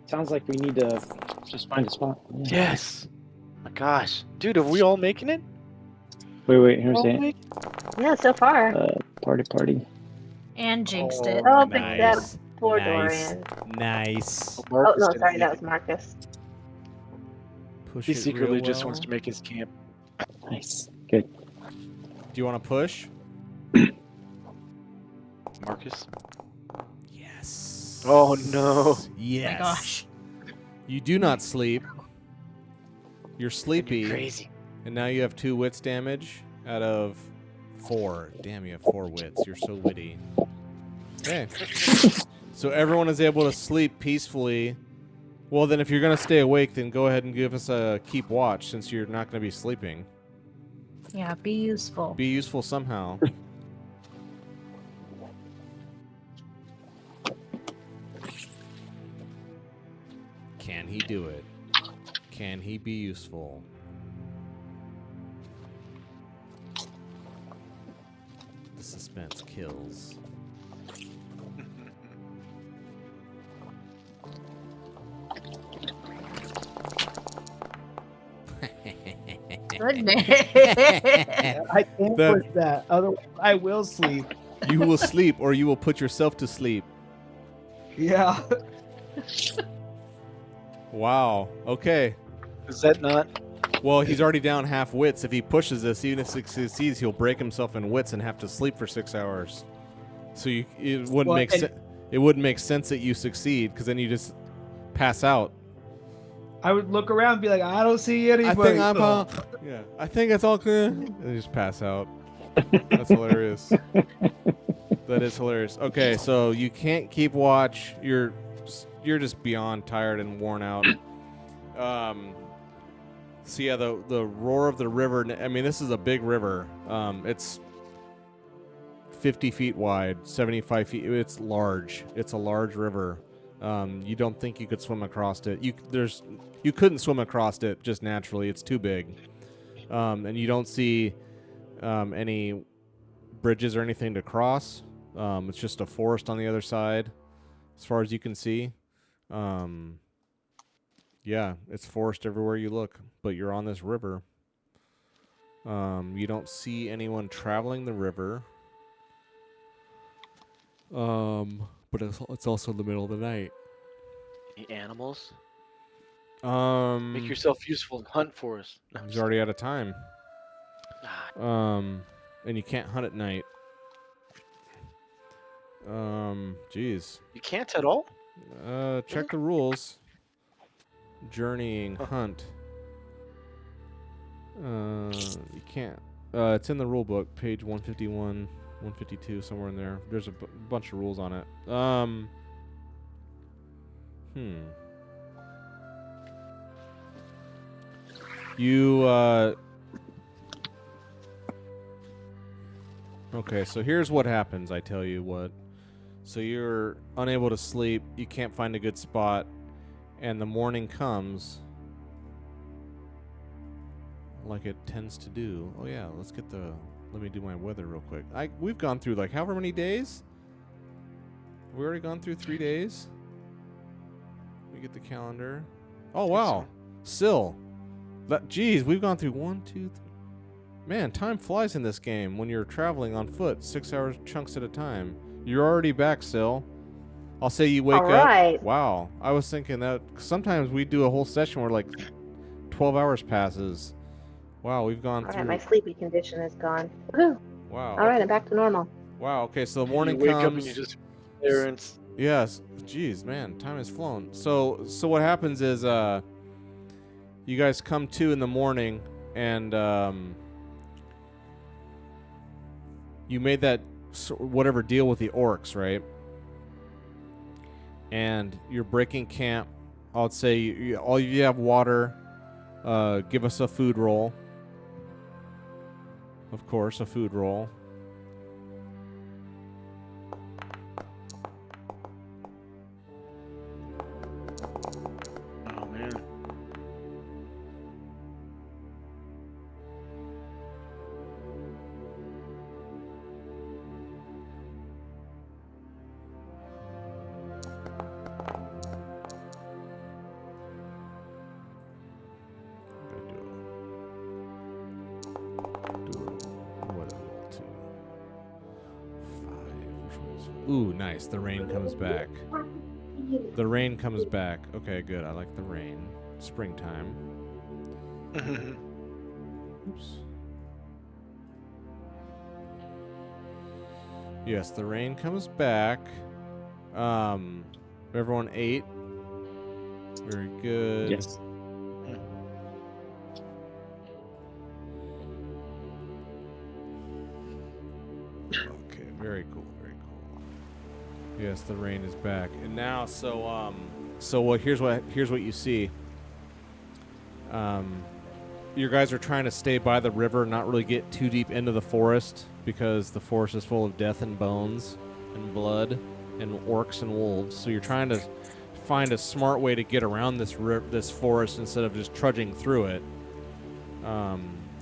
Sounds like we need to just find a spot. Yeah. Yes. My gosh, dude, are we all making it? Wait. Here's All it. make- Yeah, so far. Party. And jinxed it. Oh, Nice. pick that poor Nice. Dorian. Nice. Oh Marcus no, didn't sorry, make that it. was Marcus. Push He it secretly real just well. wants to make his camp. Nice. Good. Do you want to push? Marcus. Yes. Oh, no. Yes. My gosh. You do not sleep. You're You're sleepy, crazy. and now you have 2 wits damage out of 4. Damn, you have 4 wits. You're so witty. Okay. So everyone is able to sleep peacefully. Well, then if you're going to stay awake, then go ahead and give us a keep watch since you're not going to be sleeping. Yeah, be useful. Be useful somehow. Can he do it? Can he be useful? The suspense kills. Goodness. I can't That- push that. Otherwise, I will sleep. You will sleep, or you will put yourself to sleep. Yeah. Wow. Okay. Is that not? Well, he's already down half wits. If he pushes this, even if he succeeds, he'll break himself in wits and have to sleep for 6 hours. So it wouldn't Well, make and- sense. It wouldn't make sense that you succeed because then you just pass out. I would look around and be like, I don't see anybody. I think I'm. Yeah. I think it's all good. And you just pass out. That's hilarious. That is hilarious. Okay, so you can't keep watch. You're just beyond tired and worn out. So yeah, the roar of the river. I mean, this is a big river. It's 50 feet wide, 75 feet. It's large. It's a large river. You don't think you could swim across it. You couldn't swim across it just naturally. It's too big. And you don't see any bridges or anything to cross. It's just a forest on the other side, as far as you can see. Yeah, it's forest everywhere you look, but you're on this river. You don't see anyone traveling the river. But it's also the middle of the night. The animals? Um, Make yourself useful and hunt for us. No, I'm he's just already out of time. kidding. And you can't hunt at night. Geez. You can't at all? Check the rules. Journeying, hunt. You can't. It's in the rule book, page 151. 152, somewhere in there. There's a bunch of rules on it. You, okay, so here's what happens, I tell you what. So you're unable to sleep, you can't find a good spot, and the morning comes like it tends to do. Oh yeah, let me do my weather real quick. We've gone through like however many days? We already gone through 3 days? Let me get the calendar. Oh wow. Still. Geez, we've gone through 1, 2, 3. Man, time flies in this game when you're traveling on foot, 6 hour chunks at a time. You're already back, Sil. I'll say you wake All right. up. Wow. I was thinking that sometimes we do a whole session where like 12 hours passes. Wow, we've gone All through. right, my sleepy condition is gone. Woohoo. Wow. All right, I'm back to normal. Wow. Okay, so the morning you wake comes. up and you just there and Yes. Jeez, man, time has flown. So what happens is you guys come to in the morning and you made that whatever deal with the orcs, right? And you're breaking camp. I'd say all you have water. Give us a food roll. Of course, a food roll. oh man. Ooh, nice. The rain comes back. The rain comes back. Okay, good. I like the rain. Springtime. Oops. Yes, the rain comes back. Everyone ate. Very good. Yes. Okay, very cool, very cool. Yes, the rain is back. And now here's what you see. You guys are trying to stay by the river, not really get too deep into the forest because the forest is full of death and bones and blood and orcs and wolves. So you're trying to find a smart way to get around this forest instead of just trudging through it.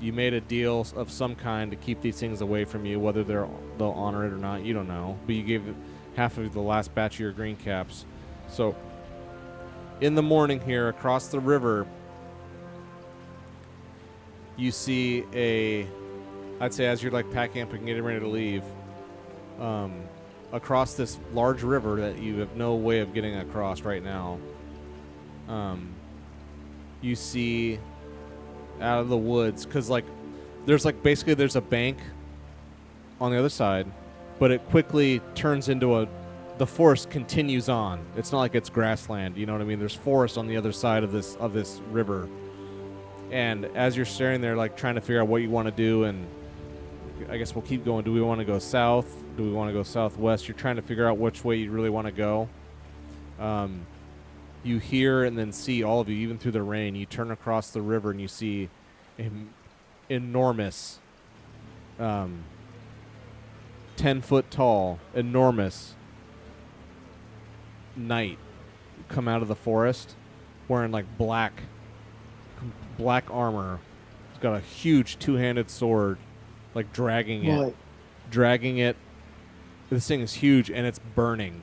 You made a deal of some kind to keep these things away from you, whether they'll honor it or not, you don't know. But you gave half of the last batch of your green caps. So in the morning here, across the river, you see I'd say as you're like packing up and getting ready to leave, across this large river that you have no way of getting across right now, you see out of the woods, because there's a bank on the other side, but it quickly turns into the forest continues on. It's not like it's grassland, you know what I mean? There's forest on the other side of this river. And as you're staring there, like trying to figure out what you want to do, and I guess we'll keep going. Do we want to go south? Do we want to go southwest? You're trying to figure out which way you really want to go. You hear and then see, all of you, even through the rain, you turn across the river and you see an enormous, 10-foot tall, enormous knight come out of the forest wearing like black armor. He's got a huge two-handed sword, like dragging it. This thing is huge and it's burning.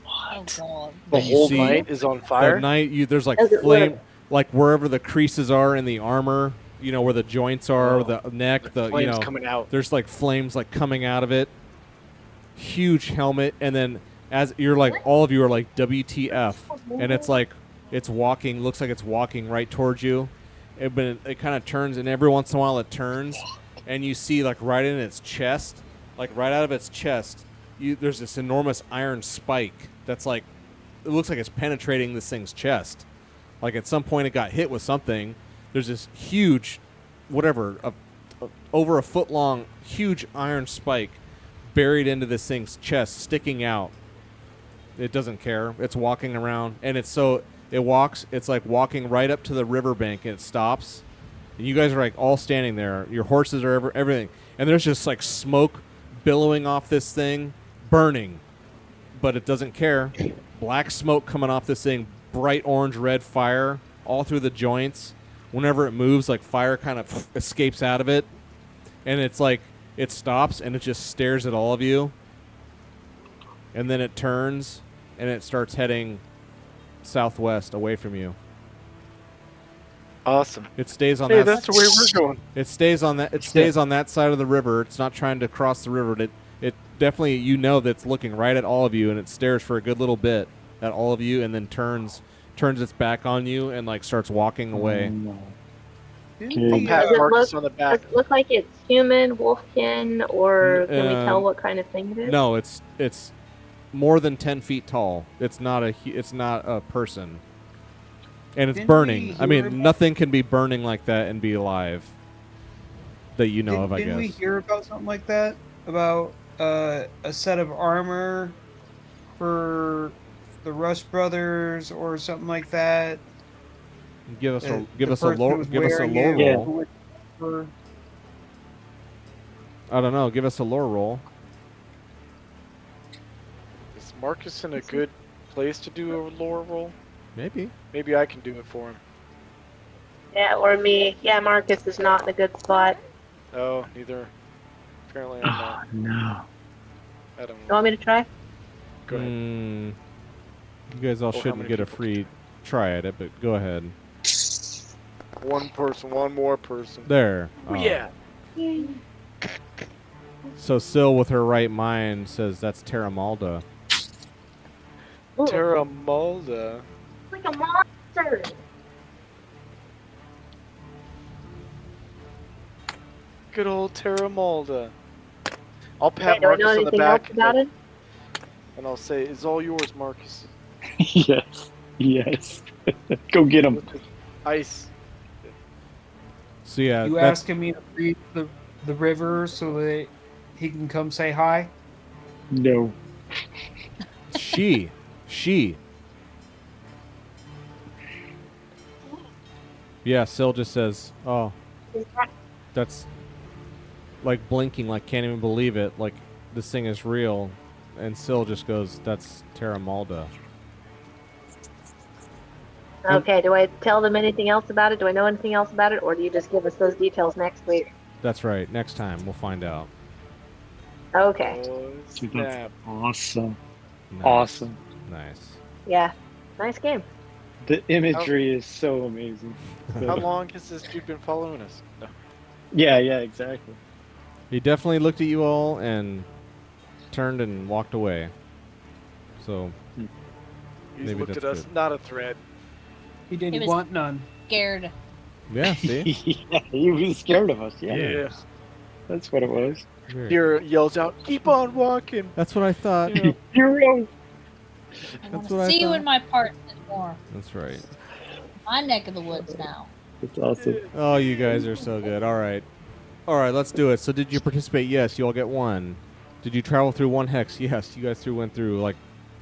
Oh god. The You whole see night is on fire. The night, there's like As it flame, were. like wherever the creases are in the armor, where the joints are, Oh. the neck, the flames coming out. There's like flames like coming out of it. Huge helmet, and then as you're like, all of you are like WTF, and it's like it's walking. Looks like it's walking right towards you, but it kind of turns, and every once in a while it turns, and you see like right in its chest, like right out of its chest, there's this enormous iron spike that's like, it looks like it's penetrating this thing's chest. Like at some point it got hit with something. There's this huge, whatever, over a foot long, huge iron spike buried into this thing's chest, sticking out. It doesn't care. It's walking around, and it's like walking right up to the riverbank, and it stops. And you guys are like all standing there. Your horses are everything, and there's just like smoke billowing off this thing, burning, but it doesn't care. Black smoke coming off this thing, bright orange red fire all through the joints. Whenever it moves, like fire kind of escapes out of it, and it's like it stops and it just stares at all of you, and then it turns and it starts heading southwest away from you. Awesome. It stays on Hey, that. that's the way we're going. It stays on that. It stays on that side of the river. It's not trying to cross the river. It definitely, you know, that's looking right at all of you, and it stares for a good little bit at all of you, and then turns its back on you and like starts walking away. Didn't I'll the, pat Does it Marcus on the Does back. it look like it's human, wolfkin, or can we tell what kind of thing it is? No, it's more than 10 feet tall. It's not a person, and it's Didn't burning. we I mean, hear about- nothing can be burning like that and be alive. That you know of, I didn't we guess. hear about something like that? About a set of armor for the Rush brothers or something like that? Give us The a person lore who was give us a wearing lore it, roll. who was for- I don't know. Give us a lore roll. Is Marcus in a good place to do a lore roll? Maybe. Maybe I can do it for him. Yeah, or me. Yeah, Marcus is not in a good spot. Oh, neither. Apparently I'm not. Oh, no. I don't You know. want me to try? Go ahead. You guys all Well, how shouldn't many get a people? free try at it, but go ahead. One person, one more person. There. Oh, yeah. So Syl, with her right mind, says that's Terramalda. Ooh, Terramalda. like a monster. Good old Terramalda. I'll pat Okay, do I know Marcus on the anything else back about it? and I'll say, "It's all yours, Marcus." Yes. Yes. Go get him. With the ice. So yeah, You that's asking me to read the river so that he can come say hi? No. she. Yeah, Syl just says, "Oh, that's like blinking, like can't even believe it, like this thing is real." And Syl just goes, "That's Terramalda." Okay, do I tell them anything else about it? Do I know anything else about it? Or do you just give us those details next week? That's right. Next time we'll find out. Okay. Oh, Dude, that's snap. awesome. Nice. Awesome. Nice. Yeah. Nice game. The imagery is so amazing. How long has this dude been following us? No. Yeah, exactly. He definitely looked at you all and turned and walked away. So He's Maybe looked at that's us, good. not a threat. He didn't He was- want none. Scared. yeah, see, Yeah, he was scared of us. Yeah. Yeah. That's what it was. Weird. Here yells out, "Keep on walking!" That's what I thought. You know, Hero. I want That's to what I see you in thought. my part more. That's right. My neck of the woods now. That's awesome. Oh, you guys are so good. All right, let's do it. So, did you participate? Yes, you all get one. Did you travel through one hex? Yes, you guys went through like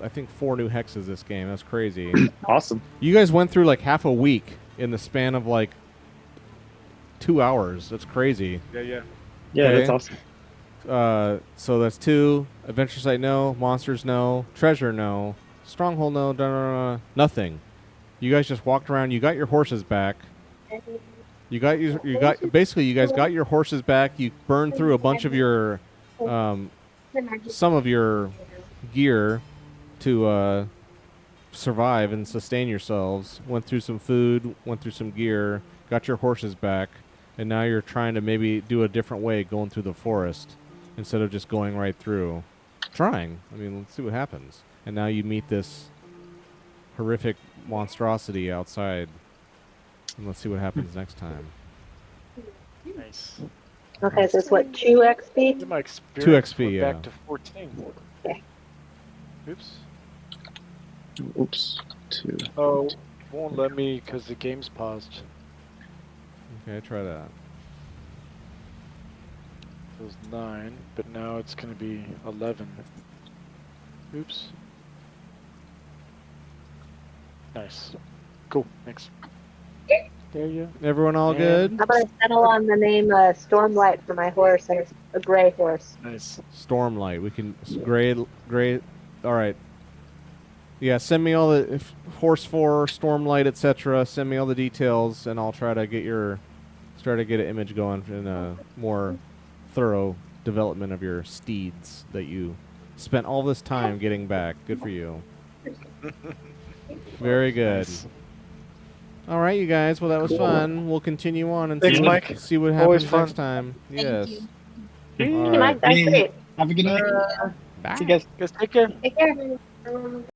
I think 4 new hexes this game. That's crazy. Awesome. You guys went through like half a week in the span of like 2 hours. That's crazy. yeah. Yeah, Okay. that's awesome. So that's 2. Adventure site, no. Monsters, no. Treasure, no. Stronghold, no. Nothing. You guys just walked around. You got your horses back. You got basically you guys got your horses back. You burned through a bunch of your some of your gear to survive and sustain yourselves. Went through some food, went through some gear, got your horses back, and now you're trying to maybe do a different way going through the forest instead of just going right through. Trying. I mean, let's see what happens. And now you meet this horrific monstrosity outside. And let's see what happens next time. Nice. Okay, so it's what, 2 XP? In my experience, 2 XP, we're yeah. back to 14. Okay. Oops. Oops. 2. Oh, won't let me because the game's paused. Okay, try that. So it's 9, but now it's going to be 11. Oops. Nice. Cool. Thanks. There you. Everyone all And- good? How about I settle on the name Stormlight for my horse? And it's a gray horse. Nice. Stormlight. We can gray. All right. Yeah, send me all the horse for Stormlight, etc. Send me all the details, and I'll try to get an image going in a more thorough development of your steeds that you spent all this time getting back. Good for you. Very good. Nice. All right, you guys. Well, that was fun. We'll continue on and Thanks, see Mike. see what Always happens fun. next time. Thank Yes. you. All Thank you, right. Mike. That's great. Have a good night. Bye. See you guys. Guys, take care. Take care.